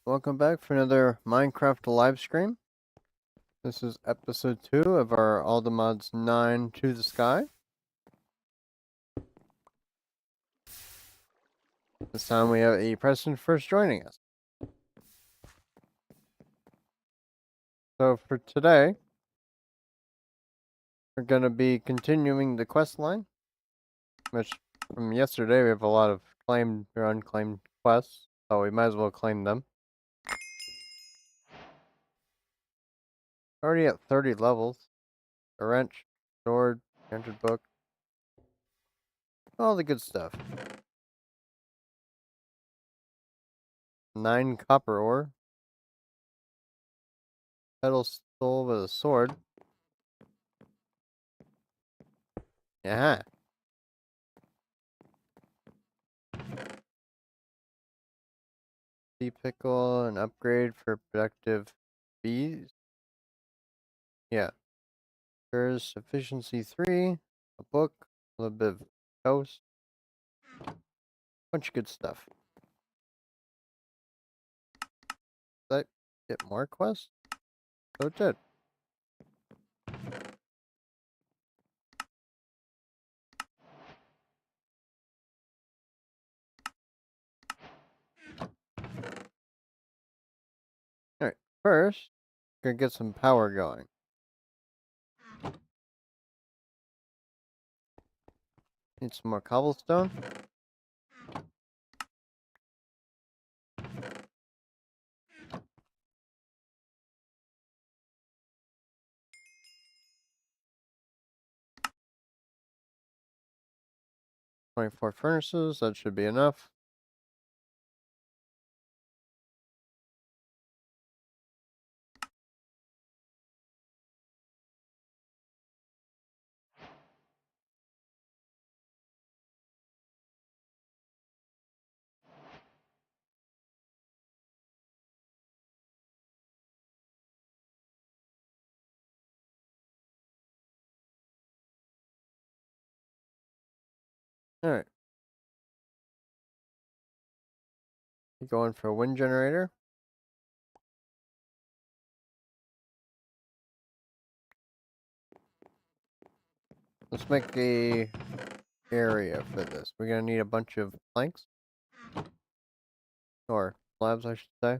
welcome back for another Minecraft live stream. This is episode 2 of our All the Mods 9 to the Sky. This time we have a Preston first joining us. So for today, we're going to be continuing the quest line, which from yesterday we have a lot of claimed or unclaimed quests, so we might as well claim them. Already at 30 levels. A wrench, sword, entered book, all the good stuff. 9 copper ore. Pedal stole with a sword. Yeah. Sea pickle, an upgrade for productive bees. Yeah. There's efficiency 3, a book, a little bit of toast. Bunch of good stuff. Did I get more quests? Oh, it did. Alright, first, gonna get some power going. Need some more cobblestone. "24 furnaces, that should be enough. Alright. Going for a wind generator. Let's make a area for this. We're gonna need a bunch of planks. Or slabs, I should say.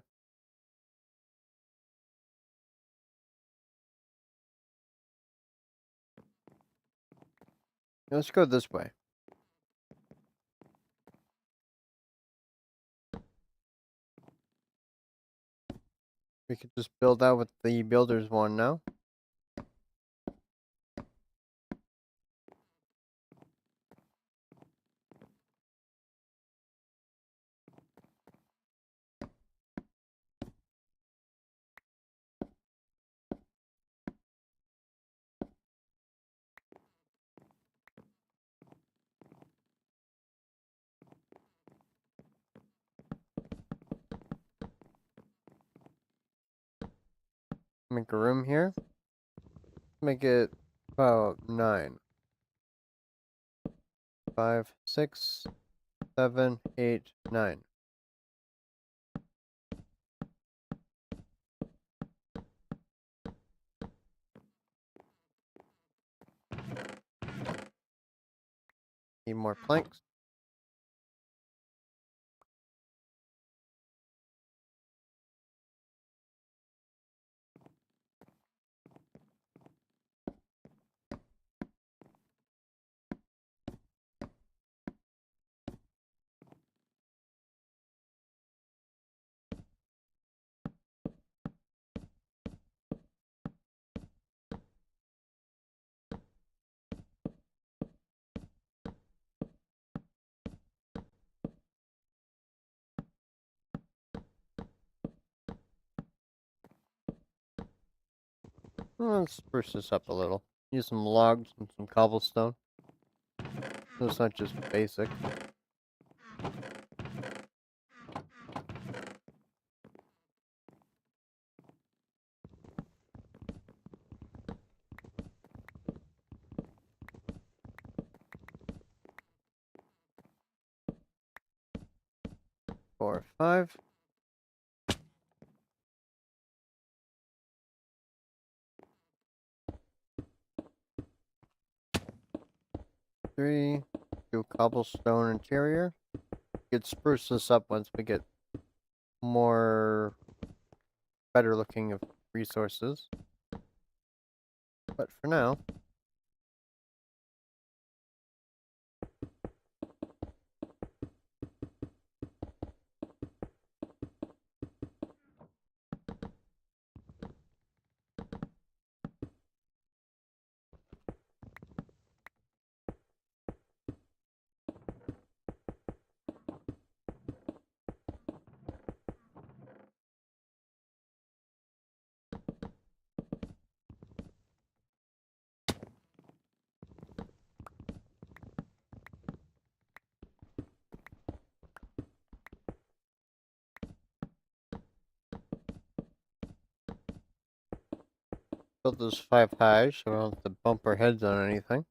Let's go this way. We could just build out with the builder's one now. Make a room here. Make it about 9. 5, 6, 7, 8, 9. Need more planks. Let's spruce this up a little. Use some logs and some cobblestone. So it's not just basic. Four, 5. 3. Do cobblestone interior. Get spruce this up once we get more better looking of resources. But for now, build those 5 high so we don't have to bump our heads on anything.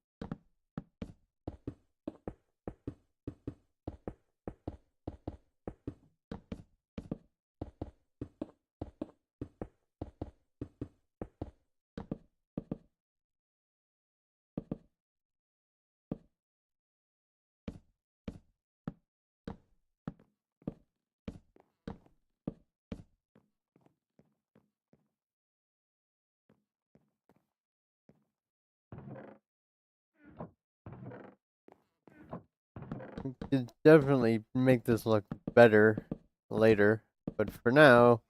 We could definitely make this look better later, but for now,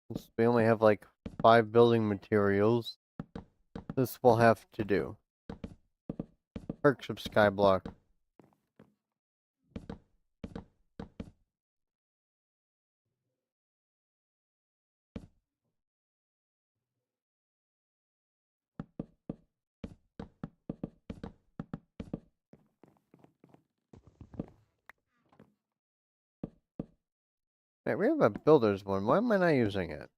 since we only have like 5 building materials, this will have to do. Perks of Skyblock. Hey, we have a builder's one. Why am I not using it?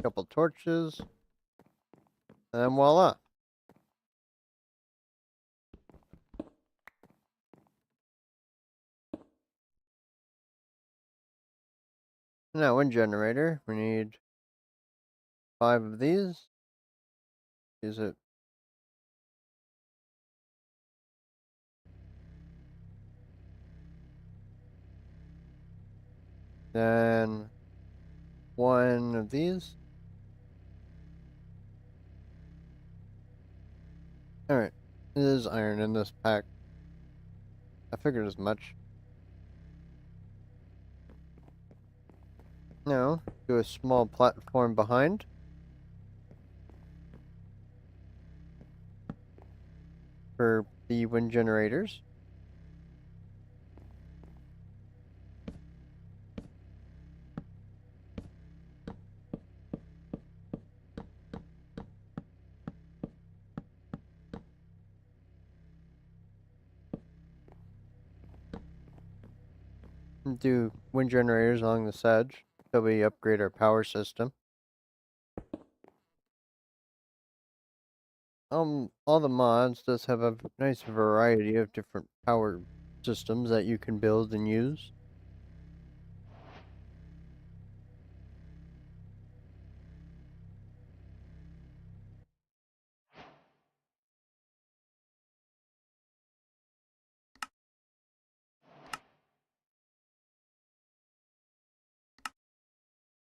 Couple torches, and then voila. Now, wind generator. We need 5 of these. Use it. Then 1 of these. Alright. There's iron in this pack. I figured as much. Now, do a small platform behind. For the wind generators. And do wind generators along the edge so we upgrade our power system. All the mods does have a nice variety of different power systems that you can build and use.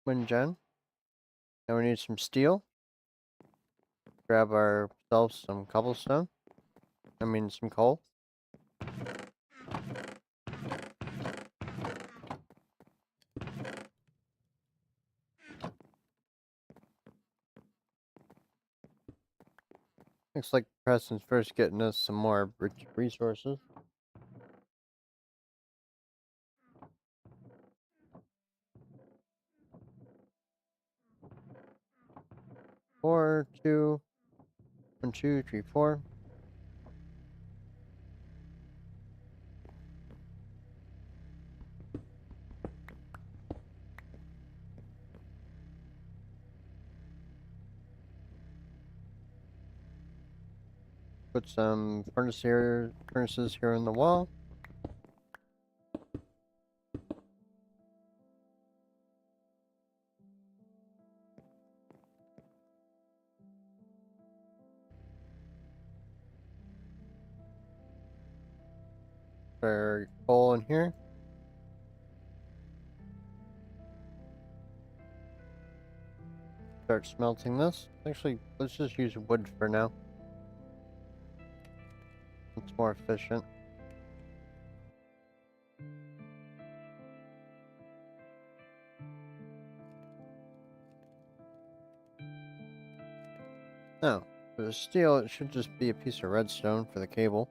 Wind gen. Now we need some steel. Grab ourselves some cobblestone. Some coal. Looks like Preston's first getting us some more rich resources. 4, 2, 1, 2, 3, 4. Put some furnaces here in the wall. Put coal in here. Start smelting this. Actually, let's just use wood for now. It's more efficient. Oh, for the steel, it should just be a piece of redstone for the cable.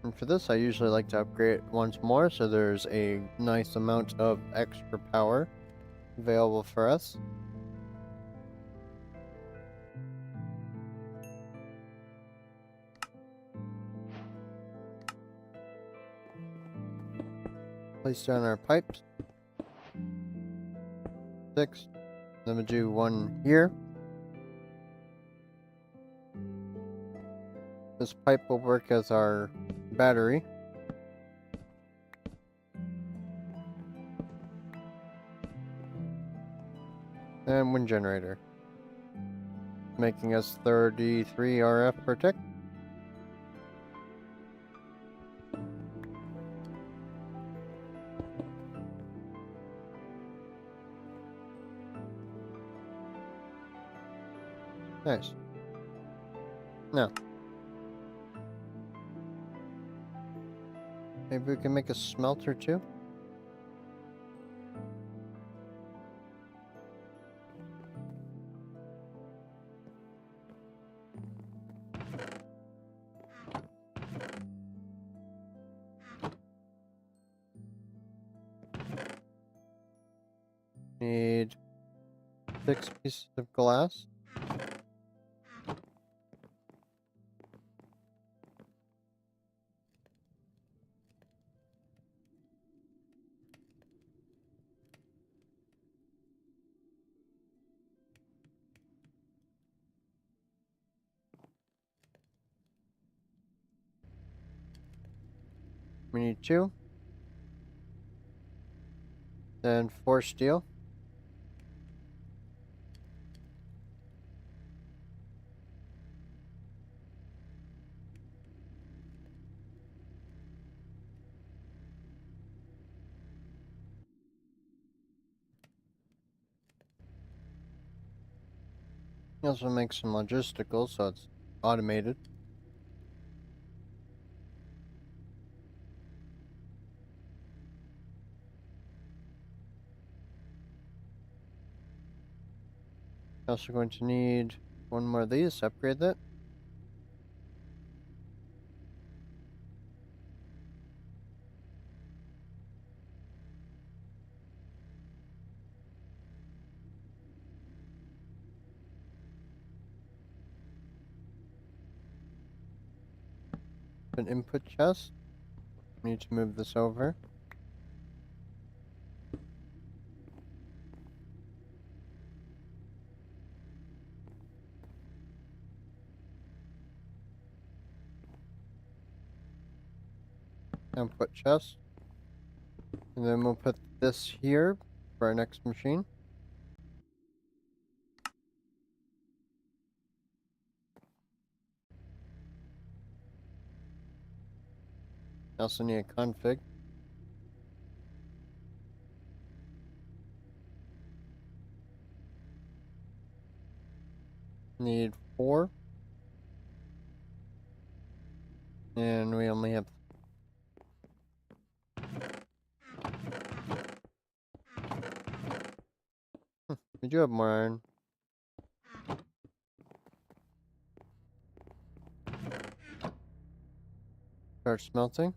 And for this, I usually like to upgrade it once more, so there's a nice amount of extra power available for us. Place down our pipes. 6. Then we'll do one here. This pipe will work as our battery. And wind generator. Making us 33 RF per tick. Nice. Now, maybe we can make a smelter too. Need 6 pieces of glass. We need 2. Then 4 steel. We also make some logistical, so it's automated. Also going to need 1 more of these to upgrade that. An input chest. We need to move this over. Input chest. And then we'll put this here for our next machine. Also need a config. Need 4. And we only have... we do have more iron. Start smelting.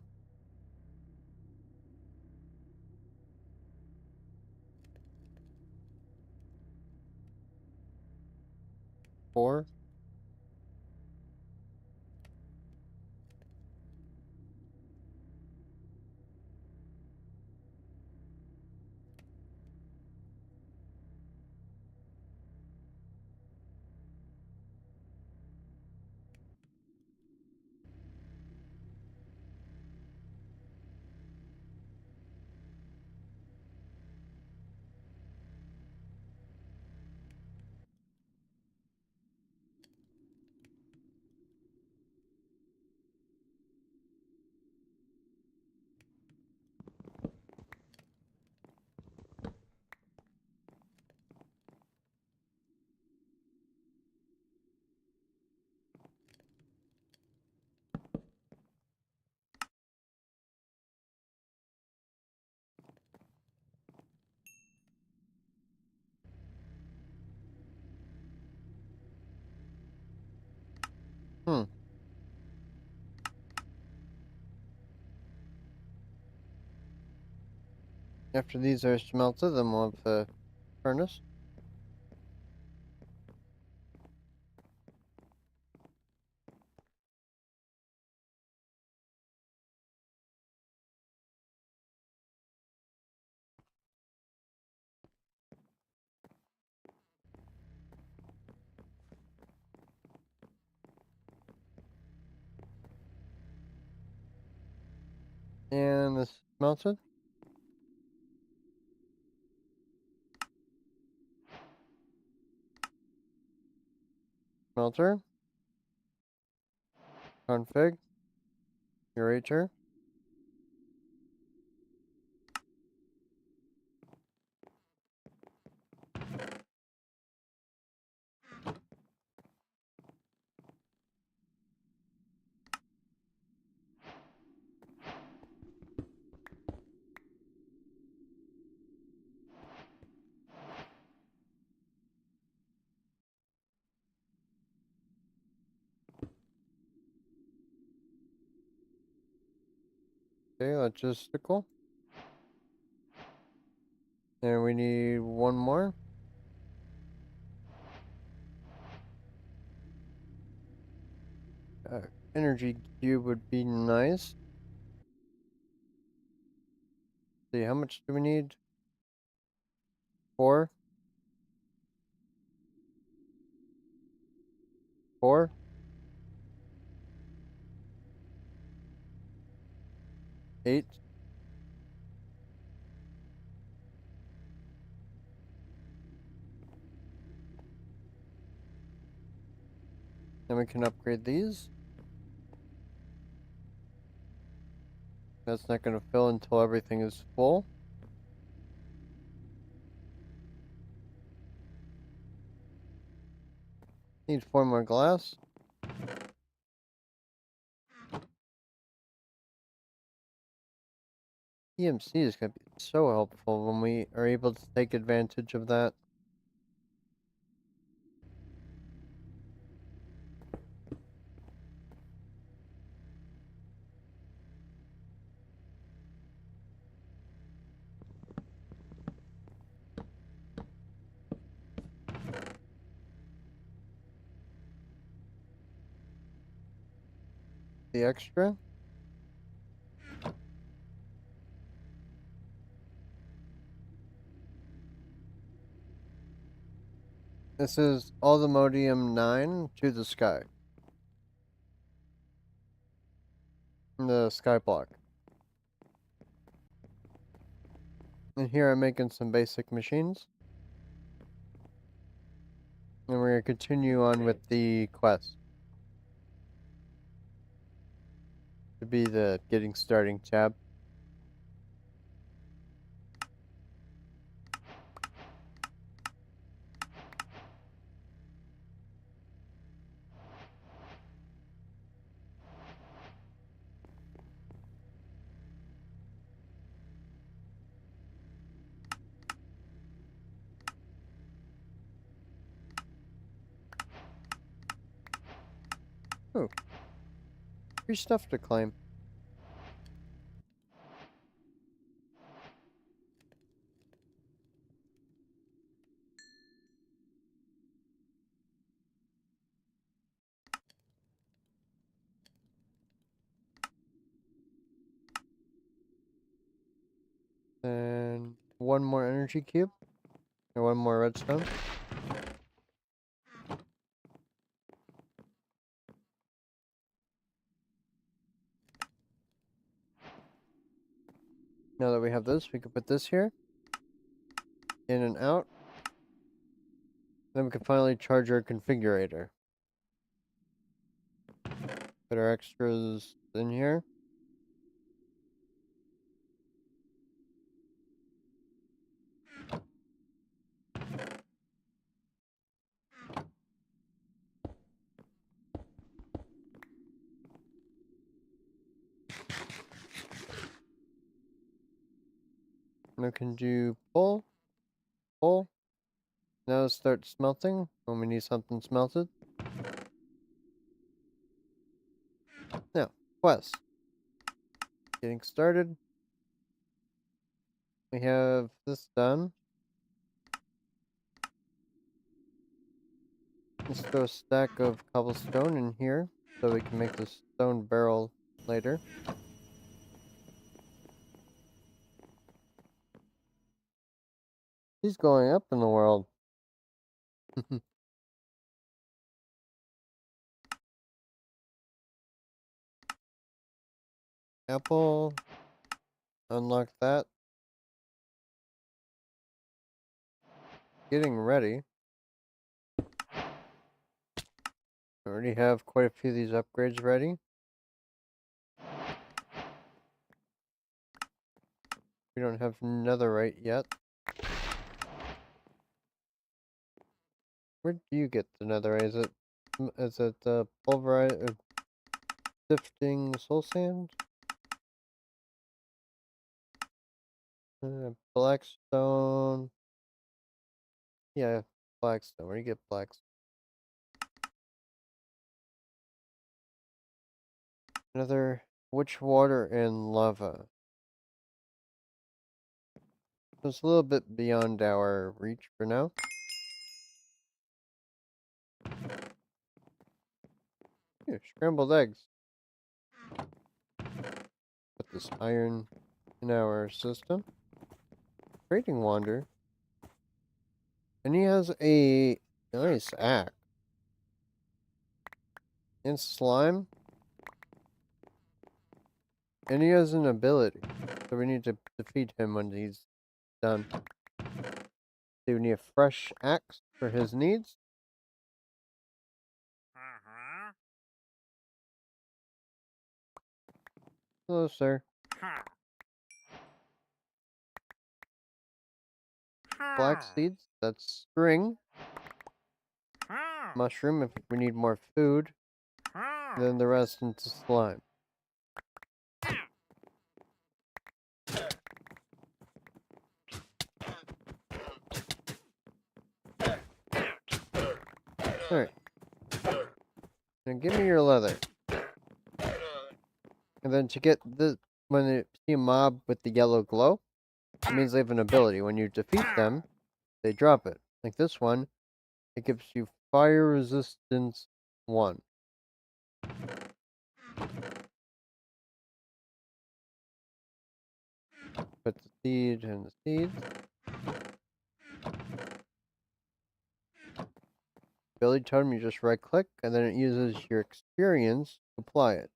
4. After these are smelted, then we'll have the furnace. And this is smelted. Smelter. Config. Curator. Okay, logistical. And we need one more. Uh, Energy cube would be nice. See, how much do we need? 4? 4? 8? Then we can upgrade these. That's not going to fill until everything is full. Need 4 more glass. EMC is going to be so helpful when we are able to take advantage of that. The extra. This is all the Modium 9 to the sky. The sky block. And here I'm making some basic machines. And we're going to continue on with the quest. To be the getting starting tab. Oh, free stuff to claim. And one more energy cube. And one more redstone. Now that we have this, we can put this here. In and out. Then we can finally charge our configurator. Put our extras in here. And we can do pull, pull. Now start smelting when we need something smelted. Now, quest. Getting started. we have this done. Let's throw a stack of cobblestone in here so we can make the stone barrel later. He's going up in the world. Apple. Unlock that. Getting ready. I already have quite a few of these upgrades ready. We don't have netherite yet. Where do you get the netherite? Is it pulverized sifting soul sand? Blackstone. Yeah, blackstone. Where do you get blackstone? Another witch water and lava. So it's a little bit beyond our reach for now. Here, scrambled eggs. Put this iron in our system. Trading wander. And he has a nice axe. And slime. And he has an ability. So we need to defeat him when he's done. So we need a fresh axe for his needs. Hello, sir. Flax seeds. That's string. Mushroom if we need more food. Then the rest into slime. Alright. Now give me your leather. And then to get the when you see a mob with the yellow glow, it means they have an ability. When you defeat them, they drop it. Like this one, it gives you fire resistance 1. Put the seed and the seeds. Ability totem, you just right click, and then it uses your experience to apply it.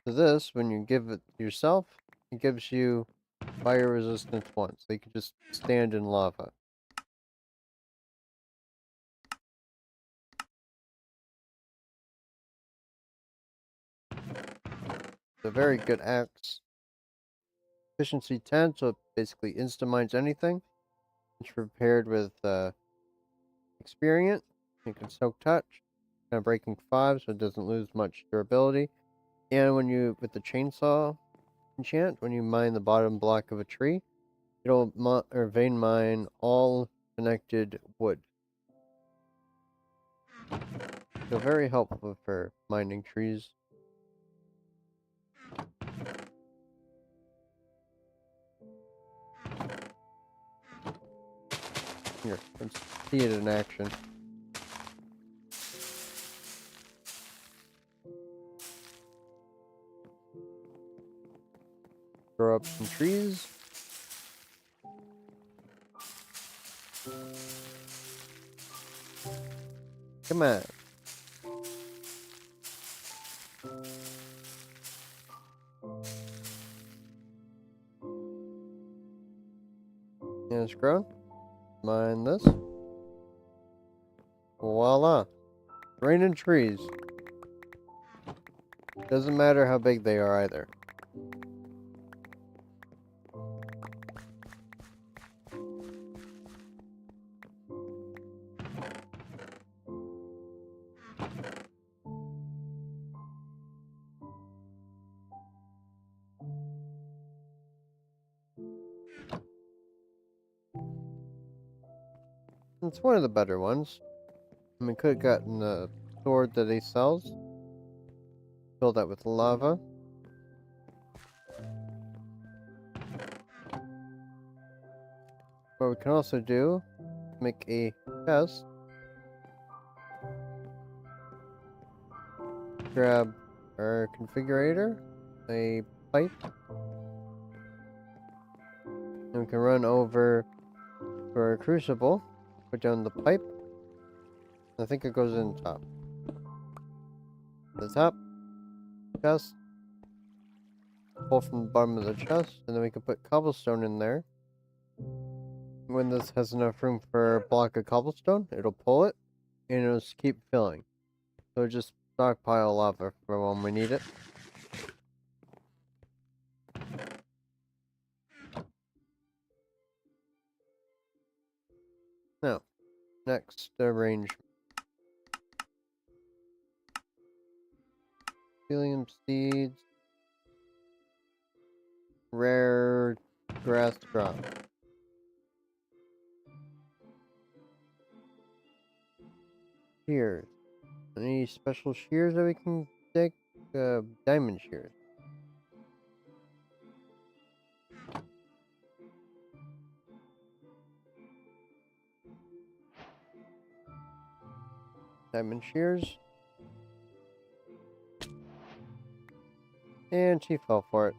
So this, when you give it yourself, it gives you fire resistance 1, so you can just stand in lava. It's a very good axe. Efficiency 10, so it basically insta-mines anything. It's prepared with experience. You can soak touch. Kind of breaking 5, so it doesn't lose much durability. And when you, with the chainsaw enchant, when you mine the bottom block of a tree, it'll vein mine all connected wood. So very helpful for mining trees. Here, let's see it in action. Grow up some trees. Come on. And it's grown. Mine this. Voila. Raining trees. Doesn't matter how big they are either. It's one of the better ones. I mean, could have gotten the sword that he sells. Fill that with lava. What we can also do, make a chest. Grab our configurator, a pipe, and we can run over to our crucible, put down the pipe. I think it goes in the top. The top, chest, pull from the bottom of the chest, and then we can put cobblestone in there. When this has enough room for a block of cobblestone, it'll pull it, and it'll just keep filling. So just stockpile lava for when we need it. Now, next arrangement. Helium seeds. Rare grass drop. Shears. Any special shears that we can take? Diamond shears. Diamond shears. And she fell for it.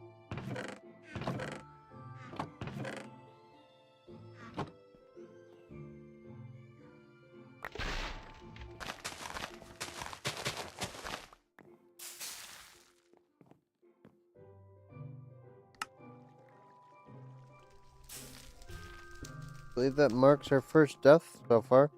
I believe that marks our first death so far.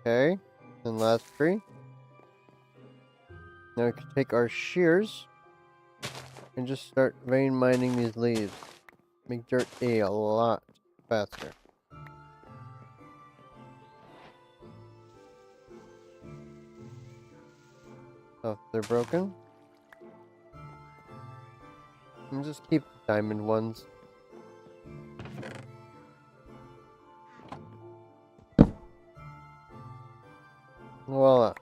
Okay, and last tree. Now we can take our shears and just start vein mining these leaves. Make dirt a lot faster. So if they're broken, and just keep the diamond ones. Voila.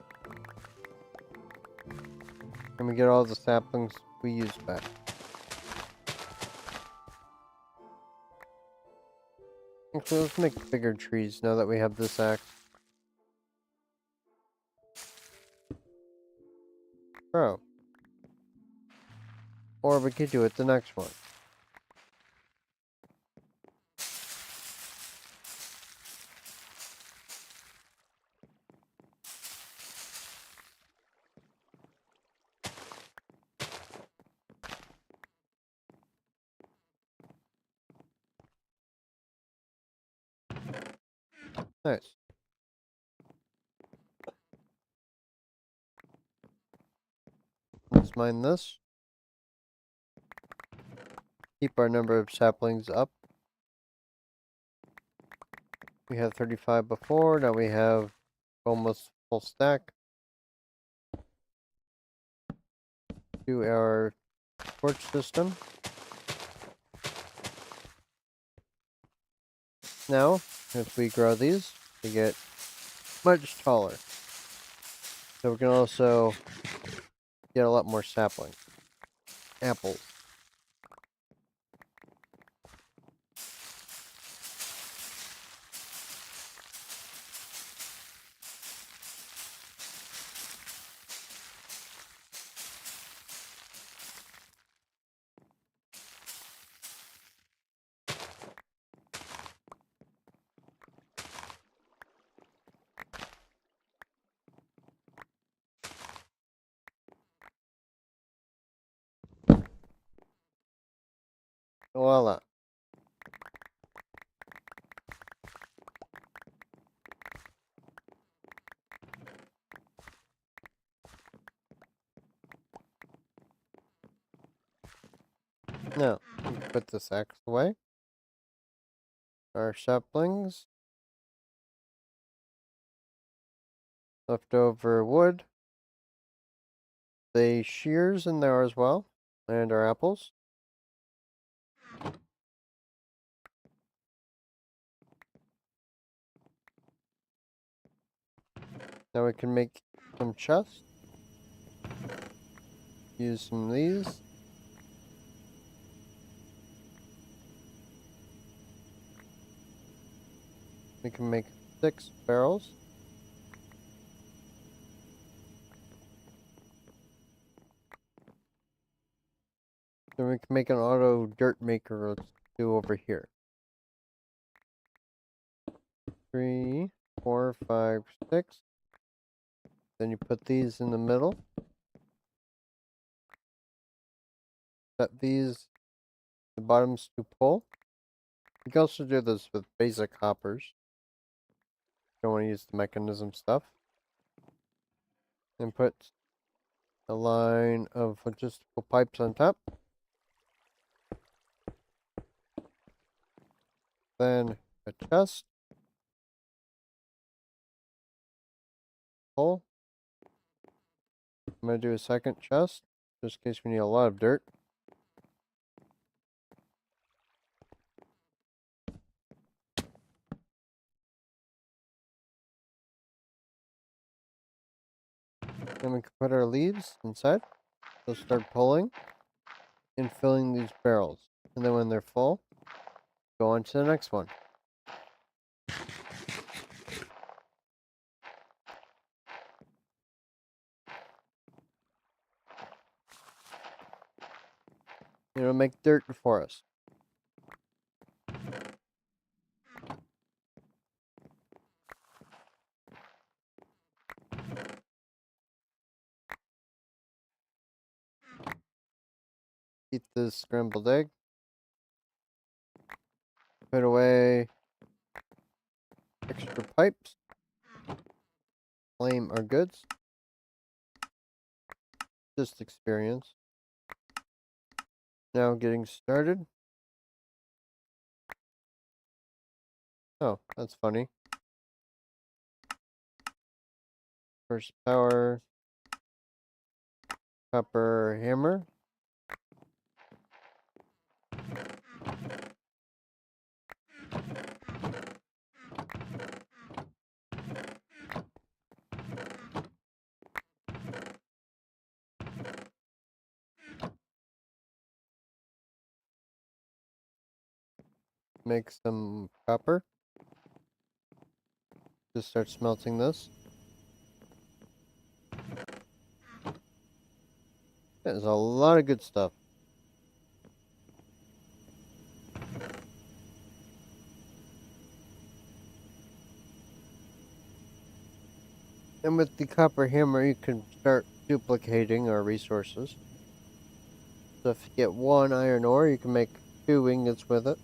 And we get all the saplings we used back. Actually, let's make bigger trees now that we have this axe. Oh. Or we could do it the next one. Nice. Let's mine this. Keep our number of saplings up. We had 35 before, now we have almost full stack. Do our torch system. Now, if we grow these, they get much taller. So we can also get a lot more saplings. Apples. Voila. Now, put this axe away. Our saplings. Leftover wood. The shears in there as well. And our apples. Now we can make some chests. Use some of these. We can make 6 barrels. Then we can make an auto dirt maker. Let's do over here. 3, 4, 5, 6. Then you put these in the middle. Set these the bottoms to pull. You can also do this with basic hoppers. Don't want to use the mechanism stuff. And put a line of logistical pipes on top. Then a chest. Pull. I'm going to do a second chest, just in case we need a lot of dirt. Then we can put our leaves inside. They'll start pulling and filling these barrels. And then when they're full, go on to the next one. It'll make dirt for us. Eat this scrambled egg. Put away extra pipes. Claim our goods. Just experience. Now getting started. Oh, that's funny. First power. Copper hammer. Make some copper. Just start smelting this. There's a lot of good stuff. And with the copper hammer, you can start duplicating our resources. So if you get 1 iron ore, you can make 2 ingots with it.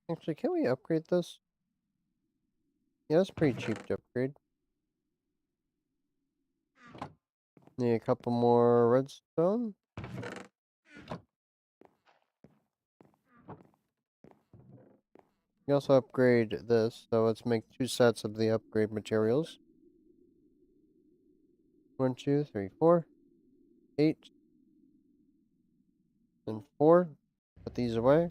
Actually, can we upgrade this? Yeah, it's pretty cheap to upgrade. Need a couple more redstone. You also upgrade this, so let's make 2 sets of the upgrade materials. 1, 2, 3, 4, 8, and 4. Put these away.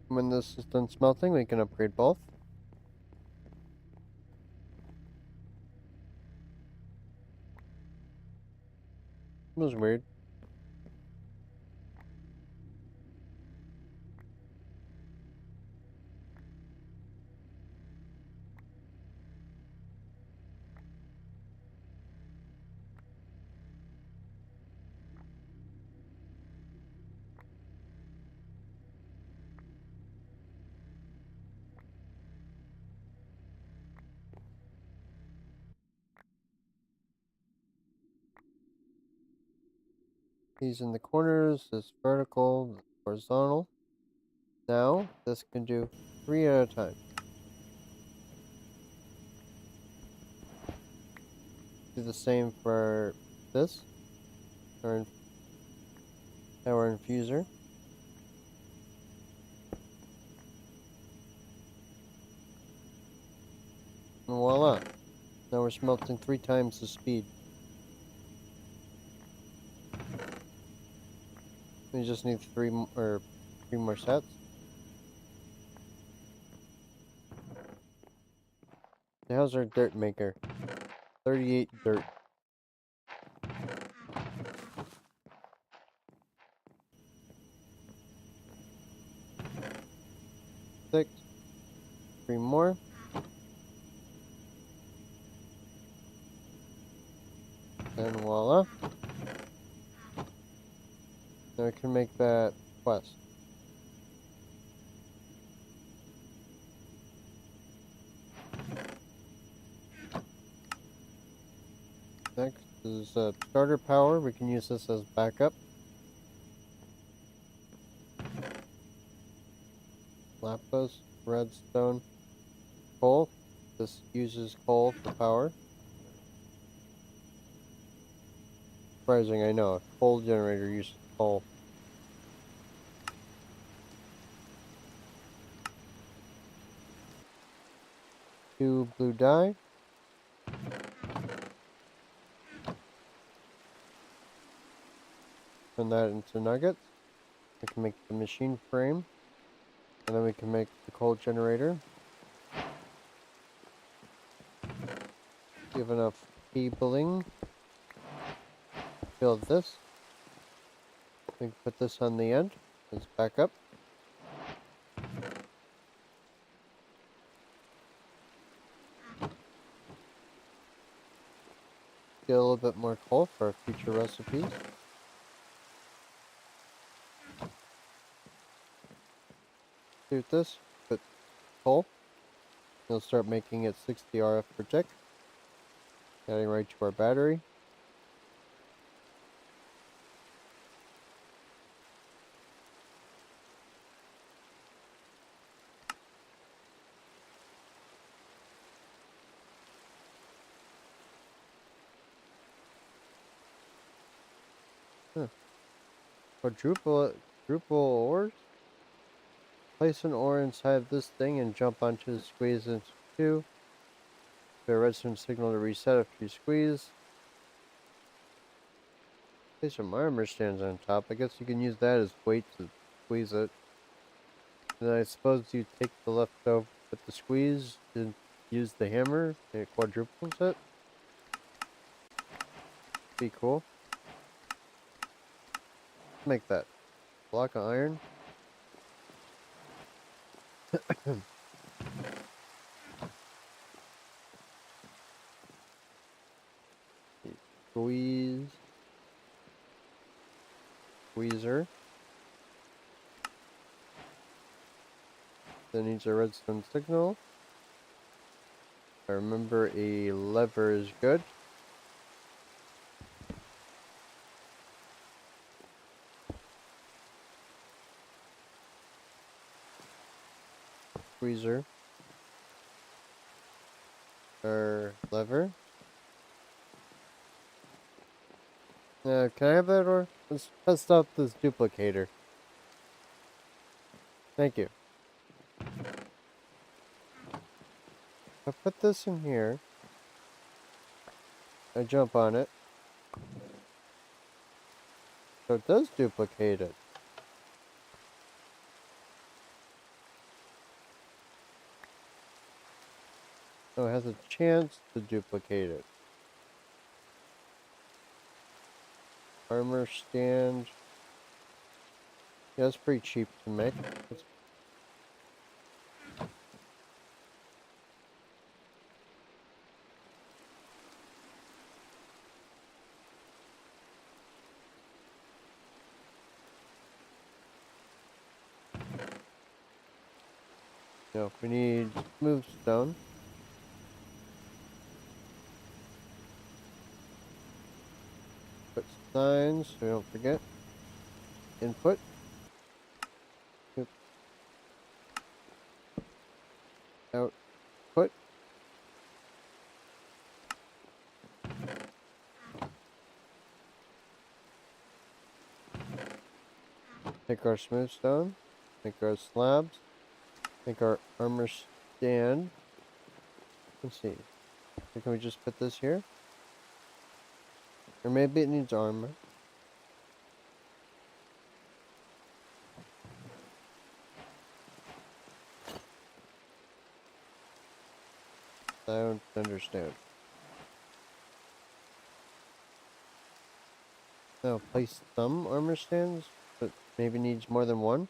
When this is done smelting, we can upgrade both. It was weird. These in the corners, this vertical, this horizontal. Now, this can do 3 at a time. Do the same for this, our infuser. And voila! Now we're smelting 3 times the speed. We just need three more sets. How's our dirt maker? 38 dirt. 6. 3 more. And voila. Now we can make that quest. Next is starter power. We can use this as backup. Lapis, redstone, coal. This uses coal for power. Surprising, I know. A coal generator uses coal. 2 blue dye. Turn that into nuggets. We can make the machine frame. And then we can make the coal generator. Give enough cabling. Build this. We can put this on the end. Let's back up. Get a little bit more coal for our future recipes. Shoot this, put coal. We'll start making it 60 RF per tick. Adding right to our battery. Huh. Quadruple ores. Place an ore inside this thing and jump onto the squeeze into 2. The redstone signal to reset after you squeeze. Place some armor stands on top. I guess you can use that as weight to squeeze it. And I suppose you take the leftover with the squeeze and use the hammer and it quadruples it. Be cool. Make that. Block of iron. Squeeze. Squeezer. That needs a redstone signal. I remember a lever is good. Squeezer. Or lever. Can I have that, or let's test out this duplicator. Thank you. I put this in here. I jump on it. So it does duplicate it. So it has a chance to duplicate it. Armor stand. Yeah, it's pretty cheap to make. No, we need smooth stone. Put signs so we don't forget. Input. Yep. Output. Take our smooth stone. Make our slabs. Make our armor stand. Let's see. Can we just put this here? Or maybe it needs armor. don't understand. Now place some armor stands, but maybe needs more than one.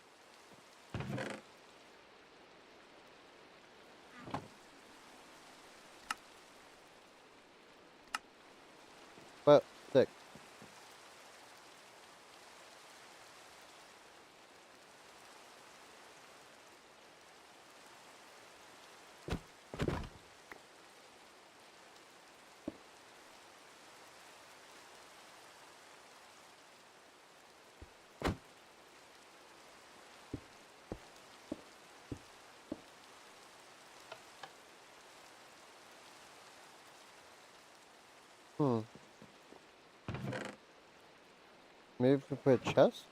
Well, 6. Maybe if we put a chest?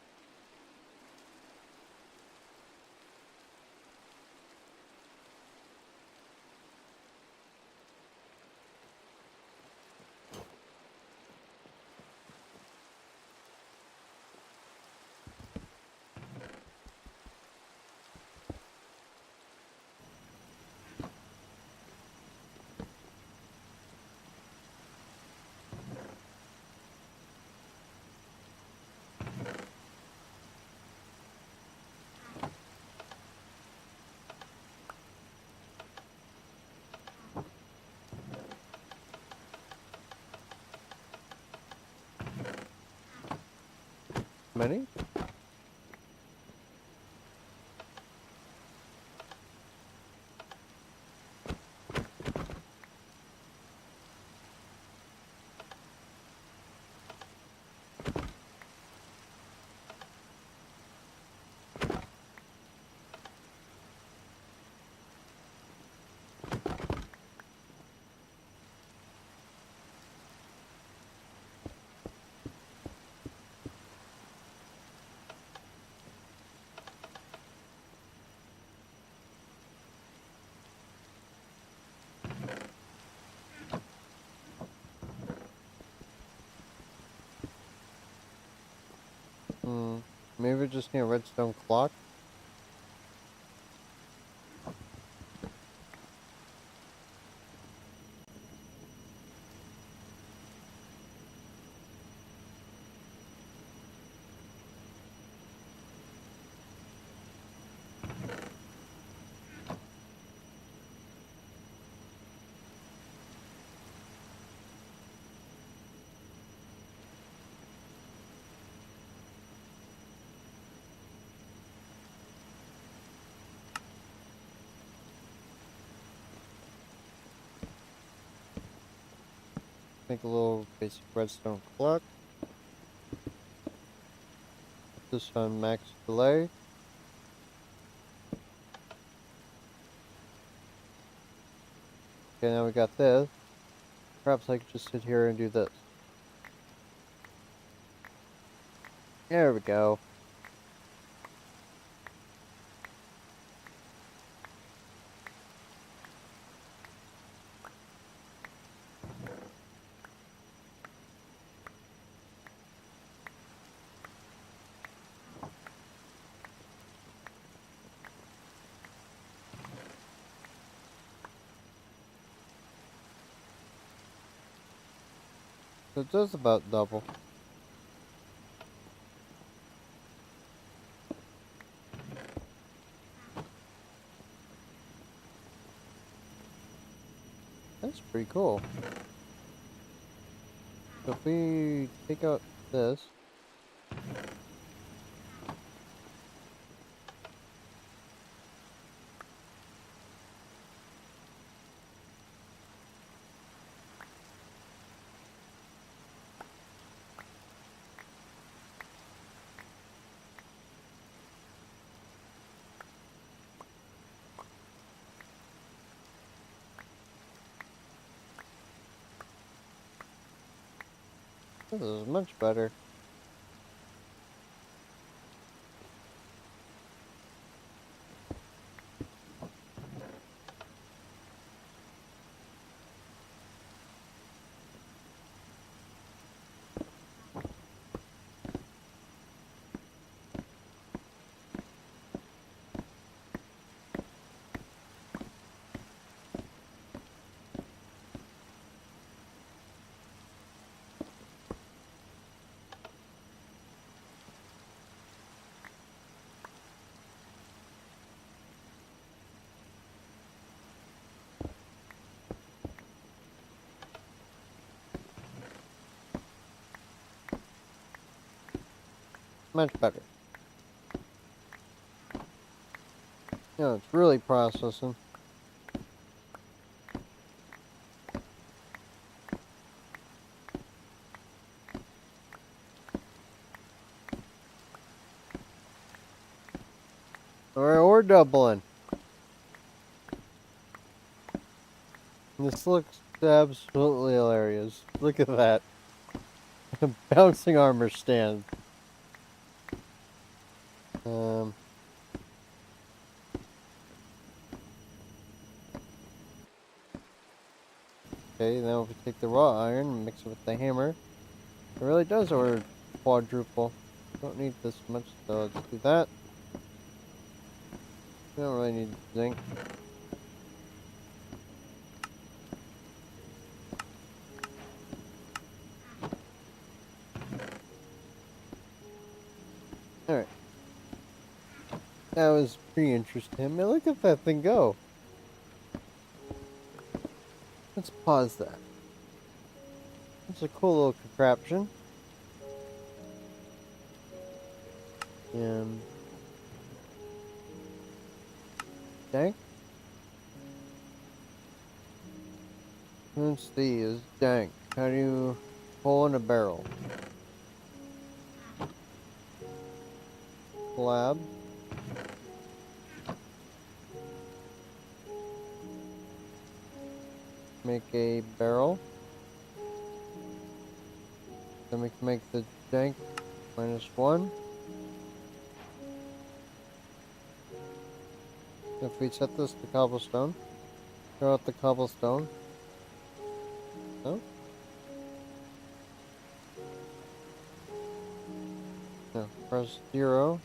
Many? Maybe we just need a redstone clock. Make a little basic redstone clock. This on max delay. Okay, now we got this. Perhaps I could just sit here and do this. There we go. So it does about double. That's pretty cool. So if we take out this. This is much better. Much better. Yeah, it's really processing. Or we're doubling. This looks absolutely hilarious. Look at that. Bouncing armor stand. Okay, now if we take the raw iron and mix it with the hammer, it really does order quadruple. Don't need this much, so let's do that. We don't really need zinc. Alright. That was pretty interesting. Man, look at that thing go. Let's pause that. It's a cool little contraption. Okay. Let's see, is dank. How do you pull in a barrel? Slab. Make a barrel. Then we can make the dank -1. If we set this to cobblestone, throw out the cobblestone. No? No. Press 0.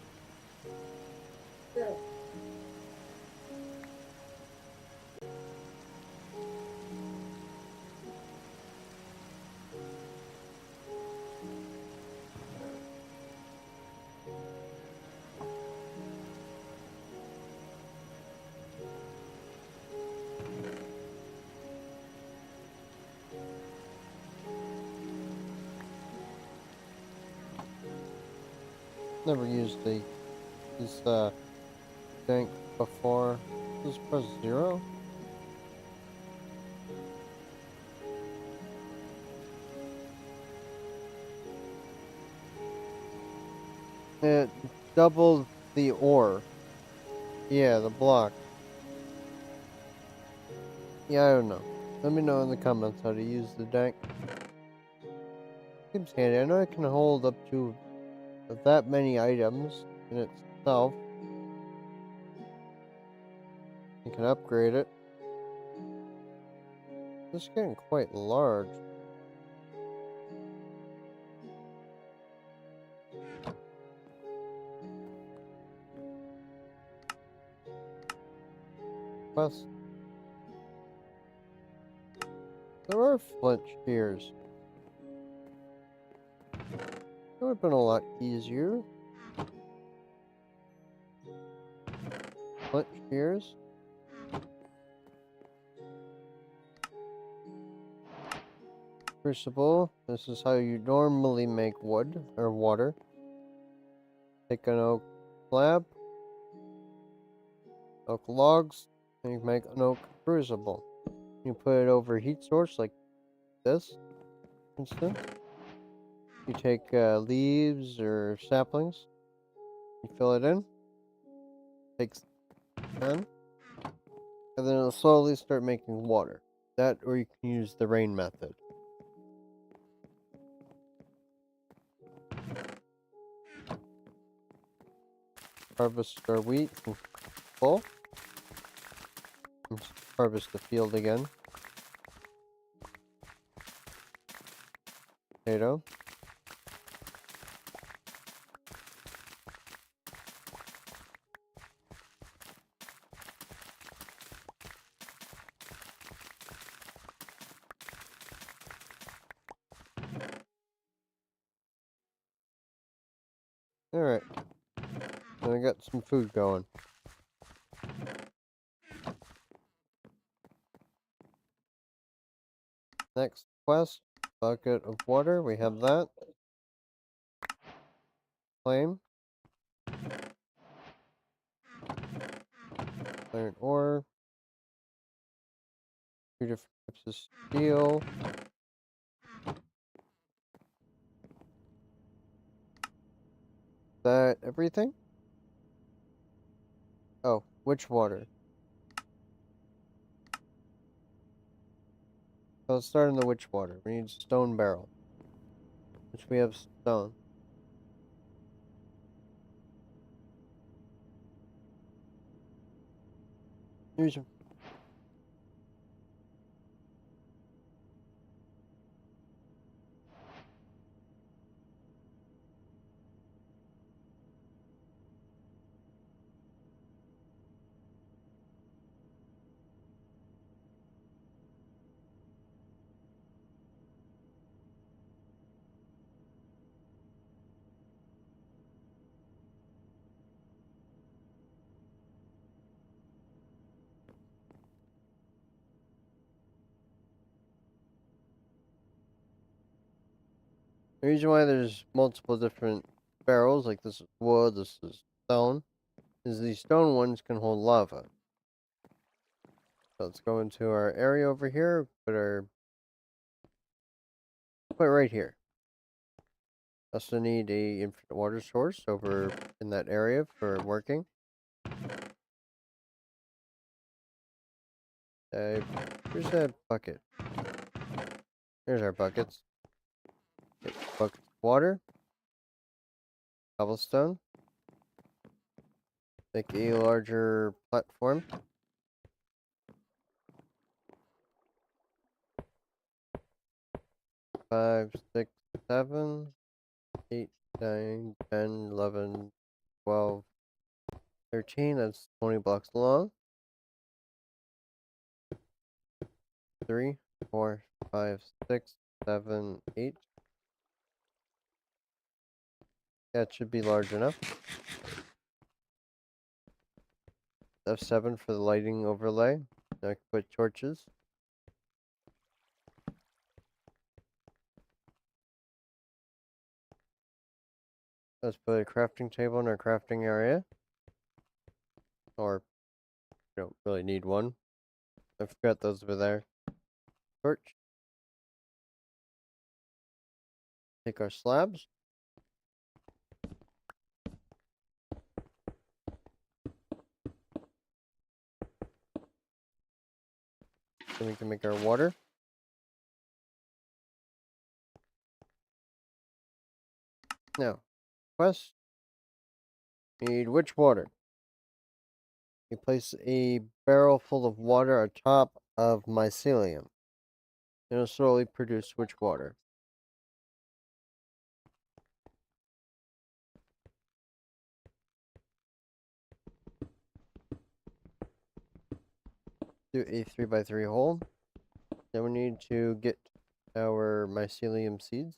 Never used this dank before. Just press 0. It doubled the ore. Yeah, the block. Yeah, I don't know. Let me know in the comments how to use the dank. Seems handy. I know it can hold up to that many items in itself. You can upgrade it. This is getting quite large. Plus, there are flint shears. That would have been a lot easier. Flint shears. Crucible. This is how you normally make wood or water. Take an oak slab, oak logs, and you make an oak crucible. You put it over a heat source like this, instant. You take leaves or saplings, you fill it in, takes time, and then it'll slowly start making water. That, or you can use the rain method. Harvest our wheat full. Harvest the field again. Potato. Alright. Then I got some food going. Next quest. Bucket of water. We have that. claim. Iron ore. 2 different types of steel. That everything? Oh, which water? So let's start in the witch water. We need stone barrel. Which we have stone. Here's the reason why there's multiple different barrels, like this is wood, this is stone, is these stone ones can hold lava. So let's go into our area over here, put right here. Also need a infinite water source over in that area for working. Here's a bucket. Here's our buckets. Get buckets of water, cobblestone. Make a larger platform. 5, 6, 7, 8, 9, 10, 11, 12, 13. That's 20 blocks long. 3, 4, 5, 6, 7, 8. That should be large enough. F7 for the lighting overlay. Now I can put torches. Let's put a crafting table in our crafting area. Or, you don't really need one. I forgot those were there. Torch. Take our slabs. Then we can make our water. Now, quest. Need witch water. You place a barrel full of water atop of mycelium. It'll slowly produce witch water. Do a 3x3 hole. Then we need to get our mycelium seeds.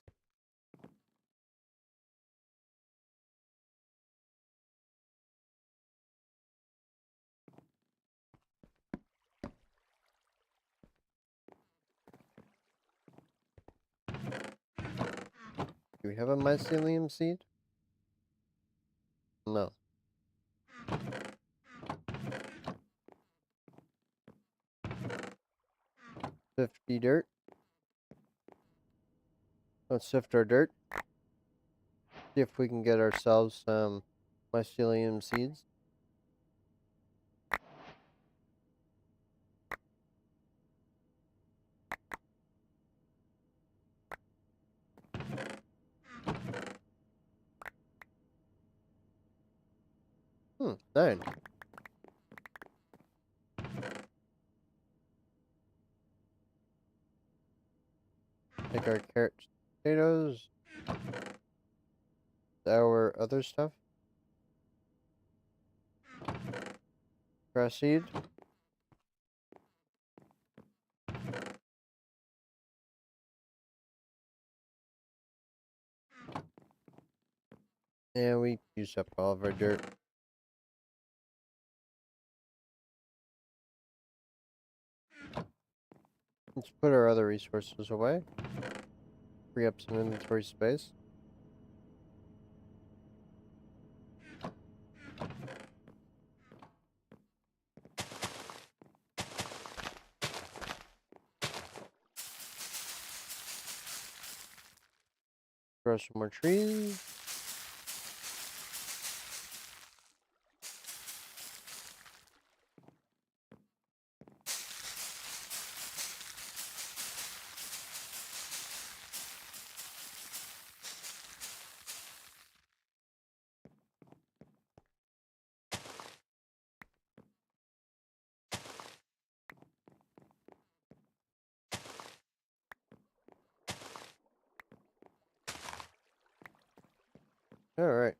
Do we have a mycelium seed? No. 50 dirt. Let's sift our dirt. See if we can get ourselves some mycelium seeds. Hmm, 9. Take our carrots, potatoes, our other stuff. Grass seed. And we used up all of our dirt. Let's put our other resources away. Free up some inventory space. Grow some more trees. All right.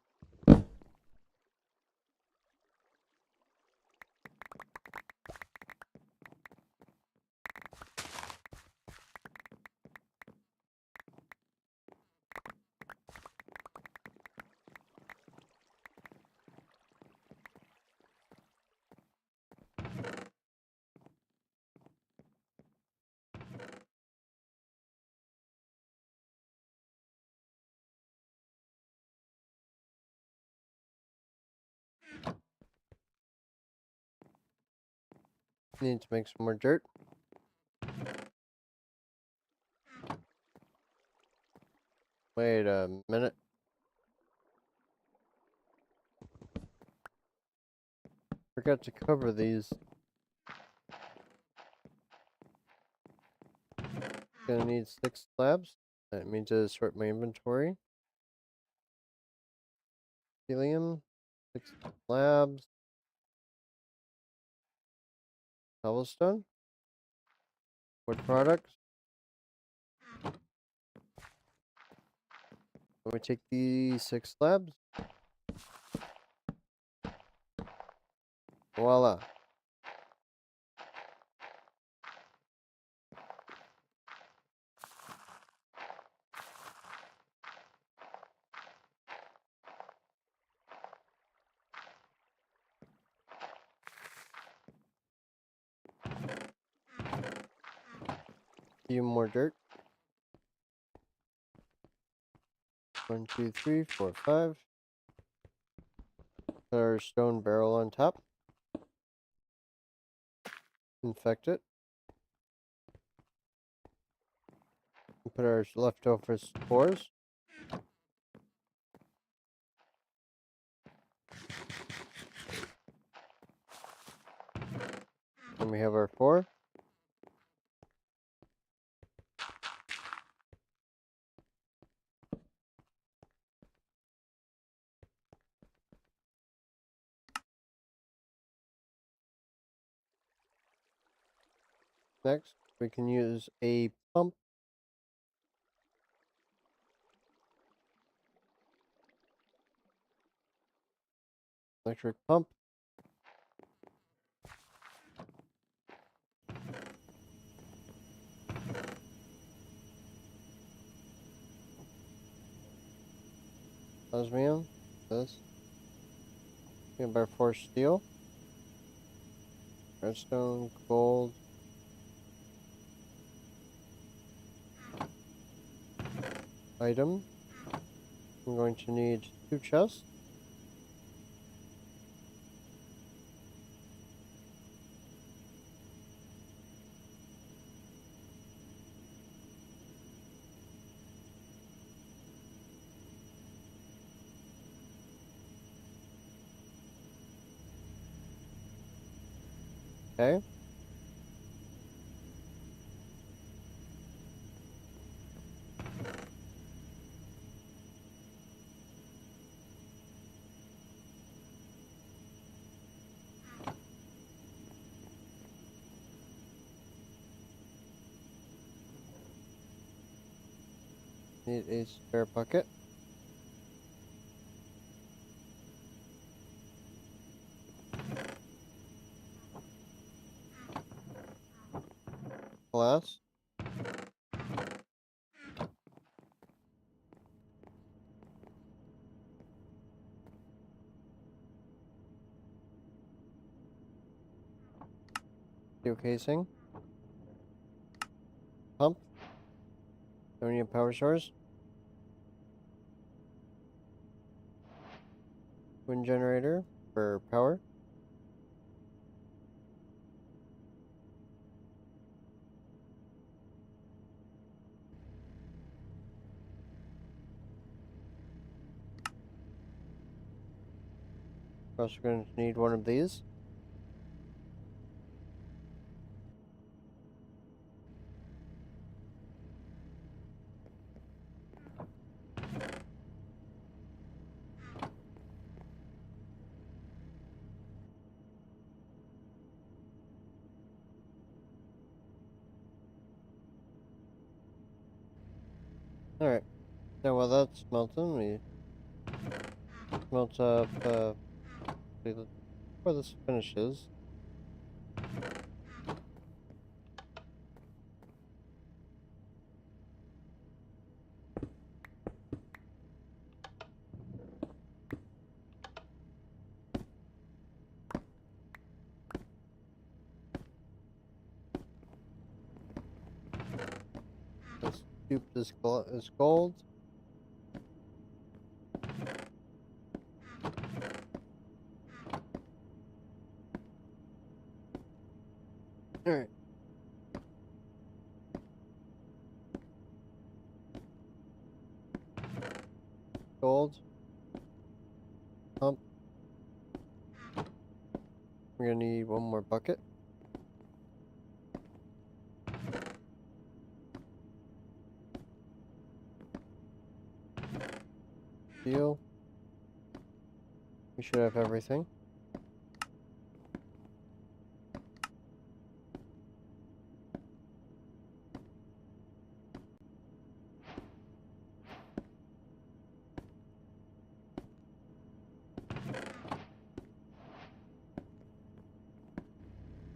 Need to make some more dirt. Wait a minute. Forgot to cover these. Gonna need 6 slabs. That means to sort my inventory. Helium. 6 slabs. Cobblestone. Wood products. Let me take these 6 slabs. Voila. Few more dirt. 1, 2, 3, 4, 5. Put our stone barrel on top. Infect it. Put our leftover spores. And we have our 4. Next, we can use a pump. Electric pump. Osmium. This. We have our 4 steel. Redstone. Gold. Item. I'm going to need 2 chests. Okay. Need a spare bucket. Glass. Steel casing. Pump. Don't need a power source. Wind generator for power. We're also going to need one of these. Alright. Now while that's smelting, we smelt up before this finishes. This tube is gold. Alright. Gold. Pump. We're gonna need one more bucket. Steel. We should have everything.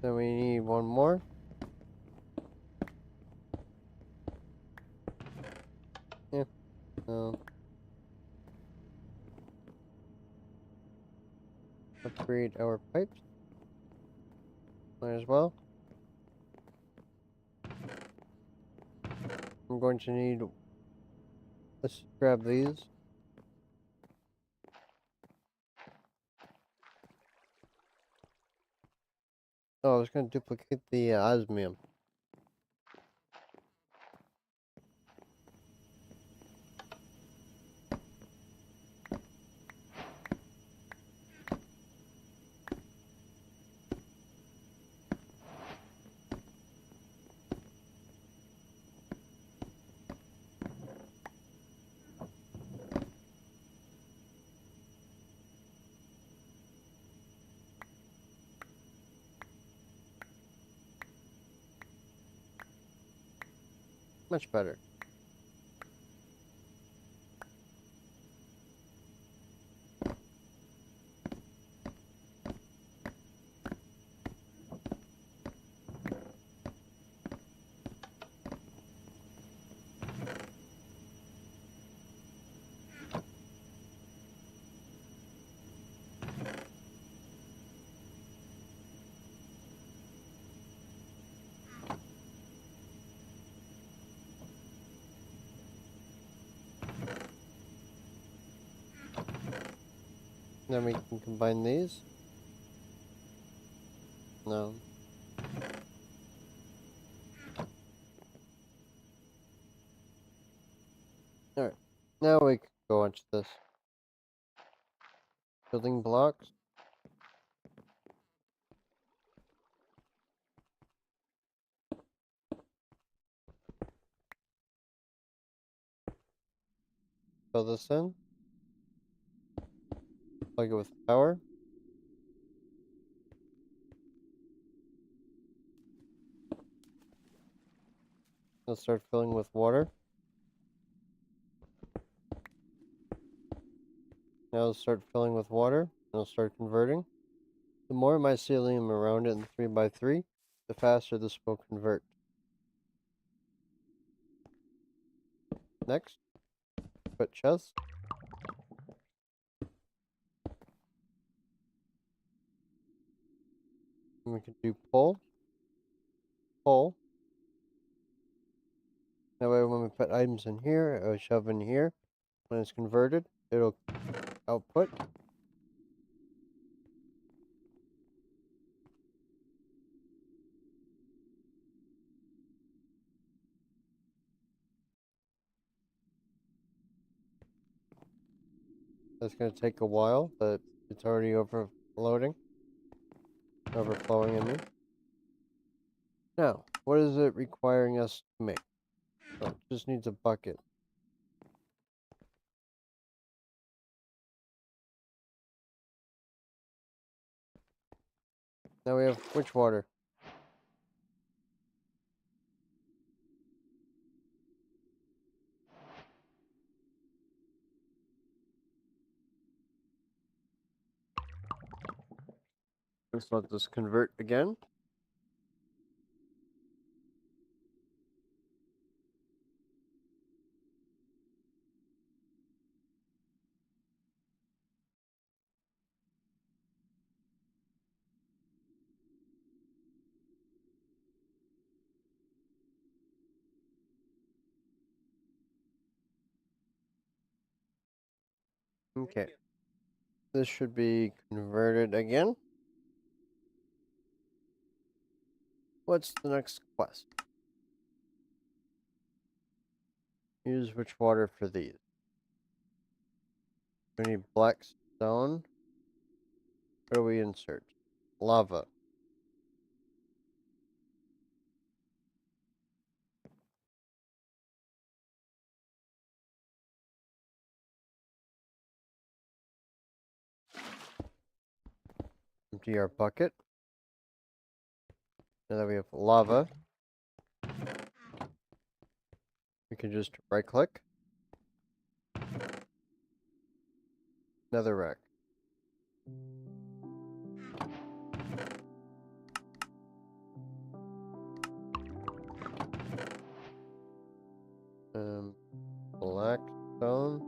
Then we need one more. Yeah. Upgrade our pipes. Might as well. I'm going to need. Let's grab these. Oh, I was going to duplicate the osmium. Much better. Then we can combine these. No. Alright. Now we can go into this. Building blocks. Fill this in. Plug it with power. It'll start filling with water. Now it'll start filling with water, and it'll start converting. The more mycelium around it in 3x3, the faster this will convert. Next, put chest. And we can do pull, pull. That way when we put items in here, it'll shove in here. When it's converted, it'll output. That's going to take a while, but It's already overflowing, I mean. Now, what is it requiring us to make? So it just needs a bucket. Now we have which water? Let's let this convert again. Okay. This should be converted again. What's the next quest? Use which water for these? We need black stone. What do we insert? Lava. Empty our bucket. Now that we have lava, we can just right click. Netherrack. Black stone.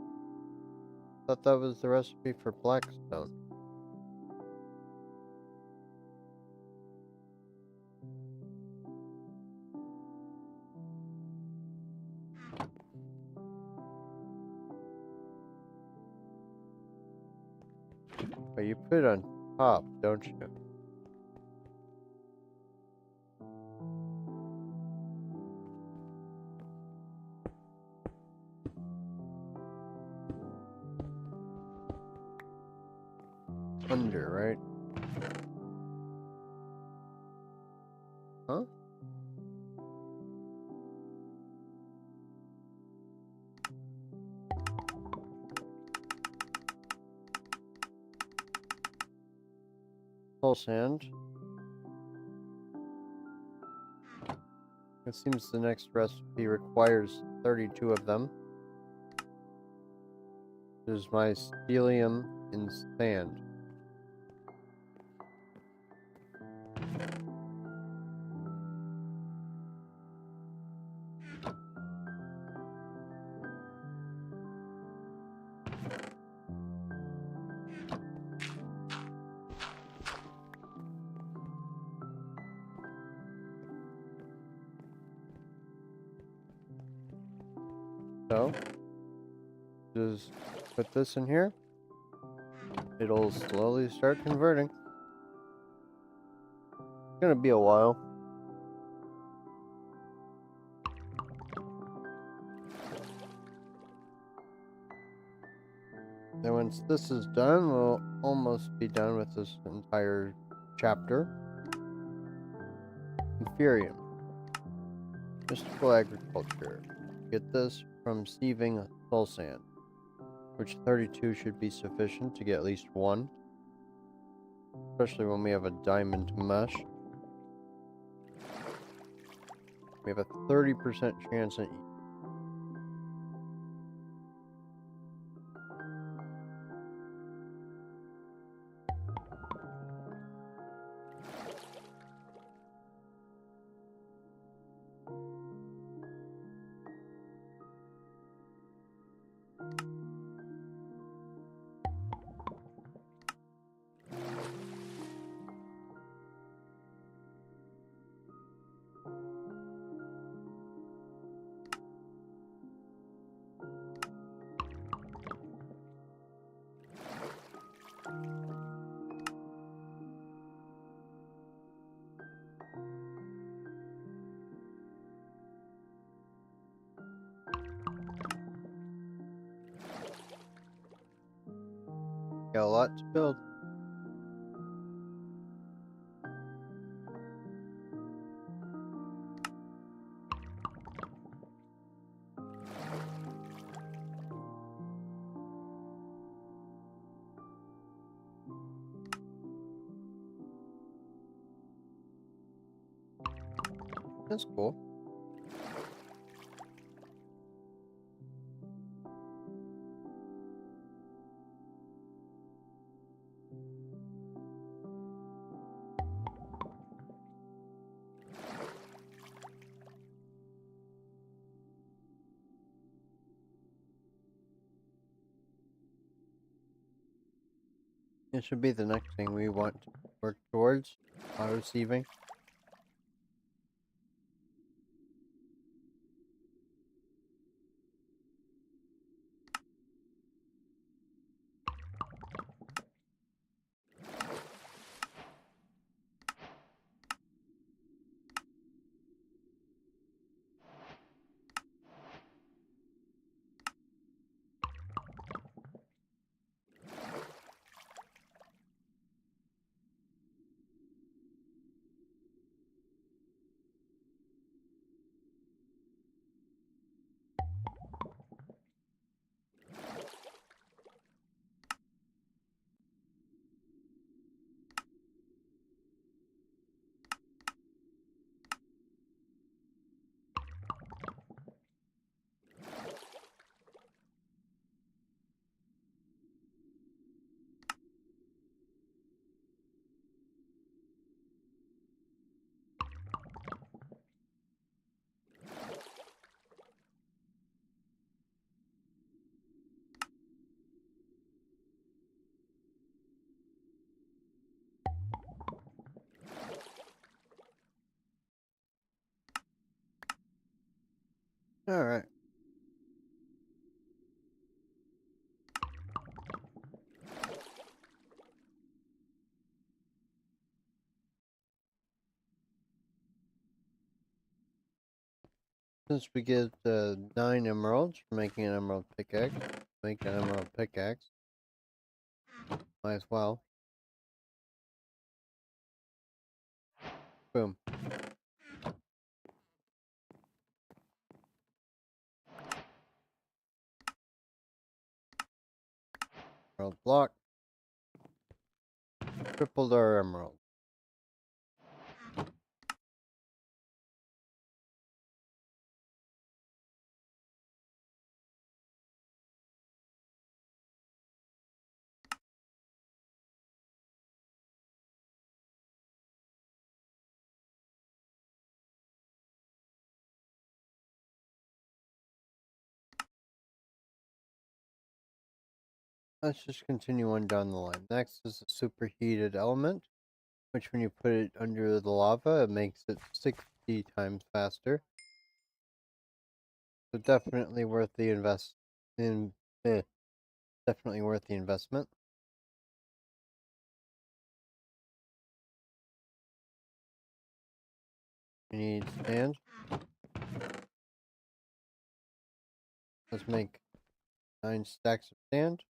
Thought that was the recipe for black stone. But you put it on top, don't you? Under, right? Huh? Full sand. It seems the next recipe requires 32 of them. There's my mycelium in sand. So, just put this in here. It'll slowly start converting. It's gonna be a while. Then once this is done, we'll almost be done with this entire chapter. Inferium. Mystical agriculture. Get this from sieving soul sand, which 32 should be sufficient to get at least one, especially when we have a diamond mesh. We have a 30% chance at got a lot to build. That's cool. It should be the next thing we want to work towards. Auto-sieving. Alright. Since we get 9 emeralds for making an emerald pickaxe, make an emerald pickaxe. Might as well. Boom. Emerald block. Tripled our emerald. Let's just continue on down the line. Next is a superheated element, which when you put it under the lava, it makes it 60 times faster. So definitely worth the definitely worth the investment. We need sand. Let's make 9 stacks of sand.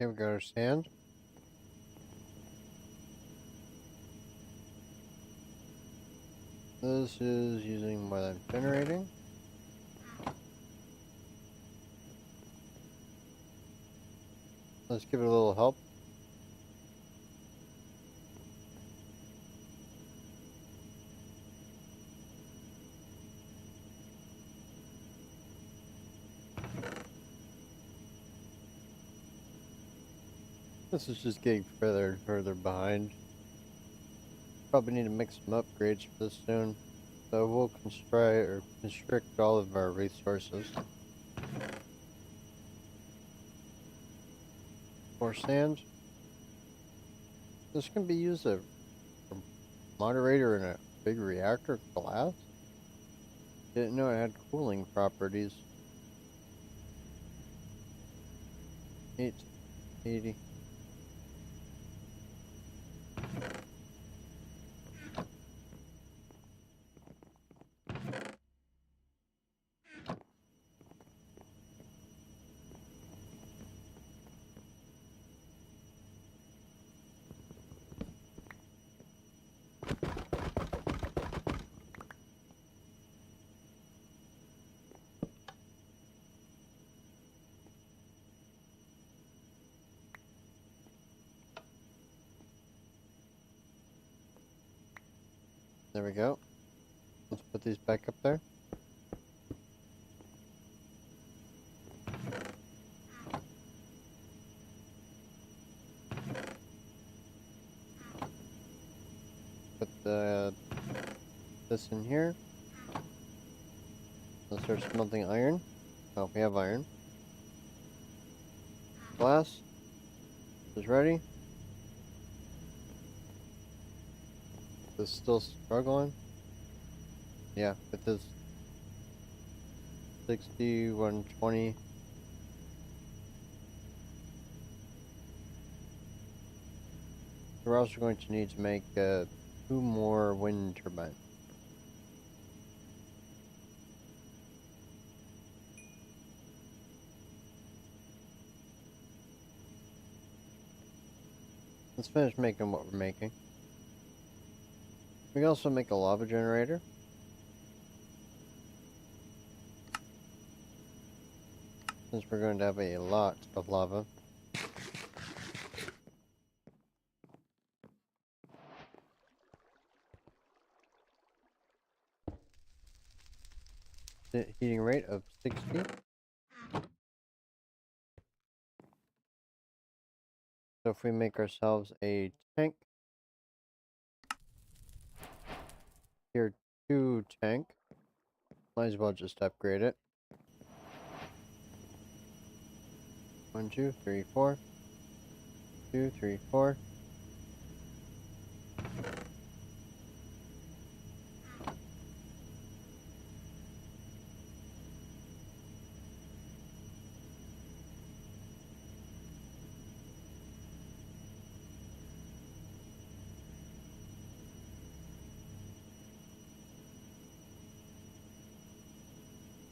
Here we got our sand. This is using more than generating. Let's give it a little help. This is just getting further and further behind. Probably need to make some upgrades for this soon. So we'll constrict all of our resources. More sand. This can be used for moderator in a big reactor glass? Didn't know it had cooling properties. 880. There we go. Let's put these back up there. Put this in here. Let's start smelting iron. Oh, we have iron. Glass is ready. This is still struggling. Yeah, with this 60, 120. We're also going to need to make 2 more wind turbines. Let's finish making what we're making. We can also make a lava generator. Since we're going to have a lot of lava. The heating rate of 60. So if we make ourselves a tank. Tier 2 tank. Might as well just upgrade it. 1, 2, 3, 4. 2, 3, 4.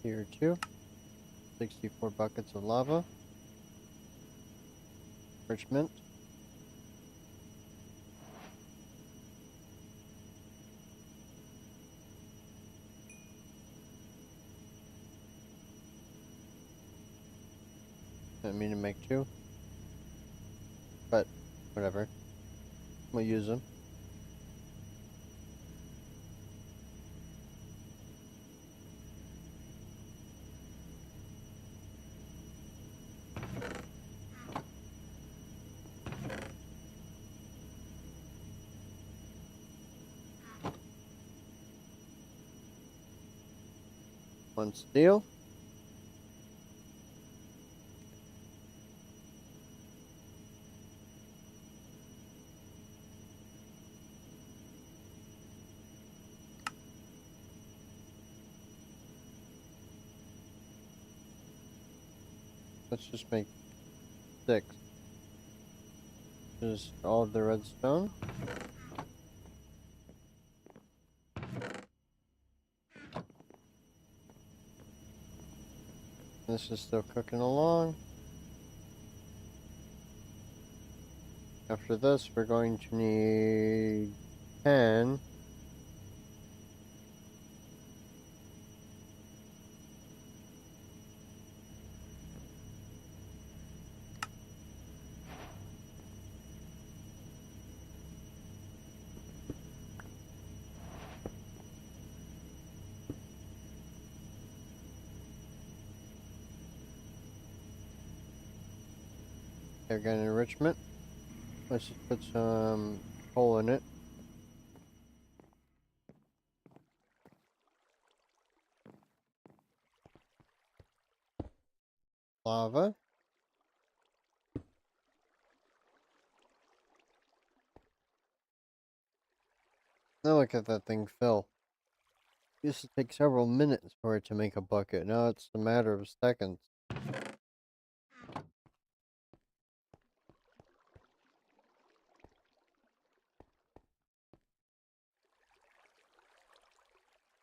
Tier 2. 64 buckets of lava. Parchment. Didn't mean to make 2. But, whatever. We'll use them. One steel. Let's just make 6. Just all of the redstone. This is still cooking along. After this, we're going to need 10. Again, enrichment. Let's just put some coal in it. Lava. look at that thing fill. It used to take several minutes for it to make a bucket. Now it's a matter of seconds.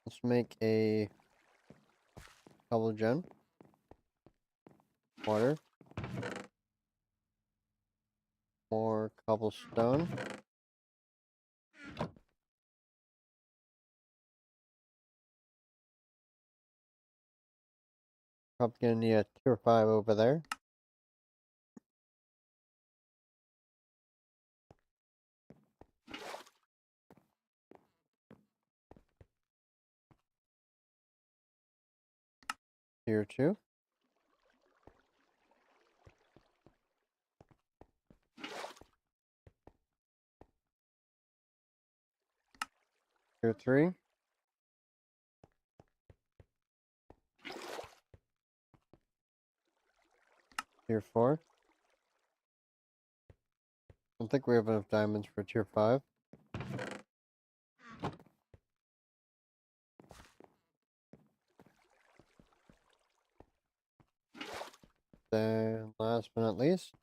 Let's make a cobble gen. Water. More cobblestone. Probably gonna need a tier 5 over there. Tier 2. Tier 3. Tier 4. I don't think we have enough diamonds for tier 5. Then last but not least,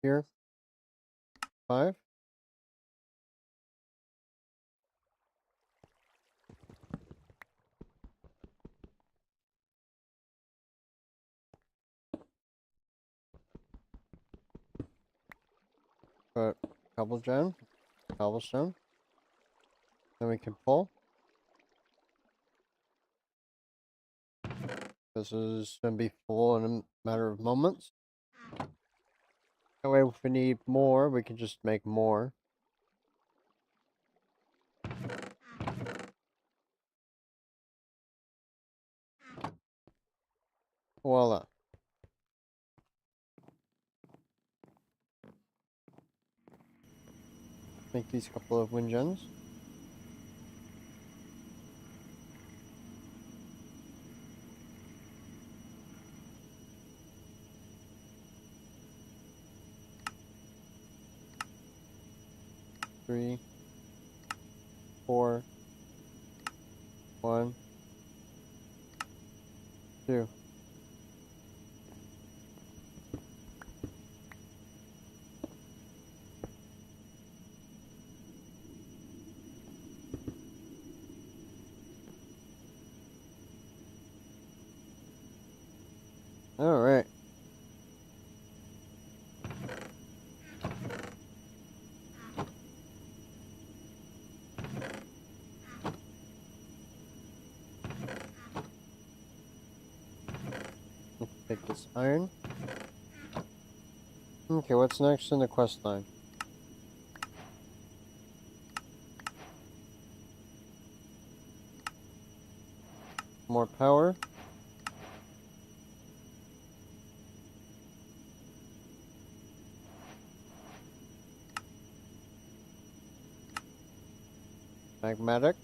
tier 5. Put cobblestone. Then we can pull. This is going to be full in a matter of moments. That way, if we need more, we can just make more. Voila. Make these couple of wind gens. Three, 4, 1, 2. All right. Let's take this iron. Okay, what's next in the quest line? More power. Magmatic.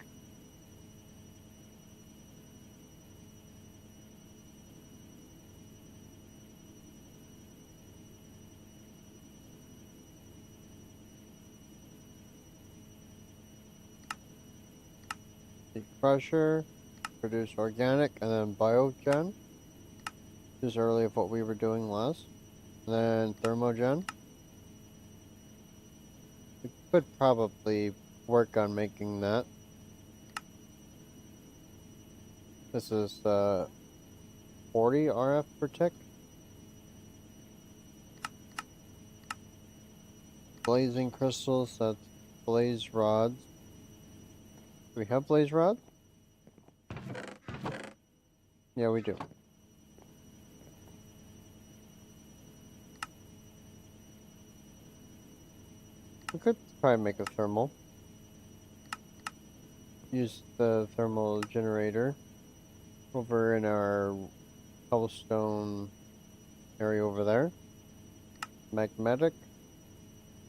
The crusher. Produce organic and then biogen. This is early of what we were doing last. And then thermogen. We could probably work on making that. This is 40 RF per tick. Blazing crystals, that's blaze rods. Do we have blaze rods? Yeah, we do. We could probably make a thermal. Use the thermal generator over in our cobblestone area over there. Magmatic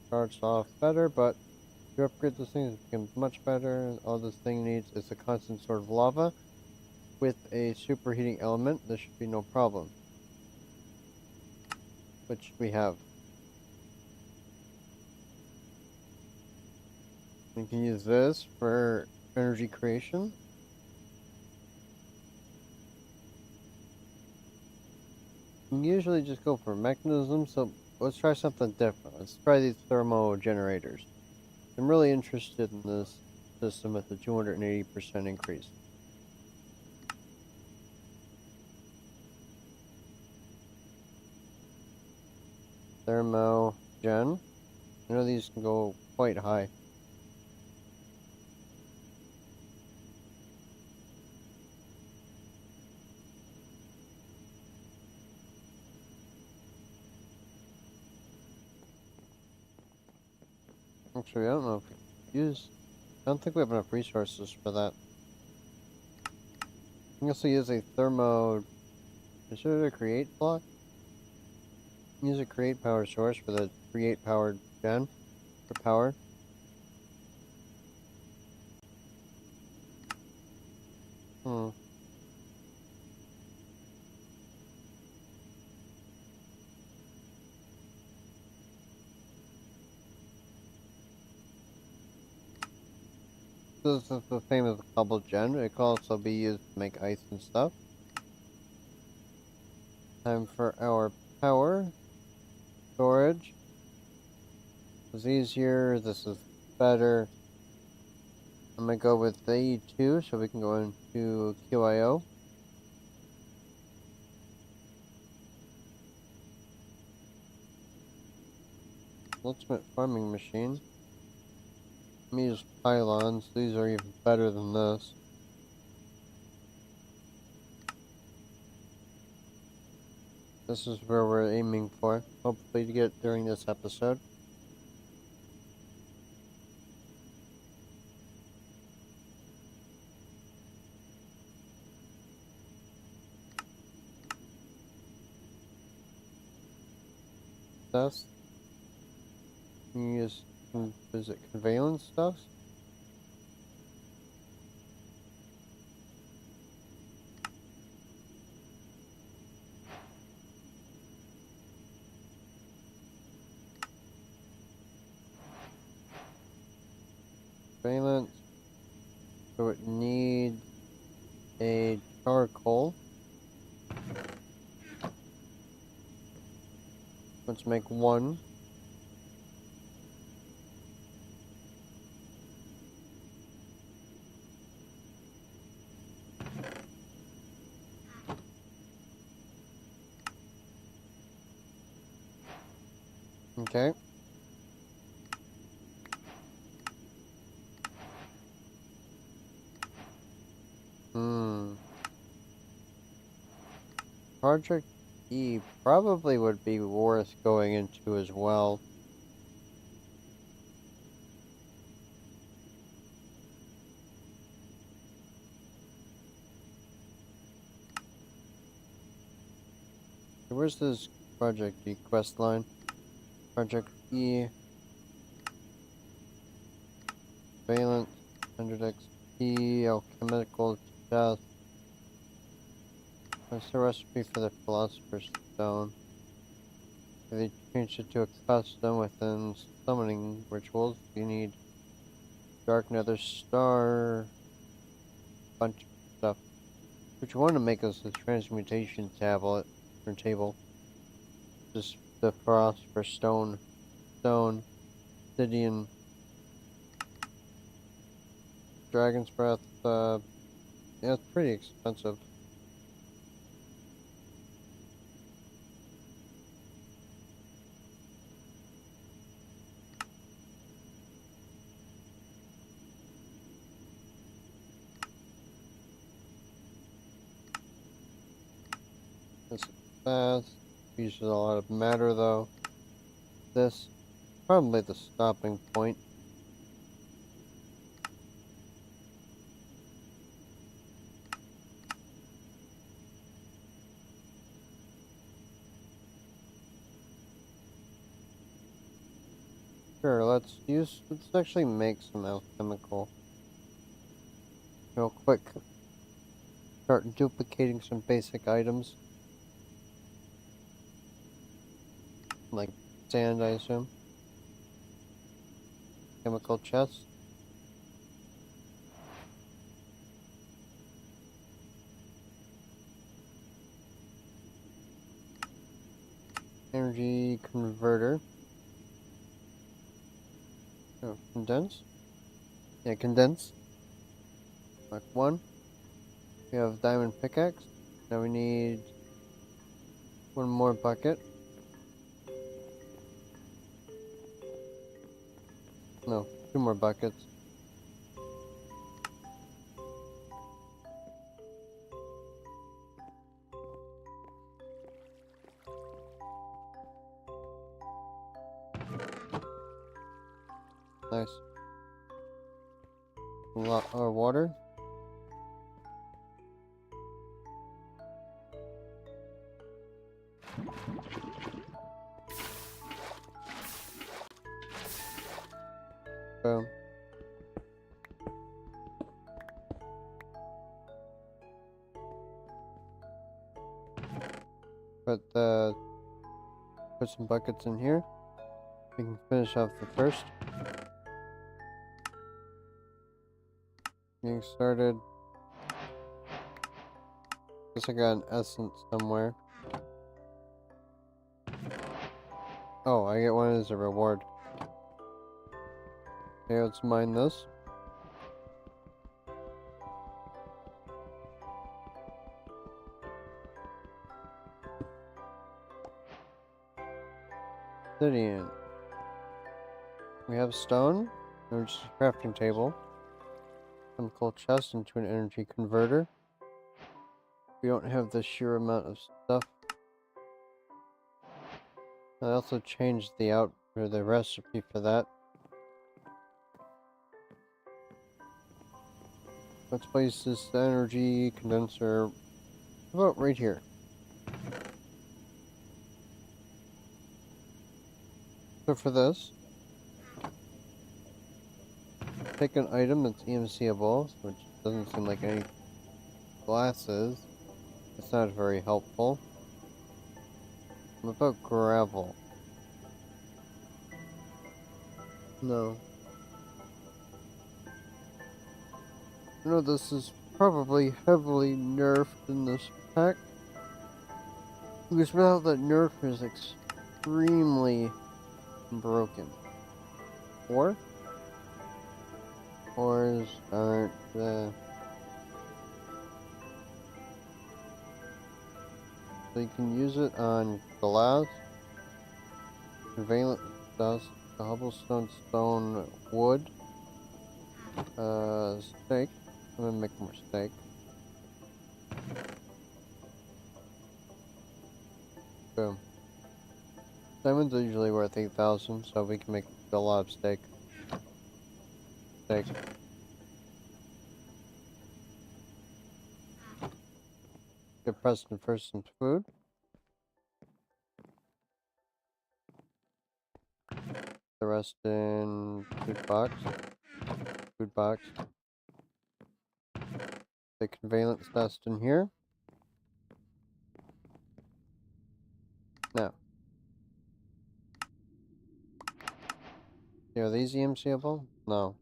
starts off better, but to upgrade this thing, it becomes much better. All this thing needs is a constant sort of lava with a superheating element. This should be no problem, which we have. We can use this for energy creation. We usually just go for mechanism, so let's try something different. Let's try these thermo generators. I'm really interested in this system with a 280% increase. Thermo gen. I know these can go quite high. Actually, I don't know if we use. I don't think we have enough resources for that. I can also use a thermo. Is it a create block? Use a create power source for the create powered gen for power. Hmm. This is the same as the cobble gen. It can also be used to make ice and stuff. Time for our power storage. This is easier. This is better. I'm gonna go with the E2 so we can go into QIO. Ultimate farming machine. Let me use pylons. These are even better than this. This is where we're aiming for. Hopefully to get during this episode. Stuff. You use, is it conveyance stuff? Valence. So it needs a charcoal. Let's make one. Okay. Project E probably would be worth going into as well. Where's this Project E quest line? Project E. Valence, 100 XP, alchemical chest. What's the recipe for the Philosopher's Stone? They changed it to a custom within summoning rituals. You need Dark Nether Star, bunch of stuff. What you want to make is the transmutation tablet or table. Just the Philosopher's Stone, obsidian, Dragon's Breath. Yeah, it's pretty expensive. This is fast. Uses a lot of matter though. This probably the stopping point. Sure, let's actually make some alchemical. Real quick. Start duplicating some basic items. Like sand, I assume. Chemical chest. energy converter. Oh, condense? Yeah, condense. Like 1. We have diamond pickaxe. Now we need 1 more bucket. No, 2 more buckets. Nice. A lot of water. Boom. Put some buckets in here. We can finish off the first. Getting started. Guess I got an essence somewhere. Oh, I get one as a reward. Okay, let's mine this. Obsidian. We have stone, which is a crafting table. Chemical chest into an energy converter. We don't have the sheer amount of stuff. I also changed the recipe for that. Let's place this energy condenser about right here. So for this, take an item that's EMCable, which doesn't seem like any glasses. It's not very helpful. What about gravel? No. I know this is probably heavily nerfed in this pack. Because without that nerf is extremely broken. Ores aren't so you can use it on glass, valent dust, cobblestone, stone, wood, steak. I'm gonna make more steak. Boom. Diamonds are usually worth 8,000, so we can make a lot of steak. Get Preston first some food. The rest in food box. Food box. The conveyance dust in here. Now. Are these EMCable? No.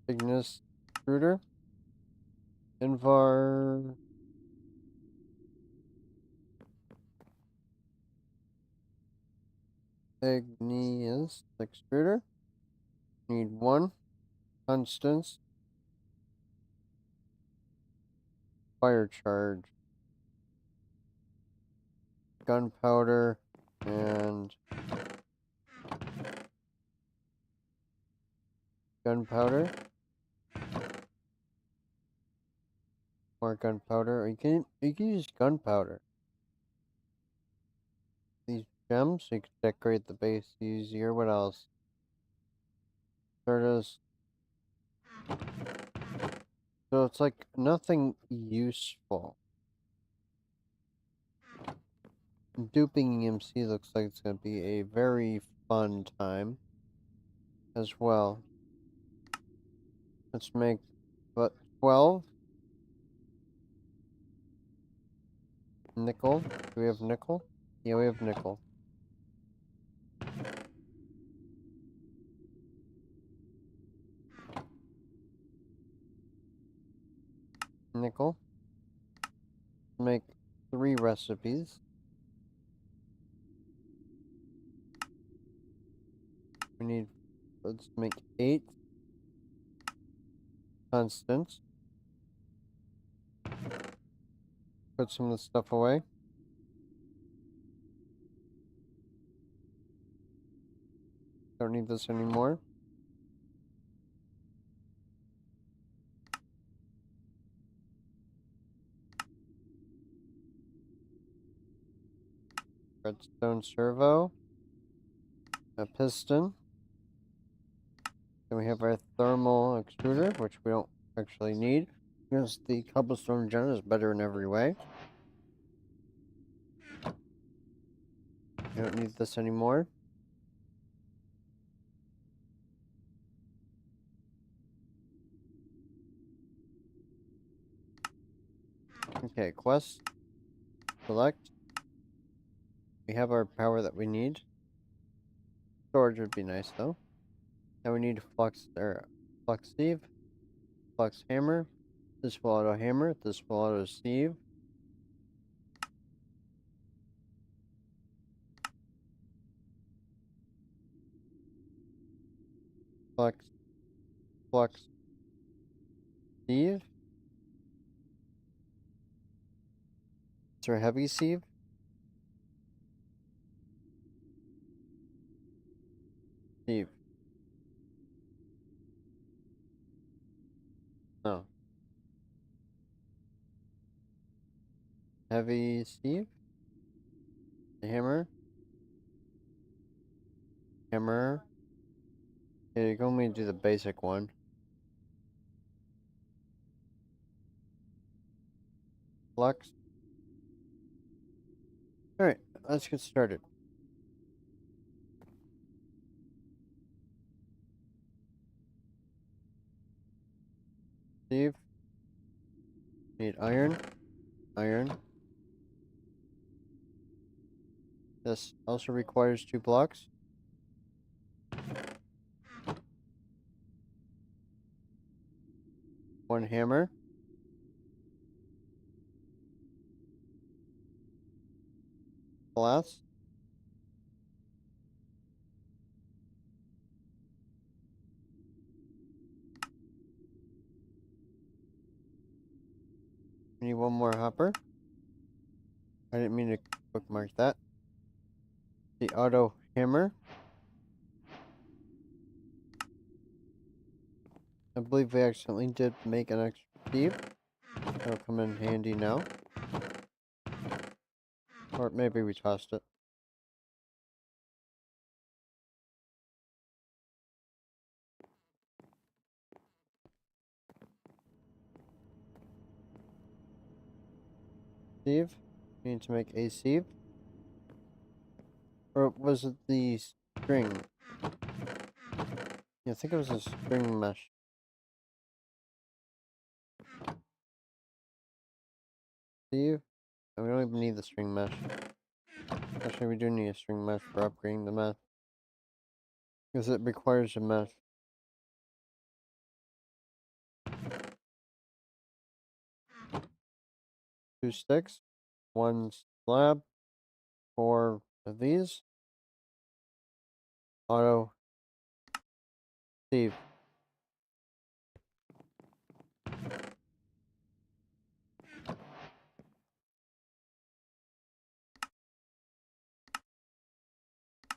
Ignis extruder. Invar. Igneous extruder. Need 1. Constance. Fire charge. Gunpowder. And gunpowder. More gunpowder. You can use gunpowder. These gems, so you can decorate the base easier. What else? Stardust. So it's like nothing useful. Duping EMC looks like it's going to be a very fun time as well. Let's make 12. Nickel. Do we have nickel? Yeah, we have nickel. Nickel. make 3 recipes. Let's make 8 constants. Put some of the stuff away. Don't need this anymore. Redstone servo. A piston. Then we have our thermal extruder, which we don't actually need, because the cobblestone gen is better in every way. We don't need this anymore. Okay, quest. Select. We have our power that we need. Storage would be nice though. Now we need flux sieve, flux hammer. This will auto hammer. This will auto sieve. Flux sieve. Is there a heavy sieve? Sieve. No. Heavy sieve. The hammer. Hammer. Okay, you can only do the basic one. Flux. Alright, let's get started. Sieve. Need iron. Iron. This also requires 2 blocks. One hammer. Glass. We need one more hopper. I didn't mean to bookmark that. The auto hammer. I believe we accidentally did make an extra sieve. That'll come in handy now. Or maybe we tossed it. Sieve. We need to make a sieve. Or was it the string? Yeah, I think it was a string mesh. Sieve. And we don't even need the string mesh. Actually, we do need a string mesh for upgrading the mesh. Because it requires a mesh. 2 sticks. 1 slab. 4 of these. Auto sieve.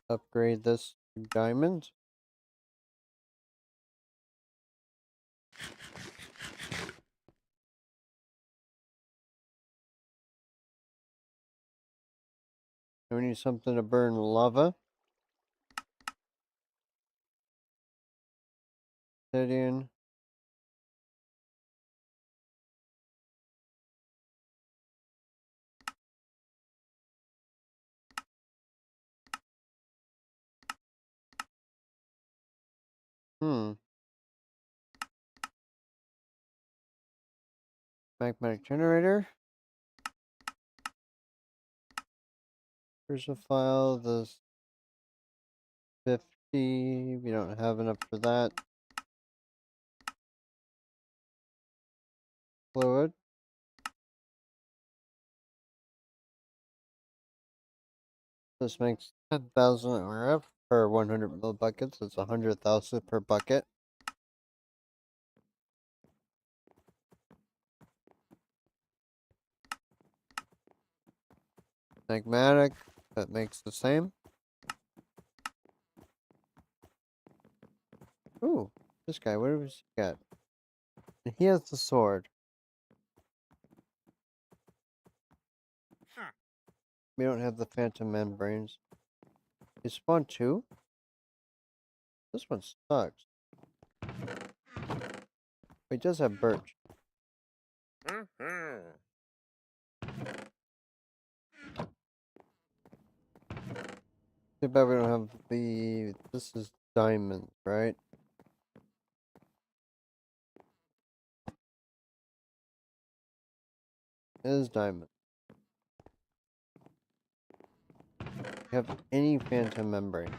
Upgrade this to diamond. And we need something to burn lava. Obsidian. Magmatic generator. Here's a file. This 50. We don't have enough for that. Fluid. This makes 10,000 RF per 100 mil buckets. It's 100,000 per bucket. Magmatic, that makes the same. Ooh, this guy, what does he got? He has the sword. We don't have the phantom membranes. He spawned 2? This one sucks. But he does have birch. Too bad we don't have the... This is diamond, right? It is diamond. You have any phantom membrane.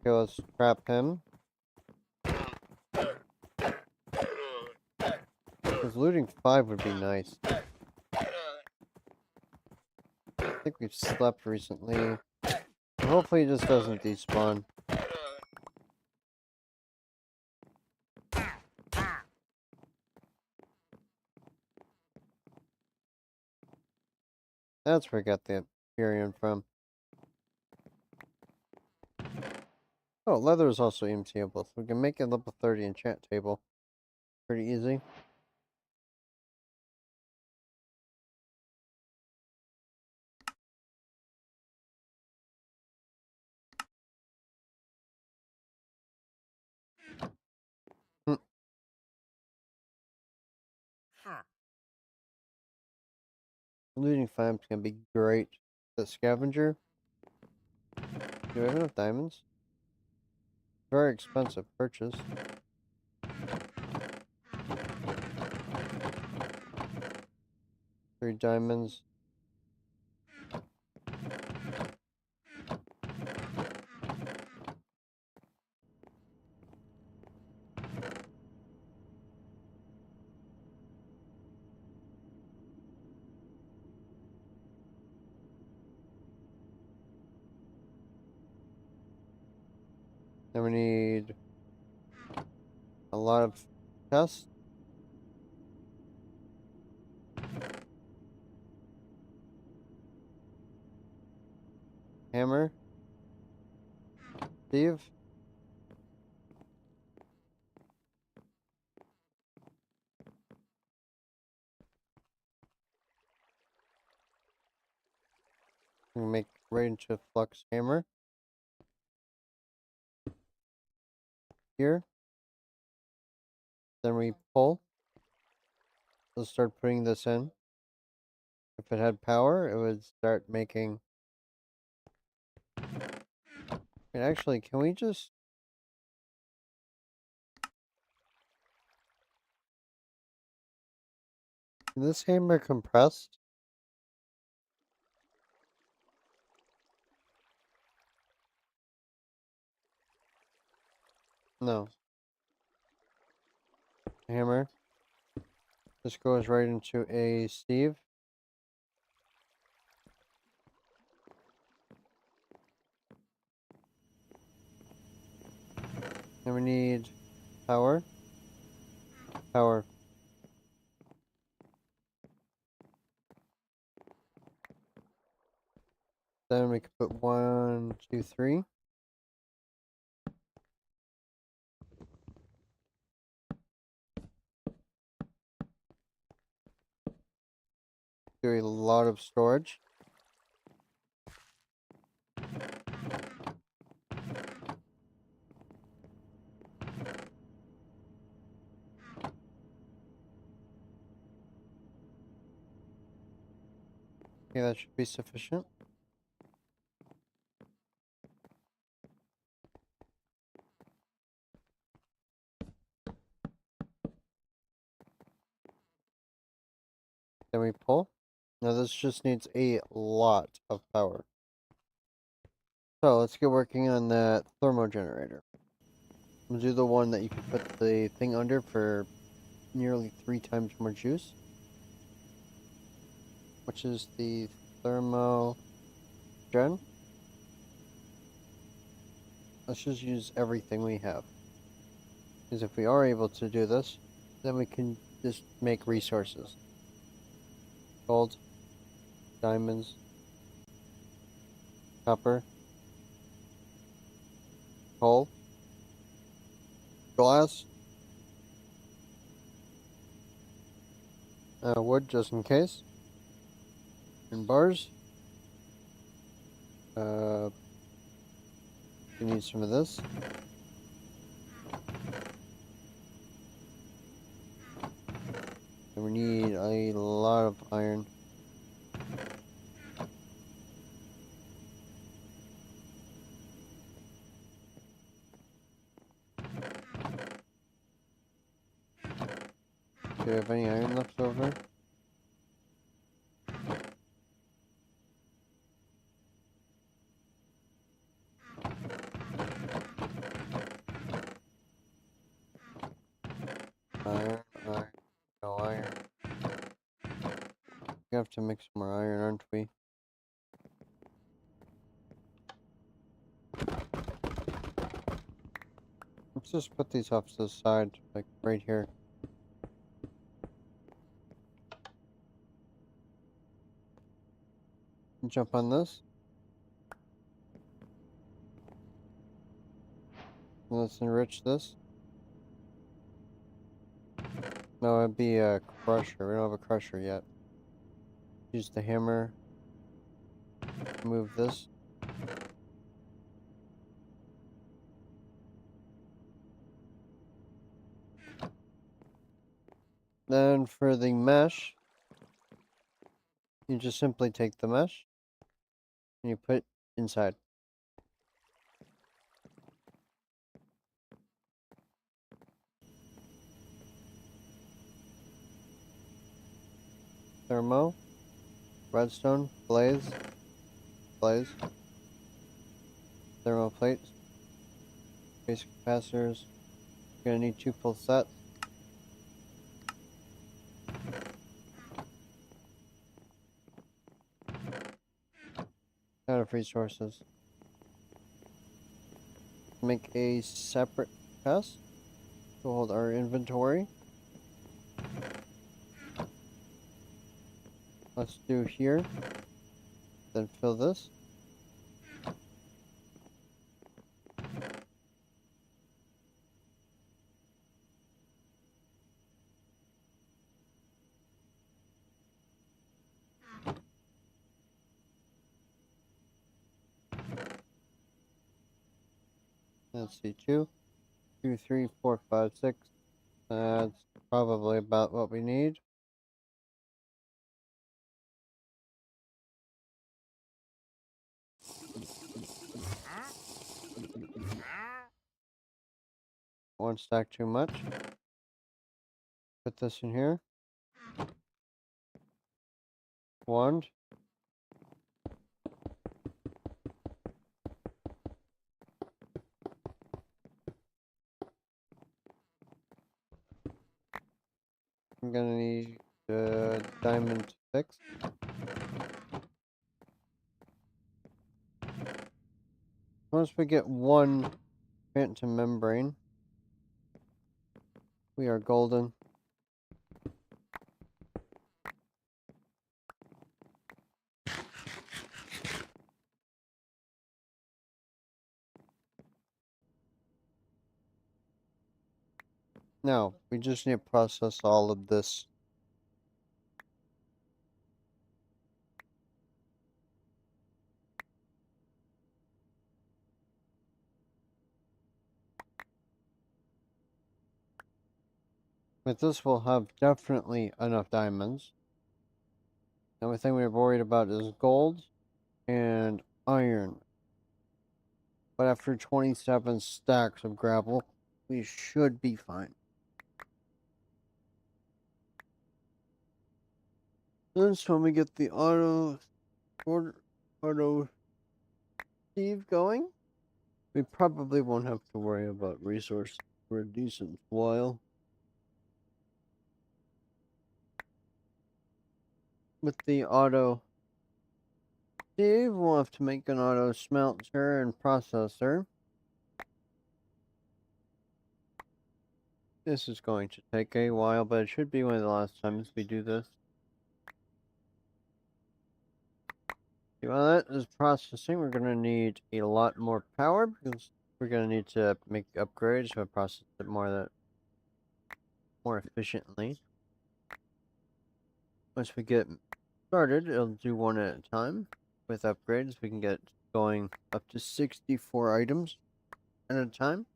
Okay, let's scrap him. Because looting 5 would be nice. I think we've slept recently. Hopefully it just doesn't despawn. That's where I got the Imperium from. Oh, leather is also EMTable, so we can make a level 30 enchant table. Pretty easy. Looting 5 is going to be great. The scavenger. Do we have enough diamonds? Very expensive purchase. 3 diamonds. Then we need a lot of chests. Hammer. Steve. We can make right into a flux hammer. Here. Then we pull. Let's start putting this in. If it had power, it would start making... And actually, can we just... Is this hammer compressed? No. Hammer. This goes right into a Steve. And we need power. Power. Then we can put 1, 2, 3. Do a lot of storage. Okay, that should be sufficient. Then we pull. Now this just needs a lot of power. So let's get working on that thermo generator. We'll do the one that you can put the thing under for nearly 3 times more juice, which is the thermo gen. Let's just use everything we have, because if we are able to do this, then we can just make resources. Gold, diamonds, copper, coal, glass, wood just in case, and bars. We need some of this. And we need a lot of iron. Do we have any iron left over? Iron, no iron. We have to make some more iron, aren't we? Let's just put these off to the side, like right here. Jump on this. Let's enrich this. No, it'd be a crusher. We don't have a crusher yet. Use the hammer. Move this. Then for the mesh, you just simply take the mesh and you put it inside. Thermo, redstone, blaze, blaze, thermo plates, basic capacitors. You're gonna need 2 full sets. Out of resources. Make a separate chest to hold our inventory. Let's do here. Then fill this. Let's see, 2, 2, 3, 4, 5, 6. That's probably about what we need. One stack too much. Put this in here. Wand. I'm gonna need diamond 6. Once we get 1 phantom membrane, we are golden. Now, we just need to process all of this. With this, we'll have definitely enough diamonds. The only thing we're worried about is gold and iron. But after 27 stacks of gravel, we should be fine. Since when we get the auto Steve going, we probably won't have to worry about resources for a decent while. With the auto Steve, we'll have to make an auto smelter and processor. This is going to take a while, but it should be one of the last times we do this. While that is processing, we're going to need a lot more power because we're going to need to make upgrades to process it more efficiently. Once we get started, it'll do one at a time. With upgrades, we can get going up to 64 items at a time.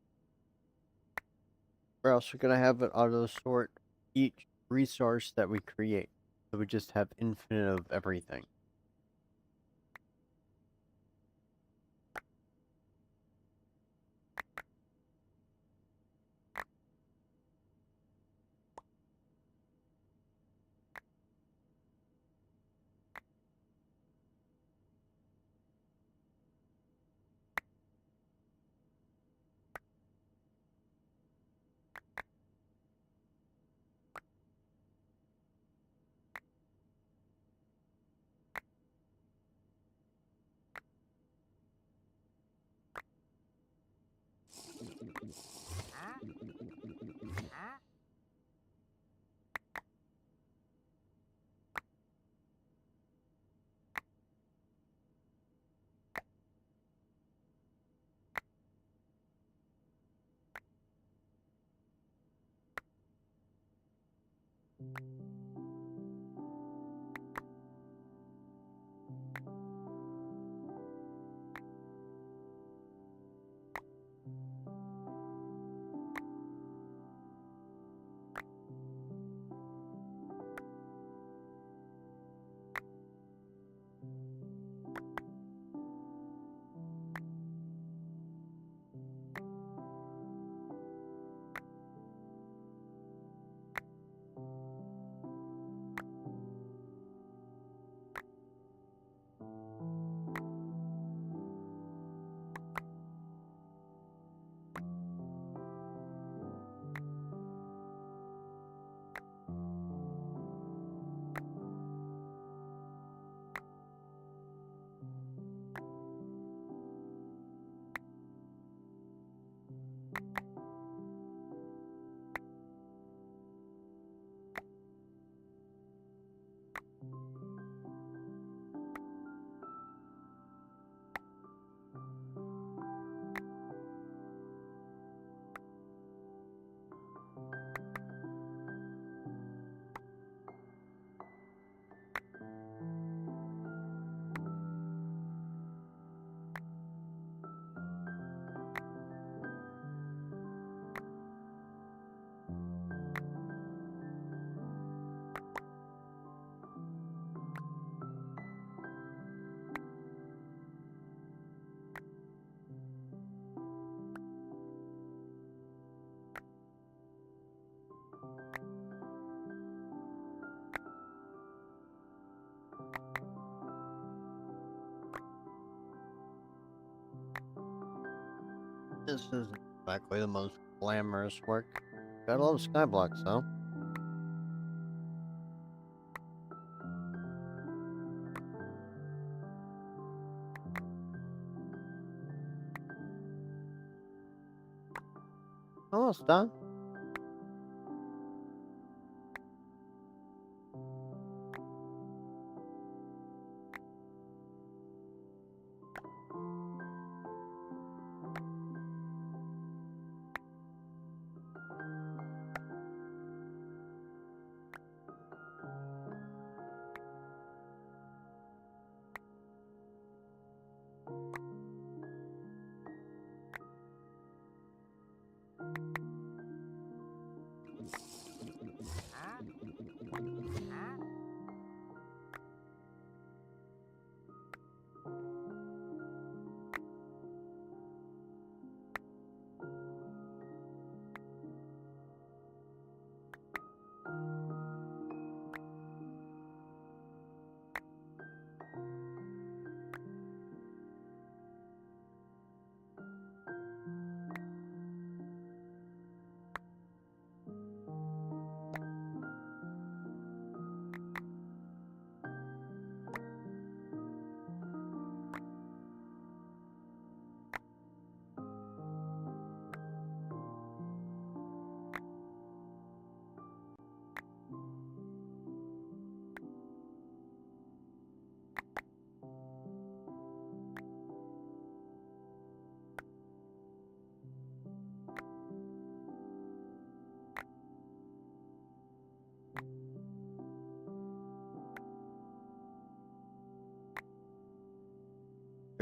We're also going to have it auto sort each resource that we create. So we just have infinite of everything. This isn't exactly the most glamorous work. Got a lot of skyblocks though. Almost done.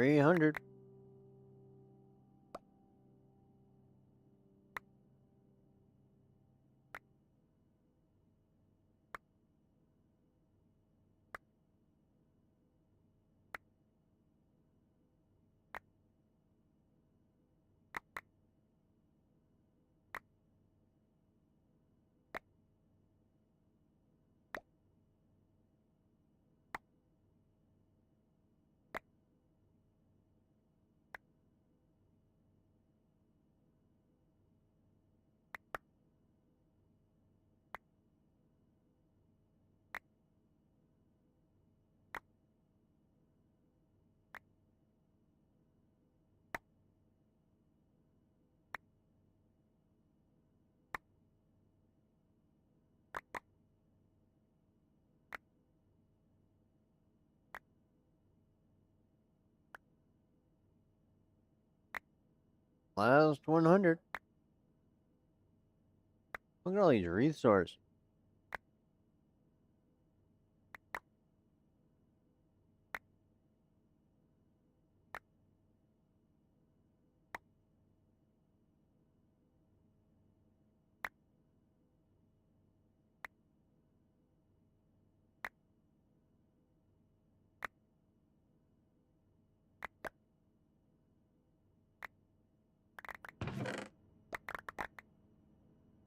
300. Last 100. Look at all these resources.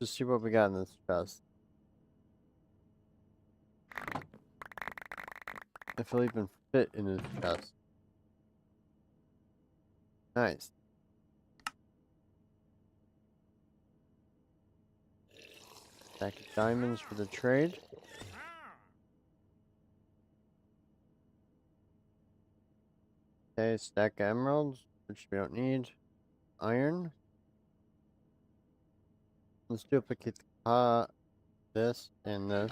Just see what we got in this chest. If it'll even fit in this chest. Nice. Stack of diamonds for the trade. Okay, stack of emeralds, which we don't need. Iron. Let's duplicate this and this.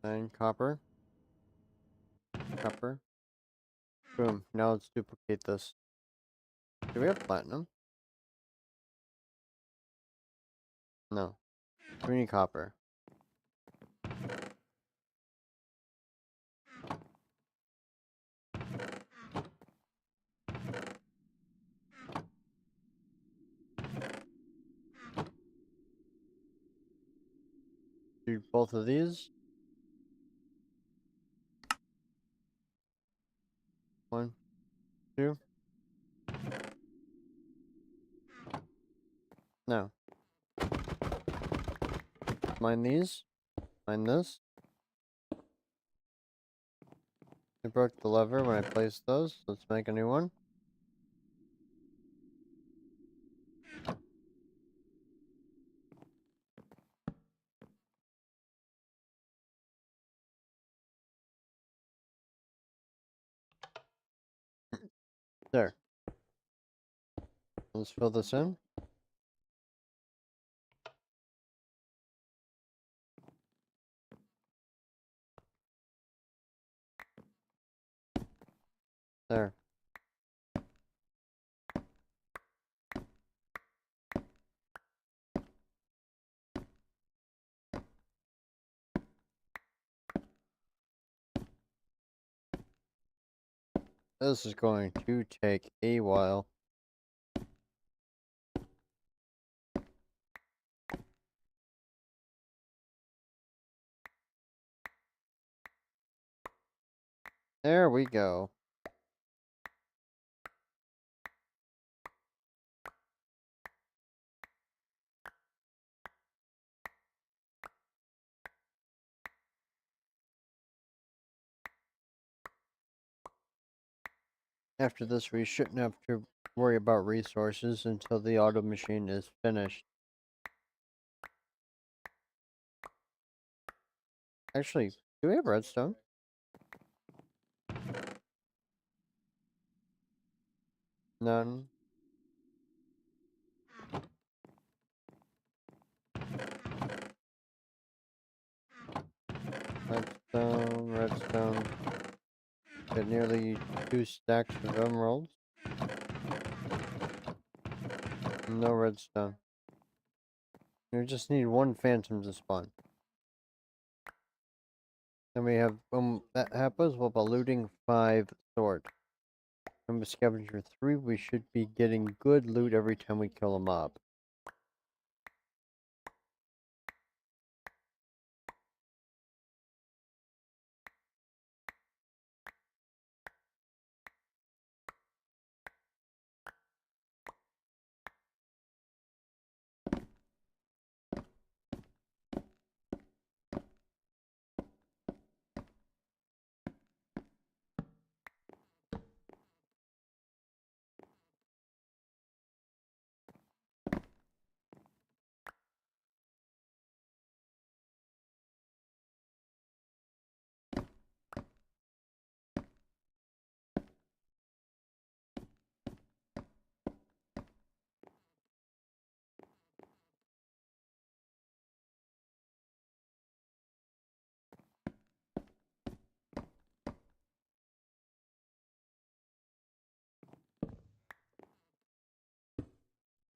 And copper. Copper. Boom. Now let's duplicate this. Do we have platinum? No. We need copper. Do both of these. 1, 2. No. Mine these. Mine this. I broke the lever when I placed those. Let's make a new one. There. Let's fill this in. There. This is going to take a while. There we go. After this, we shouldn't have to worry about resources until the auto machine is finished. Actually, do we have redstone? None. Redstone, redstone. Got nearly 2 stacks of emeralds. No redstone. We just need one phantom to spawn. Then we have, when that happens, we'll have a looting 5 sword. And with scavenger 3, we should be getting good loot every time we kill a mob.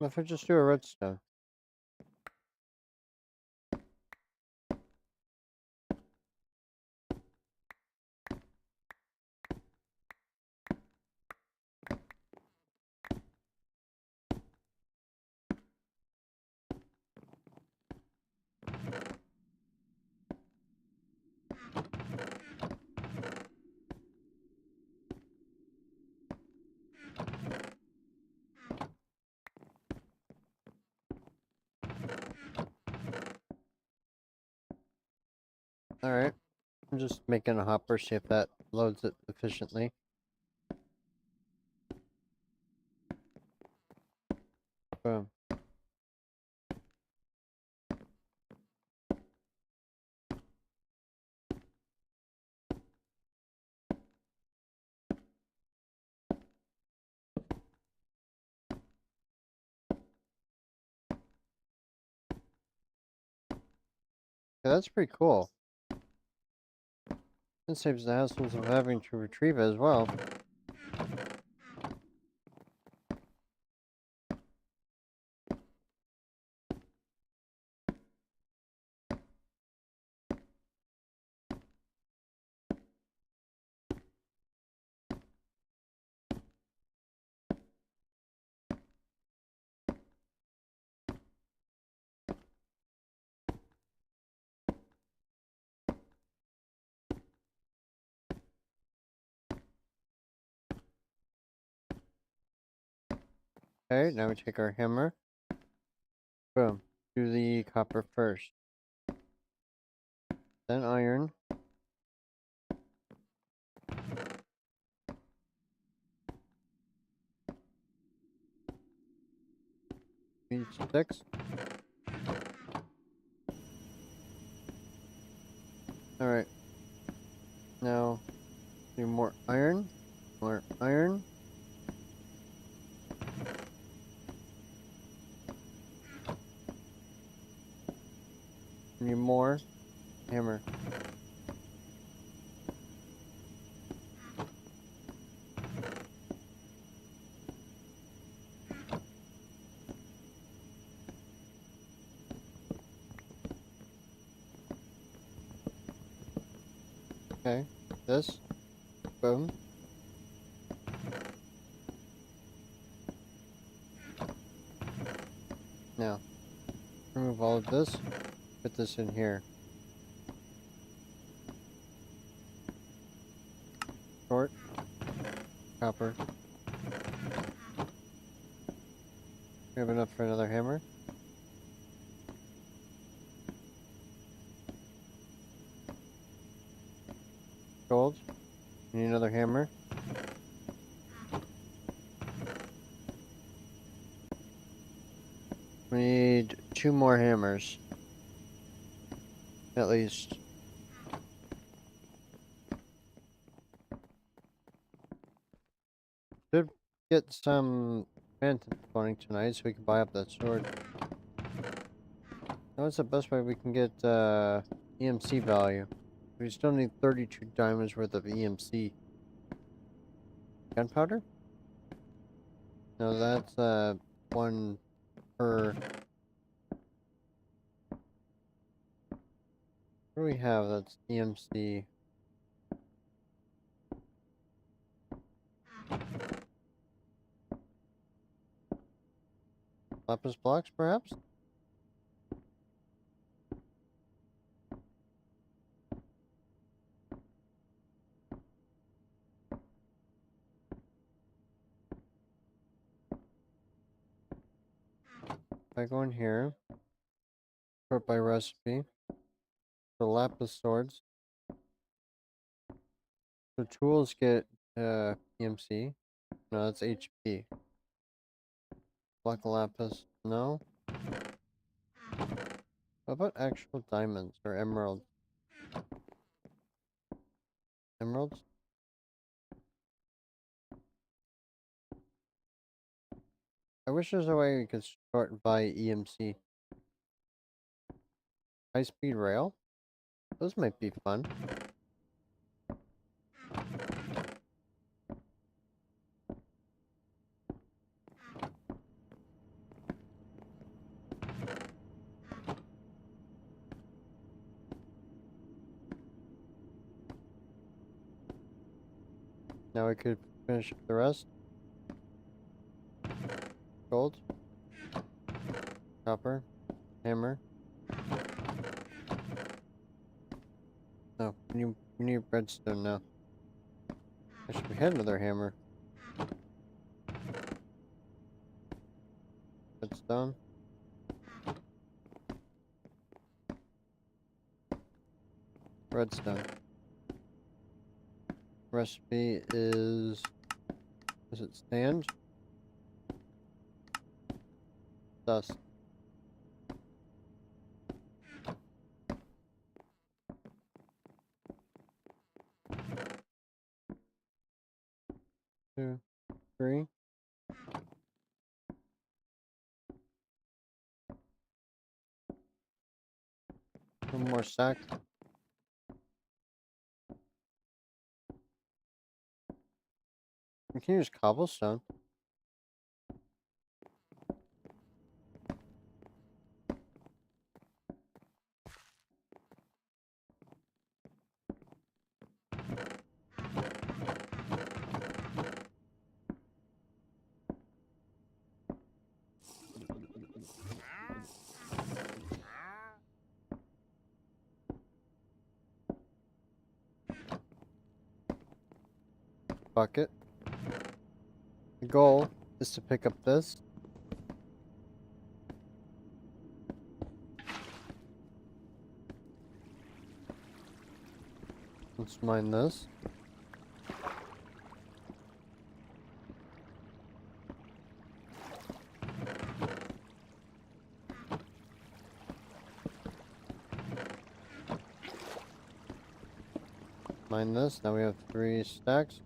What if I just do a redstone? Alright. I'm just making a hopper, see if that loads it efficiently. Boom. Yeah, that's pretty cool. It saves the hassles of having to retrieve it as well. Okay, now we take our hammer. Boom. Do the copper first. Then iron. Need sticks. Alright. Now, do more iron. More iron. Need more hammer. Okay. This. Boom. Now, remove all of this. Put this in here. Short. Copper. We have enough for another hammer. Gold. We need another hammer. We need 2 more hammers. At least. Should get some phantom spawning tonight so we can buy up that sword. What's the best way we can get EMC value? We still need 32 diamonds worth of EMC. Gunpowder? No, that's 1 per... What do we have that's EMC? Lapis blocks, perhaps? If I go in here, sort by recipe, the lapis swords. So tools get EMC. No, that's HP. Block lapis. No. What about actual diamonds or emeralds? Emeralds? I wish there's a way we could sort by EMC. High speed rail? Those might be fun. Now we could finish the rest. Gold. Copper. Hammer. No, we need redstone now. Actually, we had another hammer. Redstone. Redstone. Recipe is it sand? Dust. Two, three. One more stack. We can use cobblestone. Bucket. The goal is to pick up this. Let's mine this. Mine this. Now we have 3 stacks.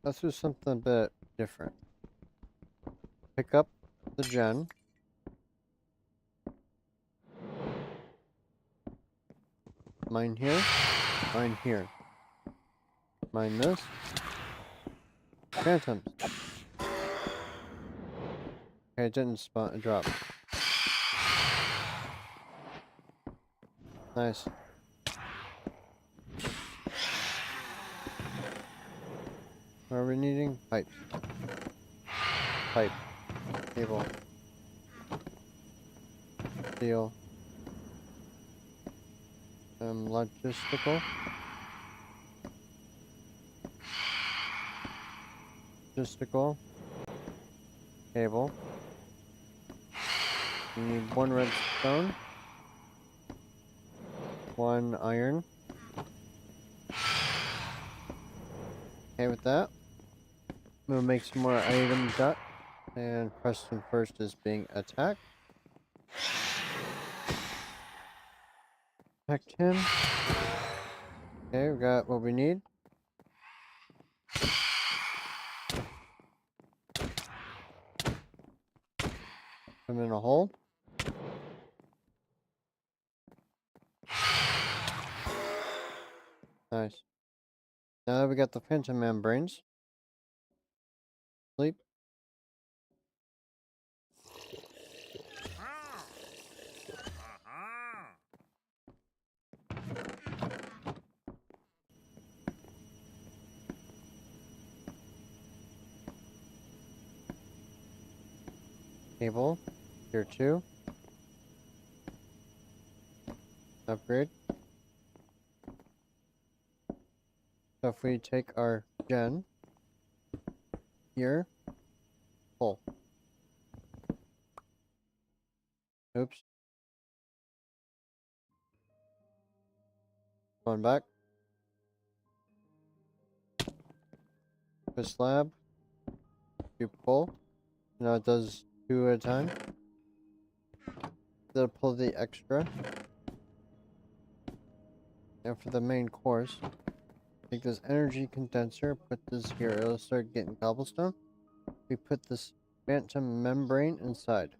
Let's do something a bit different. Pick up the gen. Mine here. Mine here. Mine this. Phantoms. Okay, it didn't spawn drop. Nice. What are we needing? Pipes. Pipe. Cable. Steel. Logistical. Logistical. Cable. We need 1 redstone. 1 iron. Okay, with that, we'll make some more items up. And Preston first is being attacked. Attacked him. Okay, we got what we need. I'm in a hole. Nice. Now that we got the phantom membranes. Sleep. Cable. Tier 2. Upgrade. So if we take our gen here, pull. Oops. Going back. Twist slab. You pull. Now it does 2 at a time. That'll pull the extra. Now for the main course, take this energy condenser, put this here. It'll start getting cobblestone. We put this phantom membrane inside.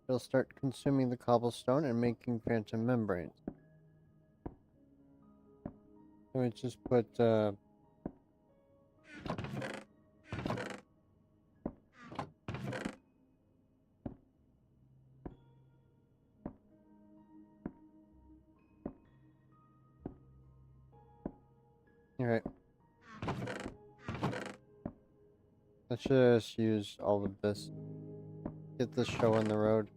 It'll start consuming the cobblestone and making phantom membranes. So we just put alright. Let's just use all of this. Get this show on the road.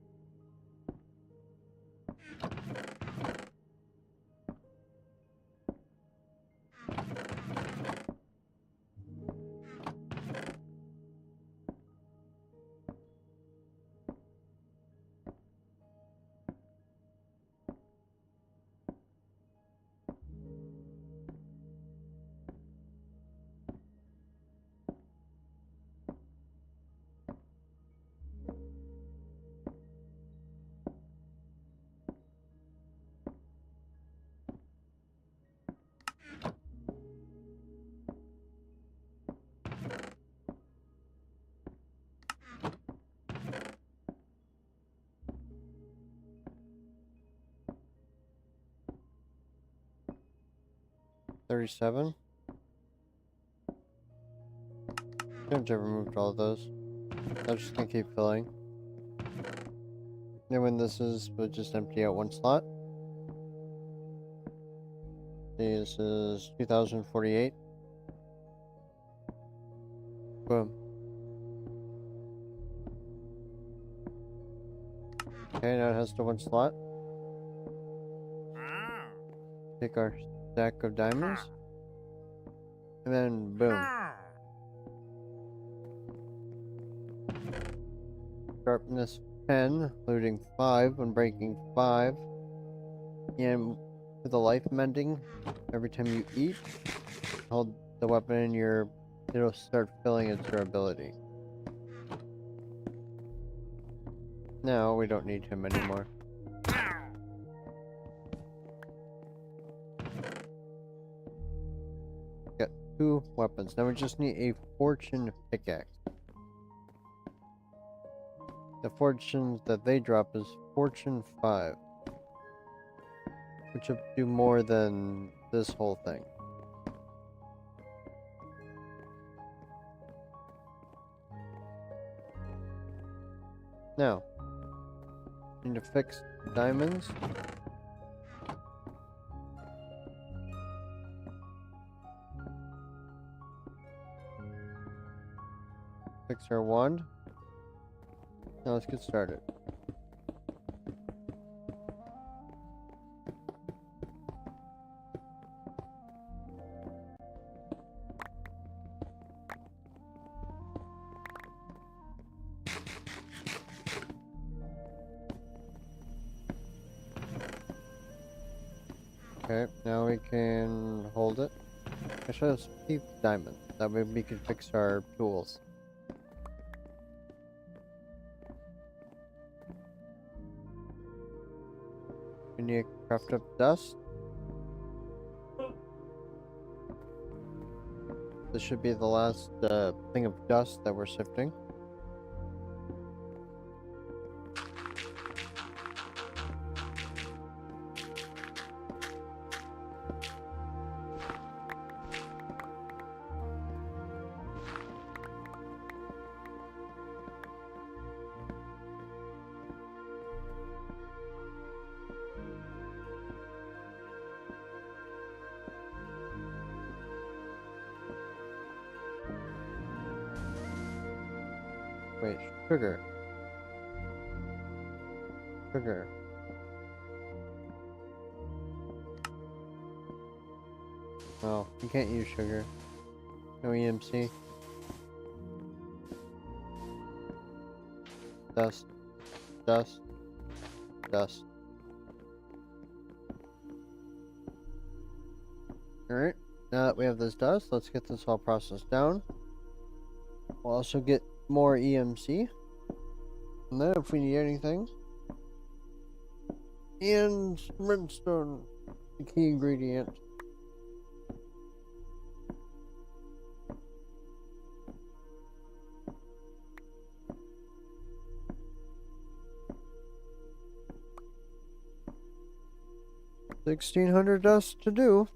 $37. Shouldn't have removed all of those. I'm just gonna keep filling. And when this is, we'll just empty out one slot. See, this is 2048. Boom. Okay, now it has the one slot. Take our stack of diamonds. And then boom. Sharpness 10, looting 5 when breaking 5. And with the life mending, every time you eat, hold the weapon in your, it'll start filling its durability. Now we don't need him anymore. Got 2 weapons. Now we just need a fortune pickaxe. The fortunes that they drop is fortune 5. Which will do more than this whole thing. Now, need to fix diamonds. Fix our wand. Now let's get started. Okay, now we can hold it. Actually, let's keep diamond. That way we can fix our tools. We need to craft up dust. This should be the last thing of dust that we're sifting. Wait, sugar. Sugar. Oh, you can't use sugar. No EMC. Dust. Dust. Dust. Alright, now that we have this dust, let's get this all processed down. We'll also get more EMC. And then if we need anything. And redstone, the key ingredient. $1,600 dust to do.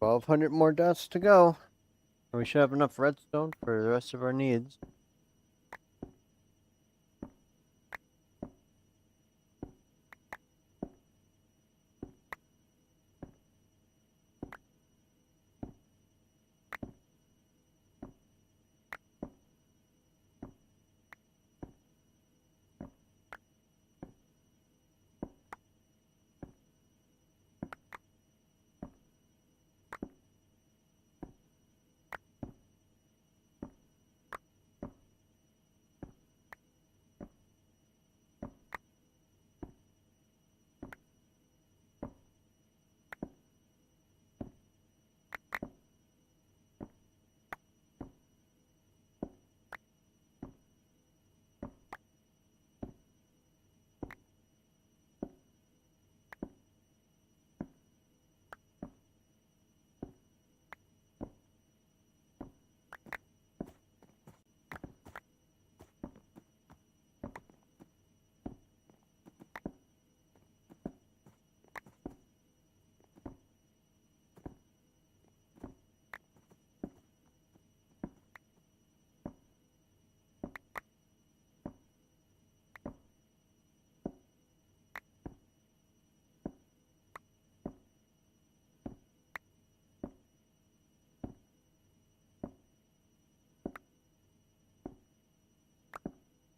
$1,200 more dust to go. And we should have enough redstone for the rest of our needs.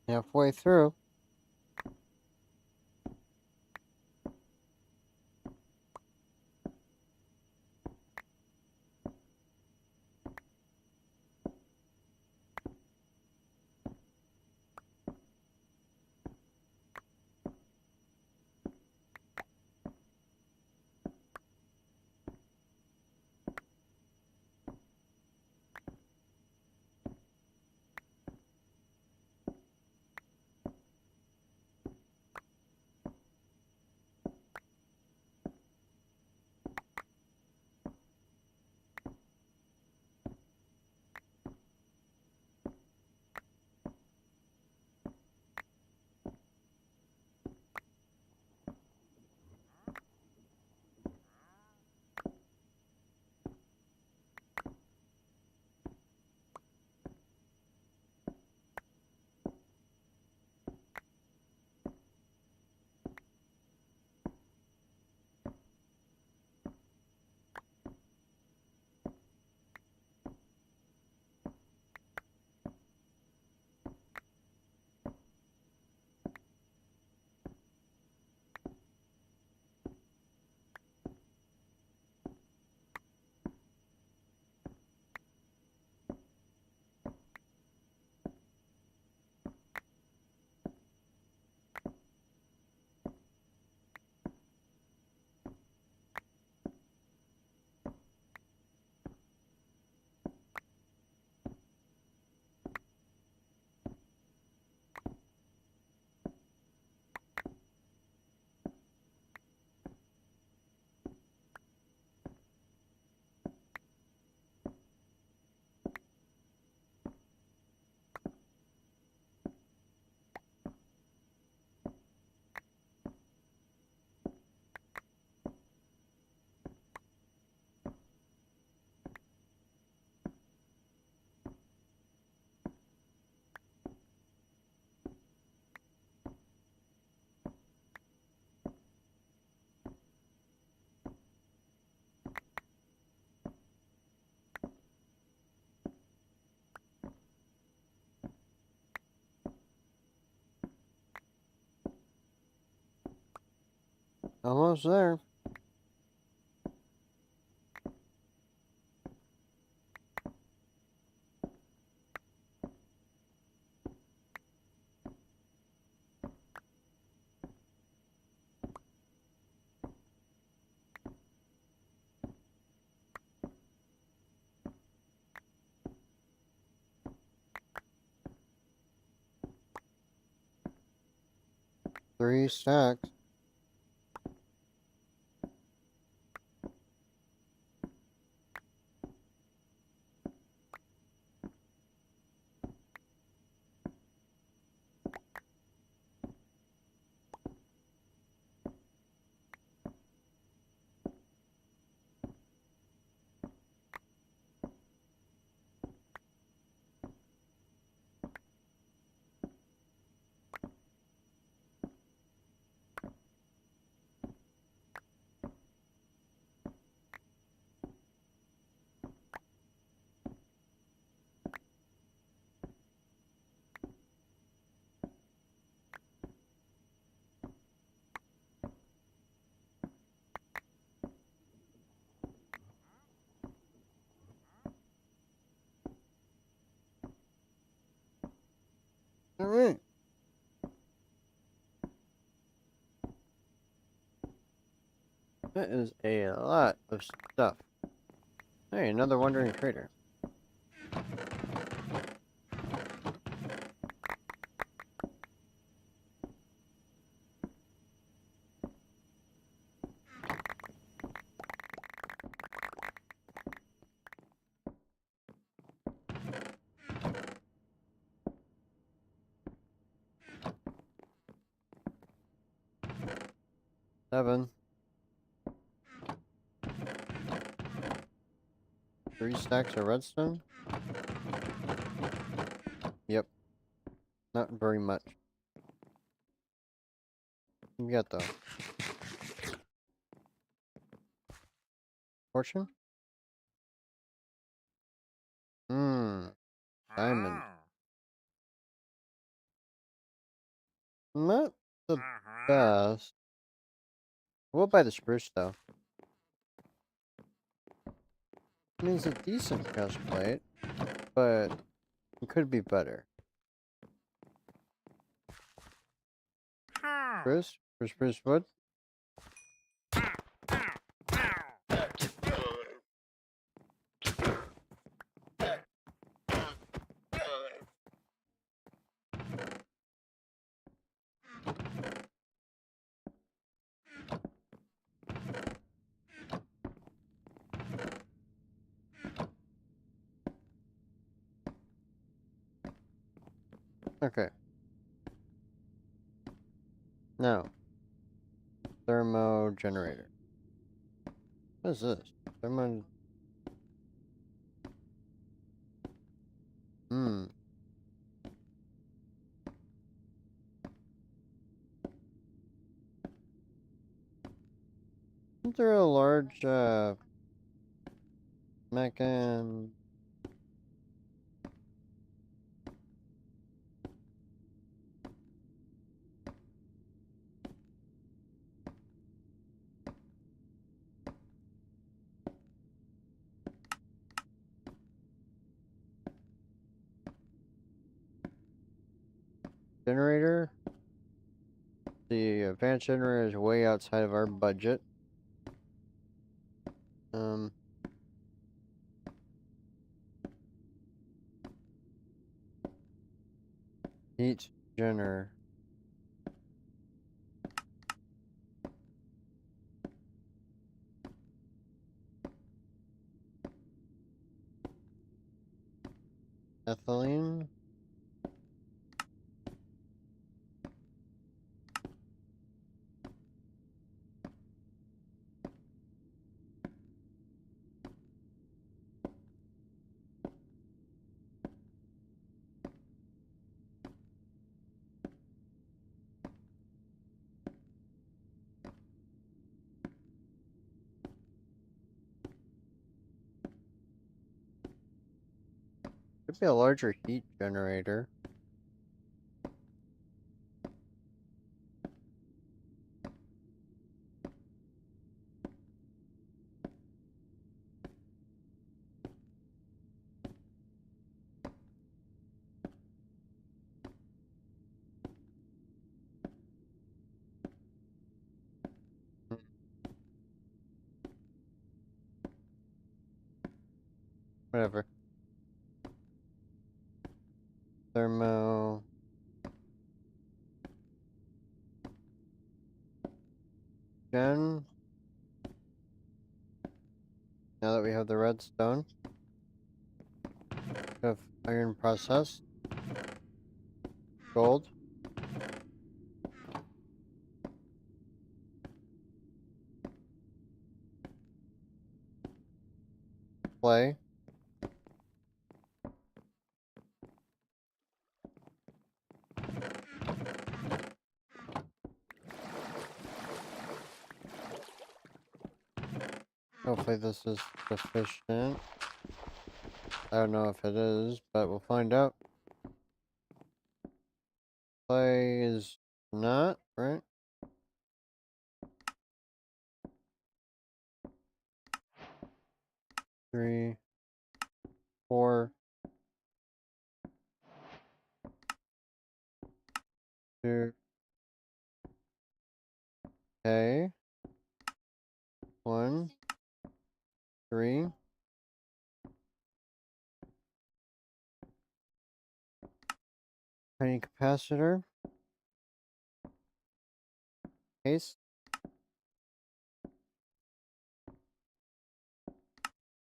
Halfway through. Almost there. Three stacks. Alright. That is a lot of stuff. Hey, another wandering trader. Seven. 3 stacks of redstone? Yep. Not very much. You got though. Fortune? Diamond. Not the best. We'll buy the spruce though. I mean, it's a decent chest plate, but it could be better. Spruce? For spruce wood? Okay. Now, thermo generator. What is this? Thermo. Isn't there a large, mechan... generator? The advanced generator is way outside of our budget. Heat generator. Ethylene? Could be a larger heat generator. Whatever. Thermo. Gen. Now that we have the redstone. We have iron process. Gold. Clay. Hopefully this is sufficient. I don't know if it is, but we'll find out. Clay is not, right? 3, 4, 2. Okay. 1, 3. Tiny capacitor. Case.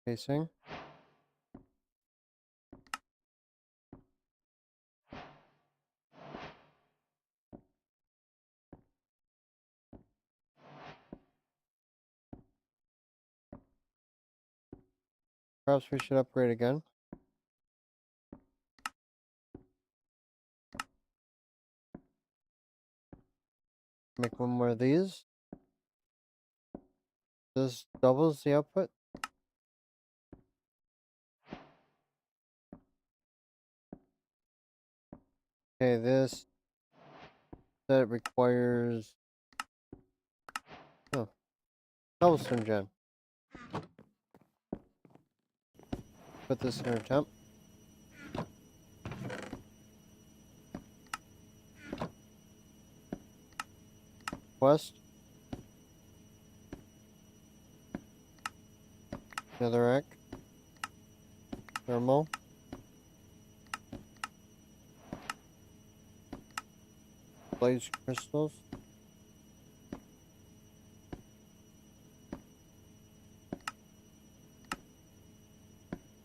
Casing. Perhaps we should upgrade again. Make one more of these. This doubles the output. Okay, this that requires cobblestone gen. Put this in our temp. Quest. Netherrack. Thermal. Blaze crystals.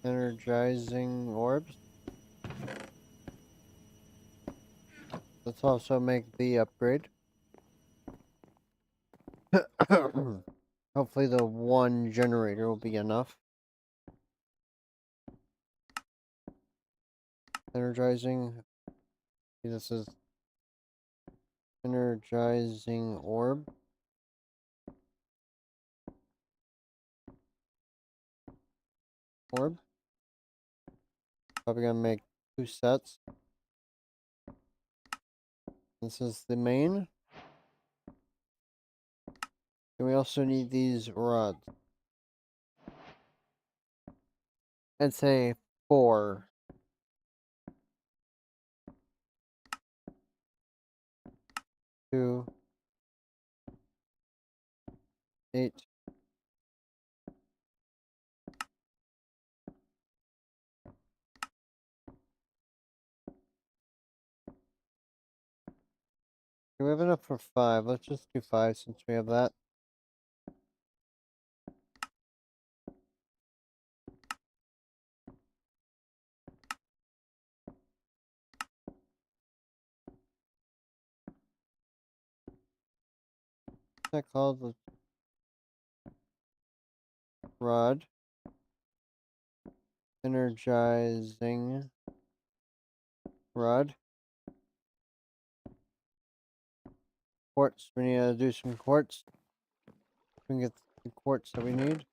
Energizing orbs. Let's also make the upgrade. Hopefully the one generator will be enough. Energizing. This is energizing orb. Probably gonna make 2 sets. This is the main. And we also need these rods. I'd say 4. 2, 8. We have enough for 5. Let's just do 5 since we have that. What's that called? The rod. Energizing rod. Quartz. We need to do some quartz. We can get the quartz that we need.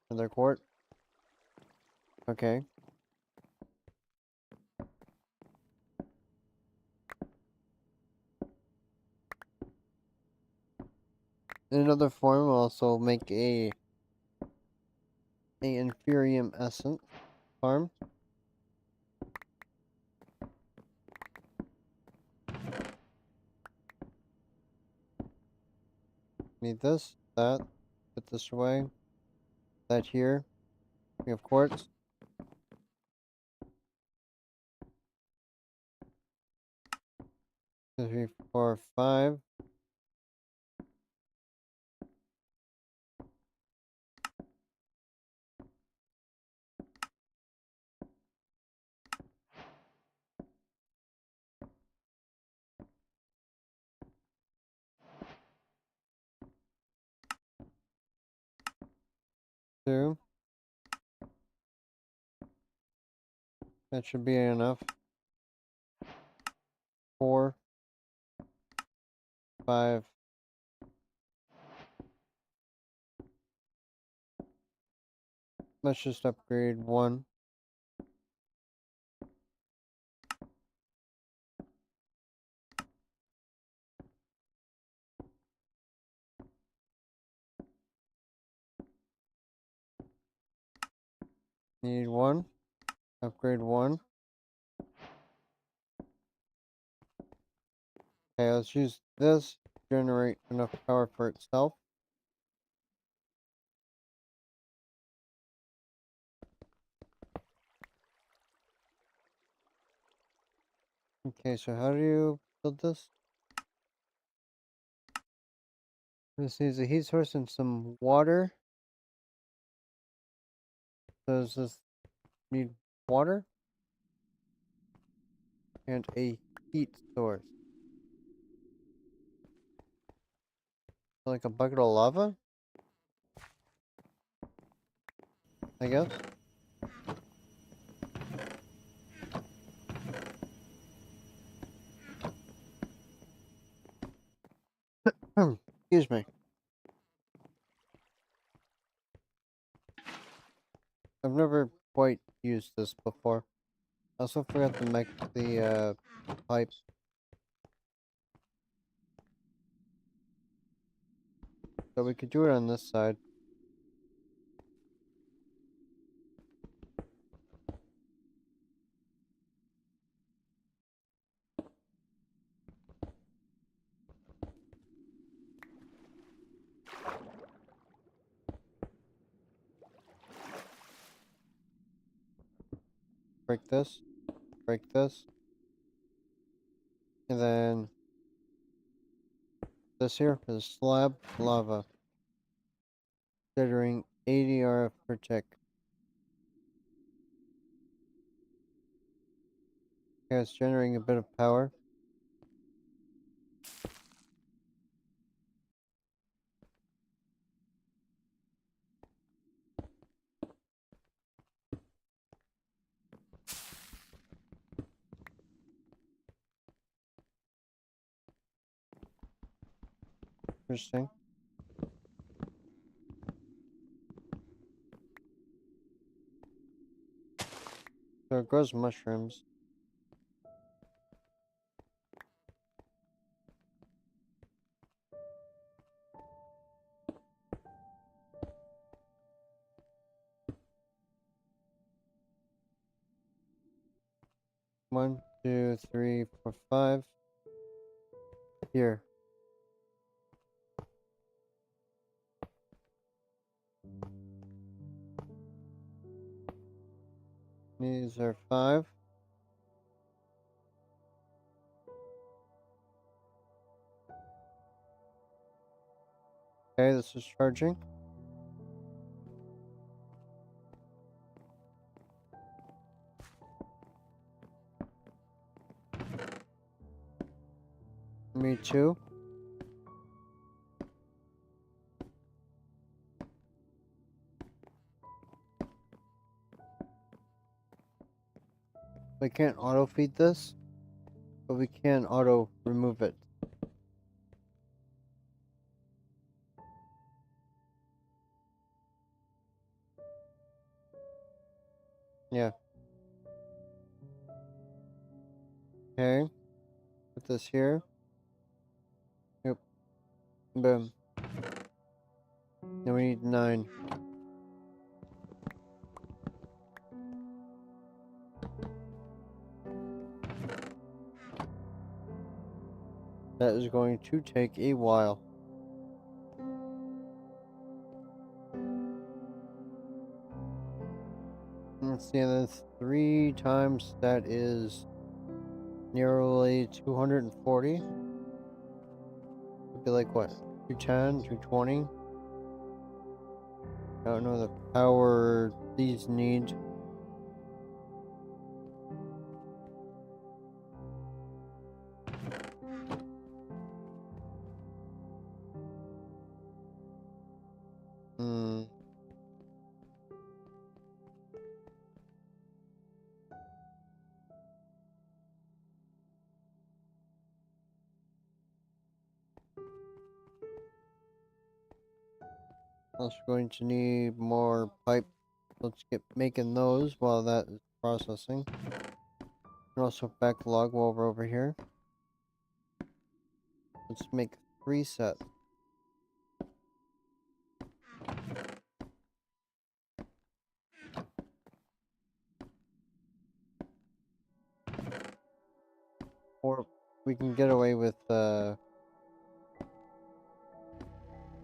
Another quartz. Okay. In another form, we'll also make a inferium essence farm. Need this, that, put this away, that here. We have quartz. 2, 3, 4, 5. Two. That should be enough. 4, 5. Let's just upgrade 1. Need 1. Upgrade 1. Okay, let's use this to generate enough power for itself. Okay, so how do you build this? This needs a heat source and some water. Does this need water? And a heat source. Like a bucket of lava? I guess. Excuse me. I've never quite used this before. I also forgot to make the pipe. So we could do it on this side. Break this. Break this. And then this here is slab lava. Generating 80 RF per tick. Okay, it's generating a bit of power. Interesting. So it grows mushrooms. One, two, three, four, 5. Here. These are 5. Okay, this is charging. Me too. We can't auto feed this, but we can auto remove it. Yeah. Okay. Put this here. Yep. Boom. Then we need 9. That is going to take a while. see, and then 3 times that is nearly 240. Would be like what? 210, 220? I don't know the power these need. Hmm. Also going to need more pipe. Let's get making those while that is processing. And also backlog while we're over here. Let's make 3 sets. Or we can get away with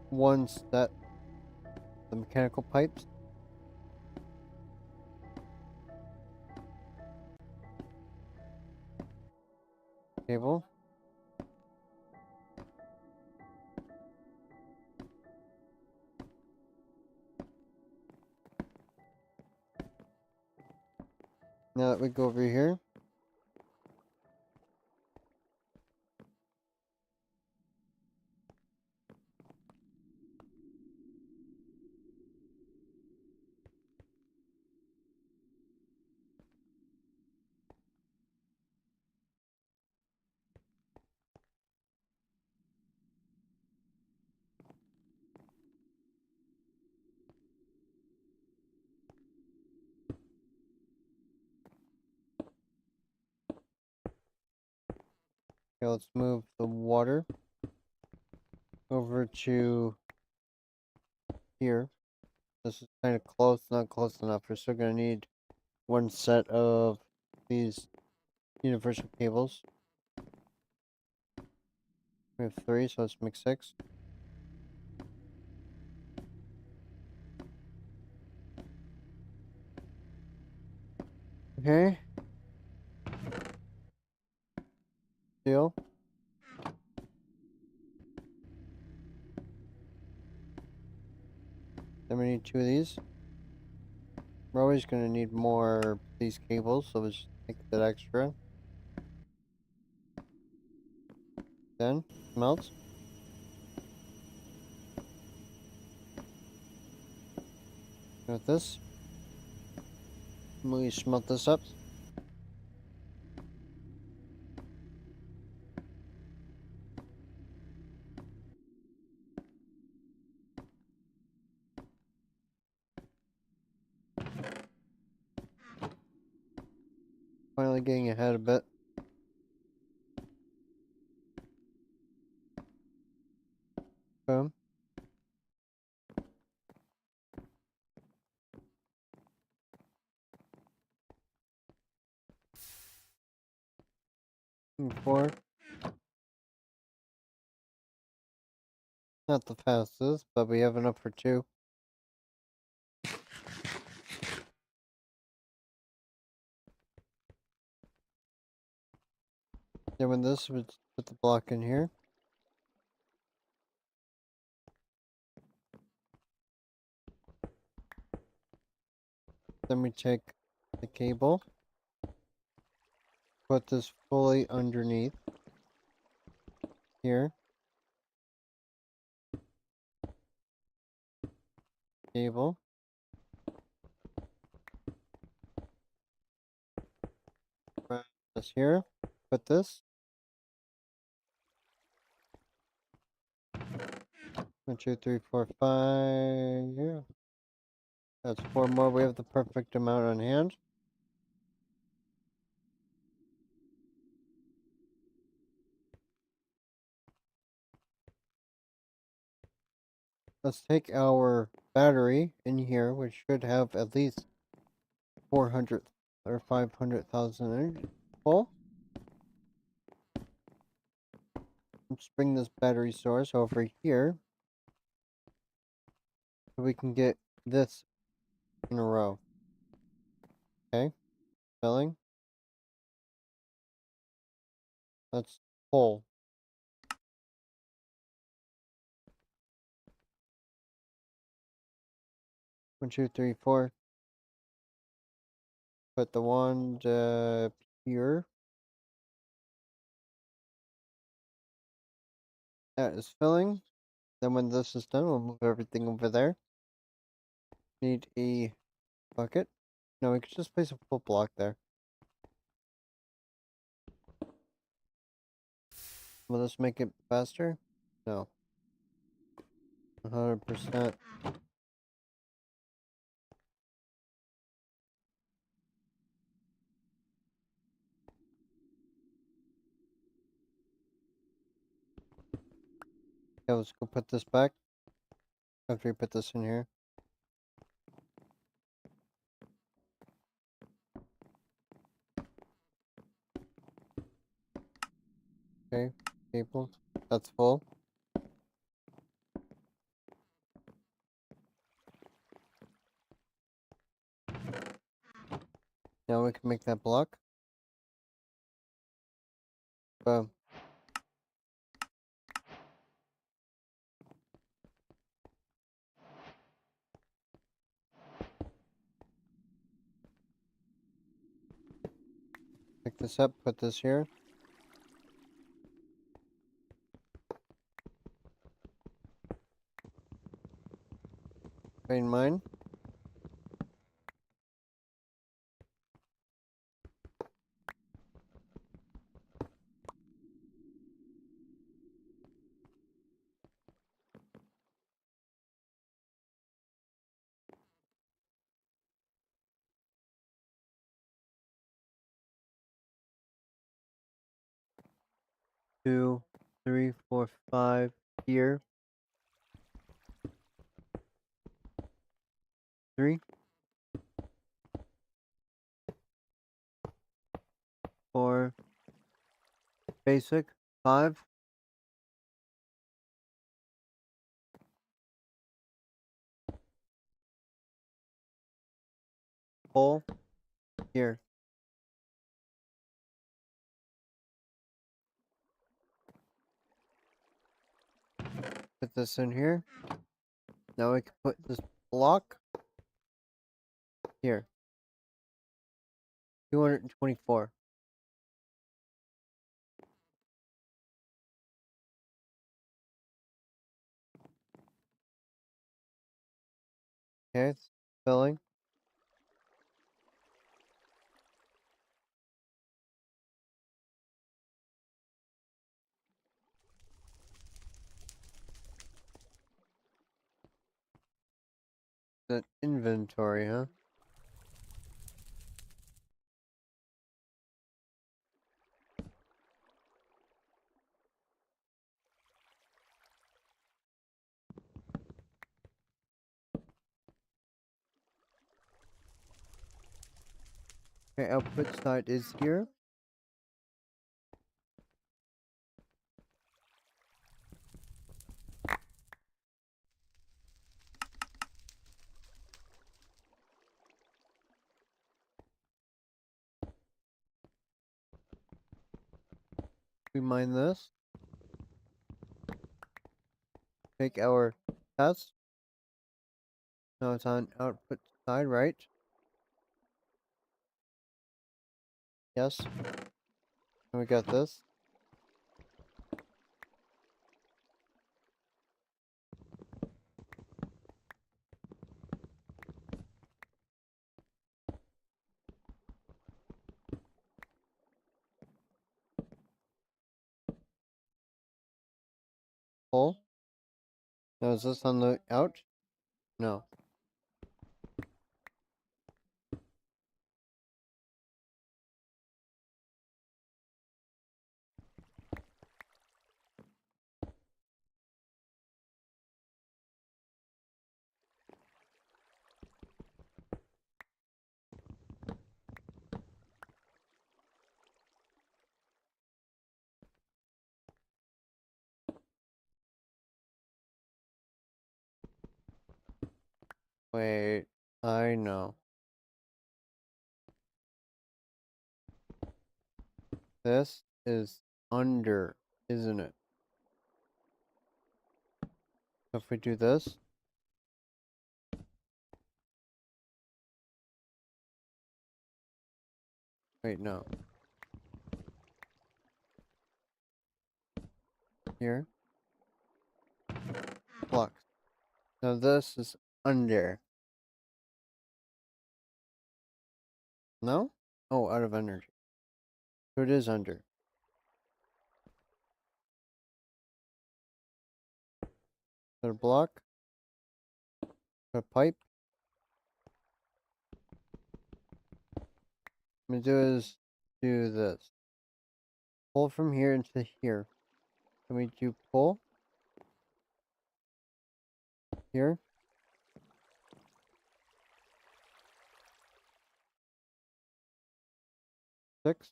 1 set. The mechanical pipes. Cable. Now that we go over here. Okay, let's move the water over to here. This is kind of close, not close enough. We're still going to need 1 set of these universal cables. We have 3, so let's make 6. Okay. Steel. Then we need 2 of these. We're always going to need more of these cables, so let's take that extra. Then, smelt. With this. We smelt this up. Finally getting ahead a bit. Boom. And 4. Not the fastest, but we have enough for 2. Then when this, we put the block in here. Then we take the cable. Put this fully underneath here. Cable. Put this here. Put this. 1, 2, 3, 4, 5. Yeah. That's 4 more. We have the perfect amount on hand. Let's take our battery in here, which should have at least 400 or 500,000 energy full. Let's bring this battery source over here so we can get this in a row. Okay. Filling. That's full. 1, 2, 3, 4. Put the wand here. That is filling. Then when this is done, we'll move everything over there. Need a bucket. No, we could just place a full block there. Will this make it faster? No. 100%. Okay, let's go put this back. After we put this in here. Okay, cables. That's full. Now we can make that block. Boom. Pick this up, put this here. Vein mine. Two, three, four, five here. 3, 4, basic, 5. Full here. Put this in here. Now we can put this block here. 224. Okay, it's filling. The inventory, huh? Okay, output side is here. We mine this. Take our test. Now it's on output side, right? Yes. And we got this. Full. Now is this on the out? No. Wait. I know. This is under, isn't it? So if we do this, wait, no. Here, flux. Now this is under. No? Oh, out of energy. So it is under. Put a block. Put a pipe. What I'm gonna do is do this. Pull from here into here. Can we do pull? Here. 6.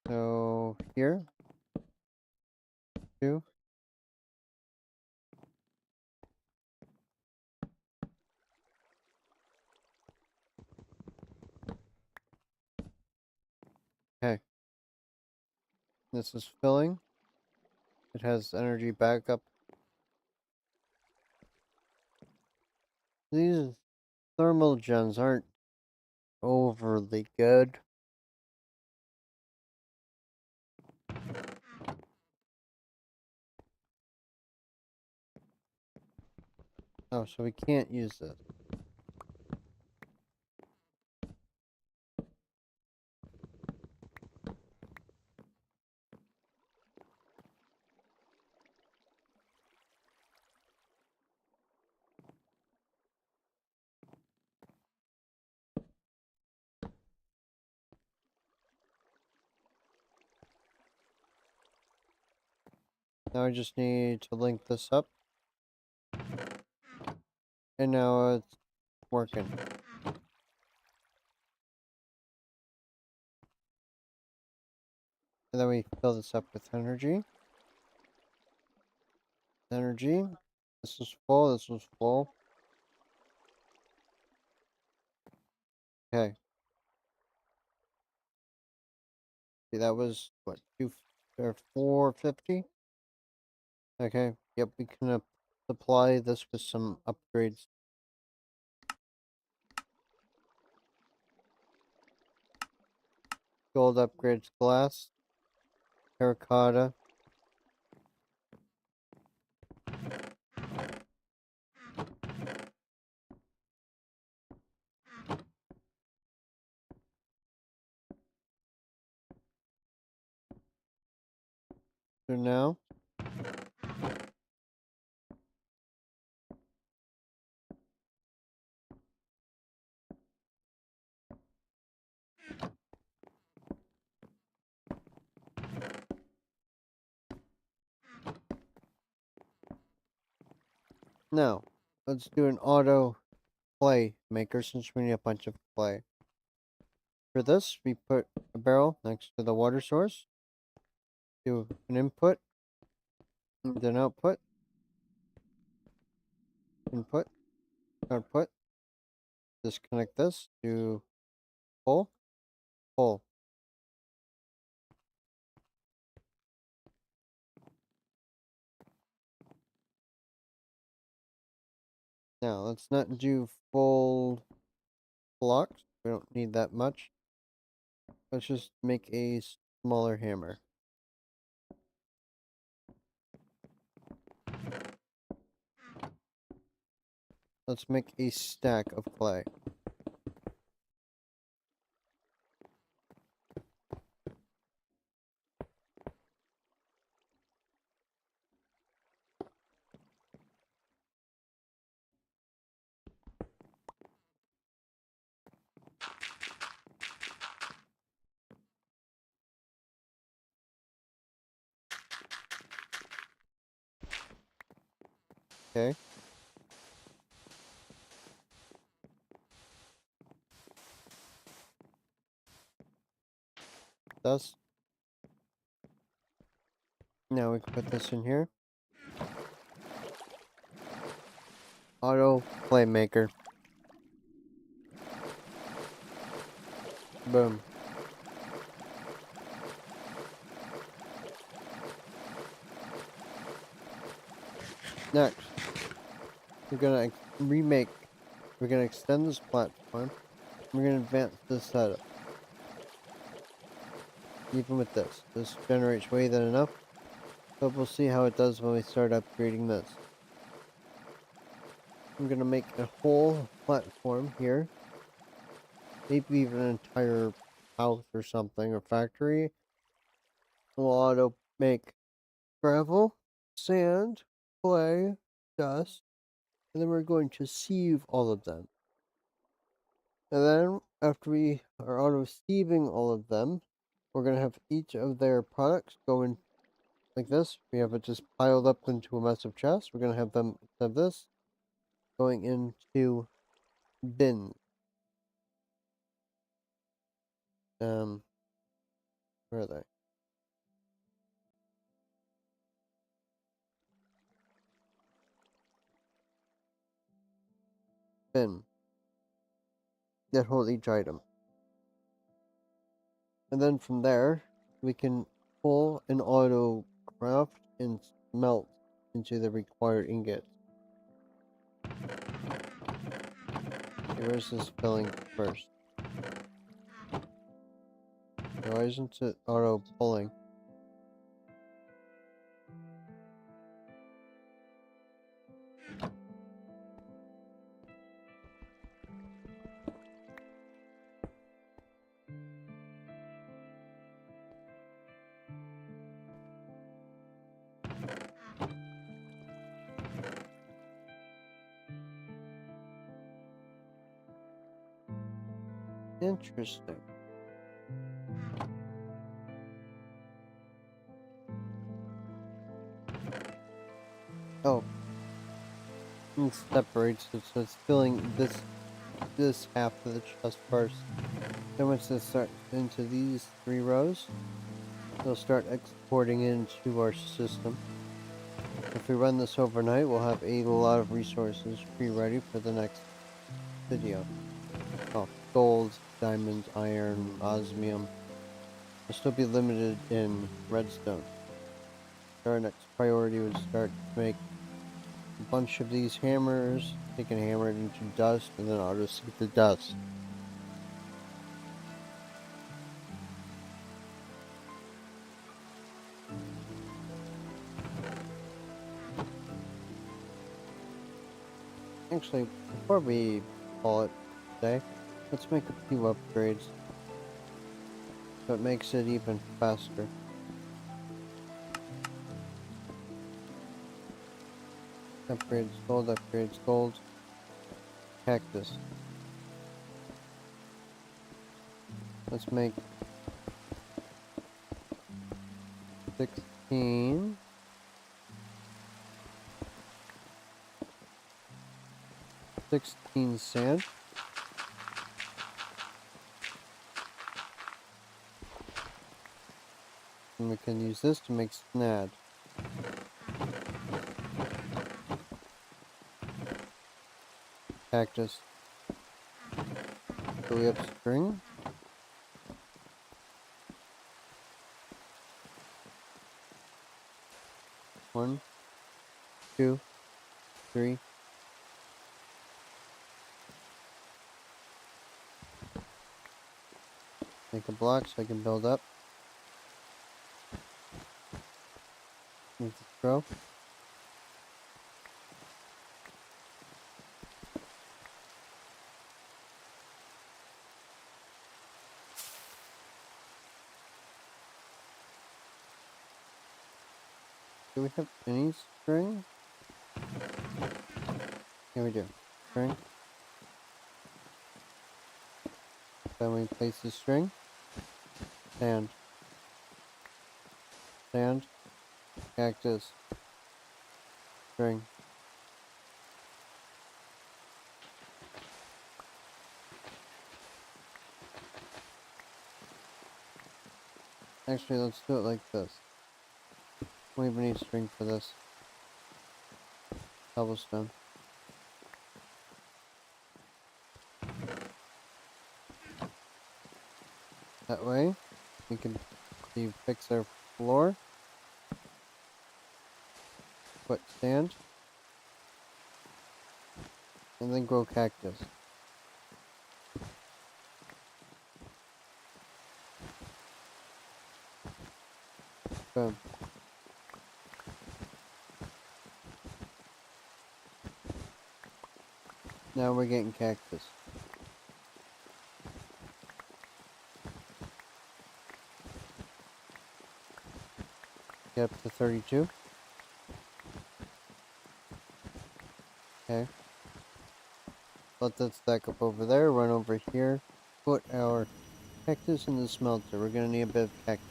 So here. 2. Okay. This is filling. It has energy backup. These thermal gens aren't overly good. Oh, so we can't use this. Now I just need to link this up. And now it's working. And then we fill this up with energy. Energy. This is full, this was full. Okay. See, that was what, 2 or 450? Okay. Yep, we can supply this with some upgrades. Gold upgrades glass. Terracotta. So now let's do an auto clay maker since we need a bunch of clay. For this, we put a barrel next to the water source. Do an input, then output, input, output. Disconnect this to pull, pull. Now let's not do full blocks. We don't need that much. Let's just make a smaller hammer. Let's make a stack of clay. Okay. Thus. Now we can put this in here. Auto clay maker. Boom. Next, we're gonna we're gonna extend this platform. We're gonna advance this setup. Even with this generates way than enough. But we'll see how it does when we start upgrading this. I'm gonna make a whole platform here. Maybe even an entire house or something, or factory. We'll auto make gravel, sand, clay, dust, and then we're going to sieve all of them. And then after we are auto sieving all of them, we're going to have each of their products go in like this. We have it just piled up into a massive chest. We're going to have them have this going into bins. Where are they? Bin. That hold each item. And then from there, we can pull and auto craft and smelt into the required ingots. Okay, where's this filling first? Why isn't it auto pulling? Interesting. Oh, it separates it, so it's filling this half of the chest first. Then once it starts into these 3 rows, it'll start exporting into our system. If we run this overnight, we'll have a lot of resources pre-ready for the next video. Oh, gold, diamonds, iron, osmium. We'll still be limited in redstone. Our next priority would start to make a bunch of these hammers. They can hammer it into dust and then auto seep the dust. Actually, before we call it today, let's make a few upgrades so it makes it even faster. Upgrades gold, cactus. Let's make 16. Sand. And we can use this to make snad. Cactus. So we have string. One, 2, 3. Make a block so I can build up. Make the throw. Do we have any string? Yeah, we do. String. Then we place the string. Sand. Sand. Cactus. String. Actually, let's do it like this. We even need string for this. Cobblestone. That way, we can fix our floor. Put sand. And then grow cactus. Boom. Now we're getting cactus. Get up to 32. Okay. Let that stack up over there. Run over here. Put our cactus in the smelter. We're gonna need a bit of cactus.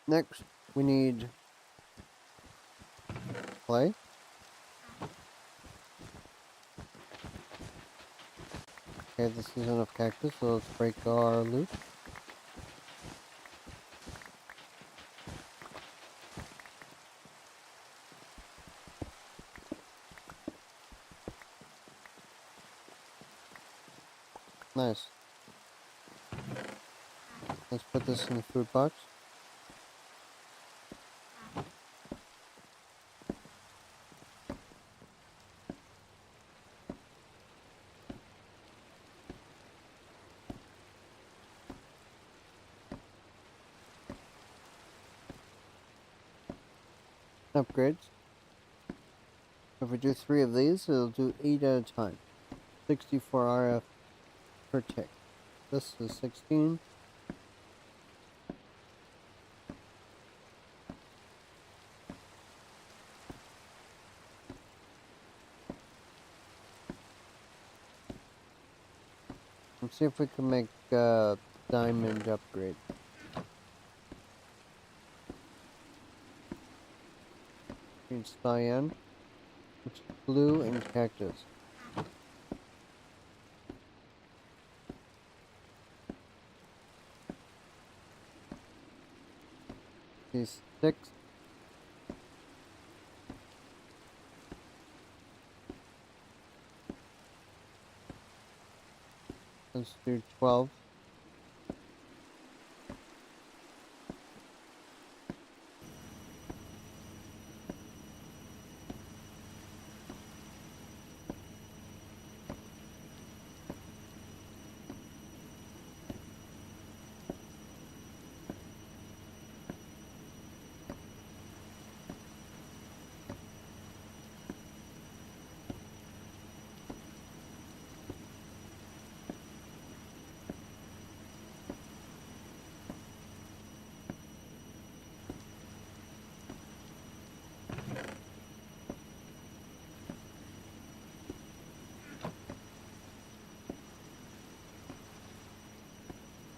Next, we need clay. Okay, this is enough cactus, so let's break our loop. Nice. Let's put this in the food box. Upgrades. If we do 3 of these, it'll do 8 at a time. 64 RF per tick. This is 16. Let's see if we can make diamond upgrade. Need cyan, which is blue, and cactus. These 6. Let's do 12.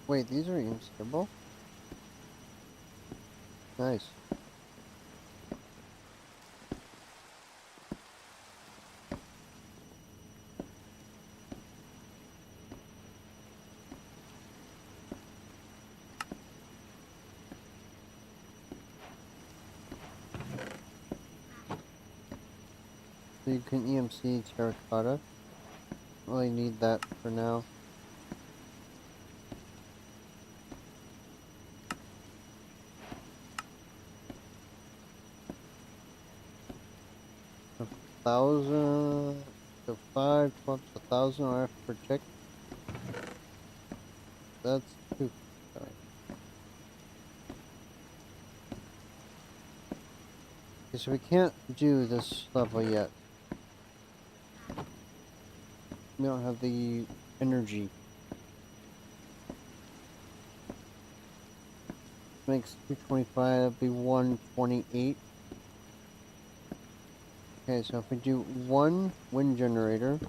Wait, these are unstable? Nice. So you can EMC terracotta. Really need that for now. A 1,000 to 5, 12 to 1,000 RF per tick. That's too. Sorry. Okay, so we can't do this level yet. We don't have the energy. Makes 225, that'd be 128. Okay, so if we do 1 wind generator,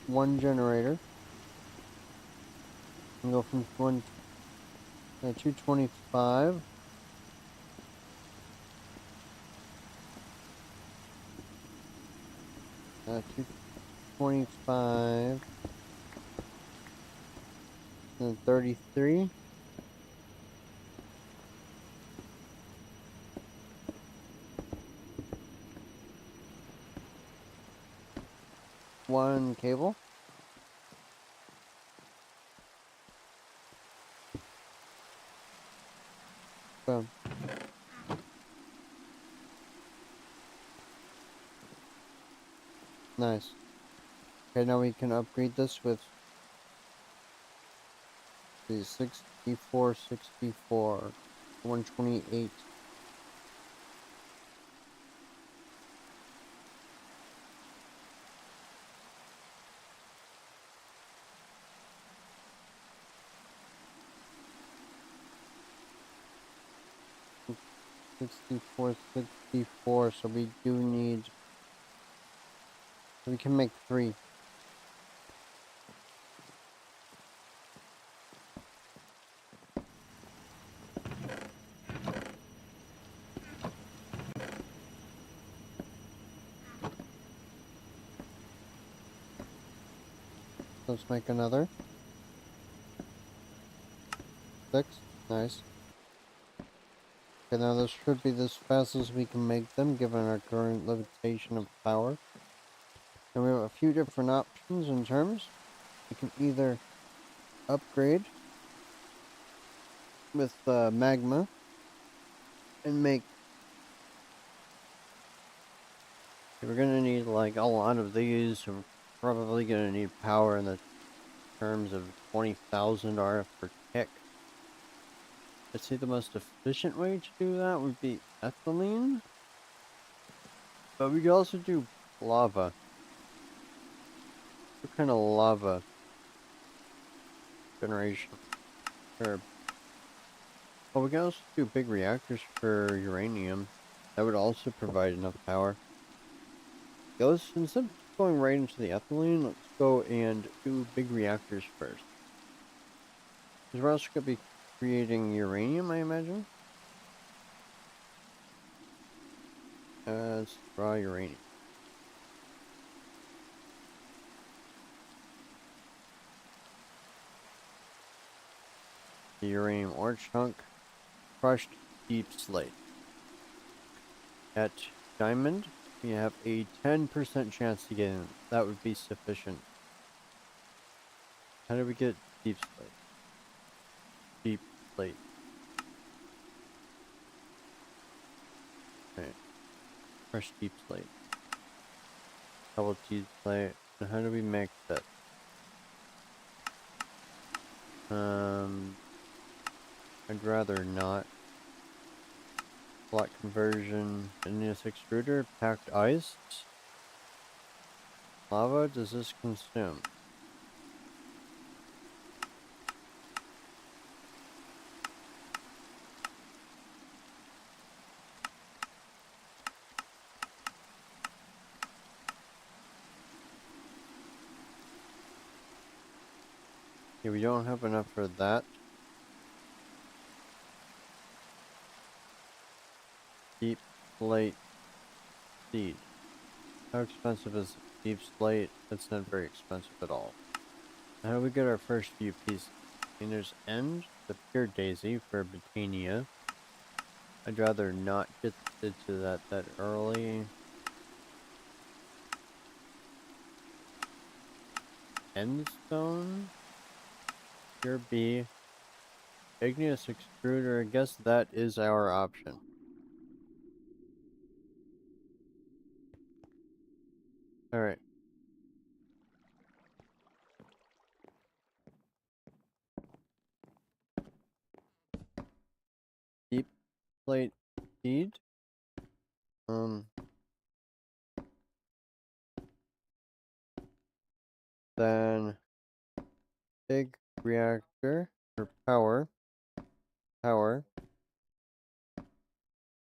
1 generator, and go from 225. Uh, 225. And 33. One cable. Boom. Nice. Okay, now we can upgrade this with the 64, 128. $64, so we do need, we can make 3. Let's make another 6. Nice. Okay, now this should be as fast as we can make them, given our current limitation of power. And we have a few different options in terms. We can either upgrade with magma and make. We're gonna need like a lot of these. We're probably gonna need power in the terms of 20,000 RF per tick. I'd say the most efficient way to do that would be ethylene. But we could also do lava. What kind of lava generation? Or, well, we can also do big reactors for uranium. That would also provide enough power. Instead of going right into the ethylene, let's go and do big reactors first. Because we're also going to be creating uranium, I imagine. Let's draw uranium. The uranium ore chunk, crushed deep slate. At diamond, we have a 10% chance to get in. That would be sufficient. How do we get deep slate? Deep slate. Okay. Crushed deep slate. Double deep slate. And how do we make that? I'd rather not. Block conversion, Igneous extruder, packed ice. Lava does this consume? Okay, we don't have enough for that. Deep slate seed. How expensive is deep slate? That's not very expensive at all. How do we get our first few pieces? I mean, there's end, the pure daisy for Botania. I'd rather not get into that early. End stone, pure B, igneous extruder. I guess that is our option. All right. Deep plate seed. Then big reactor for power.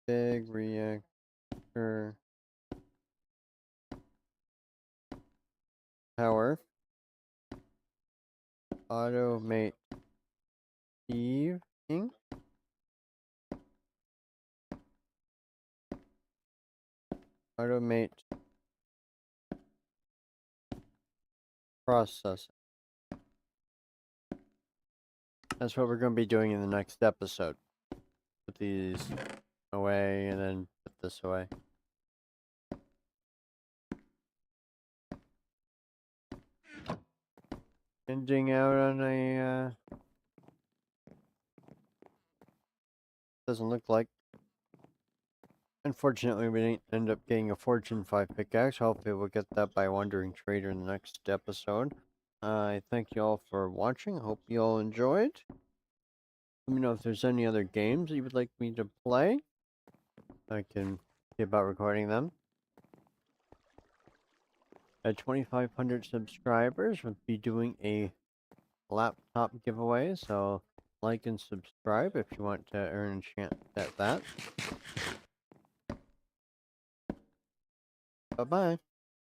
Big reactor. Power. Automate sieving. Automate processing. That's what we're going to be doing in the next episode. Put these away and then put this away. Ending out on a doesn't look like Unfortunately, we didn't end up getting a Fortune 5 pickaxe. Hopefully, we'll get that by Wandering Trader in the next episode. I thank you all for watching. Hope you all enjoyed. Let me know if there's any other games that you would like me to play. I can see about recording them. At 2,500 subscribers, we'll be doing a laptop giveaway, so like and subscribe if you want to earn a chance at that. Bye-bye.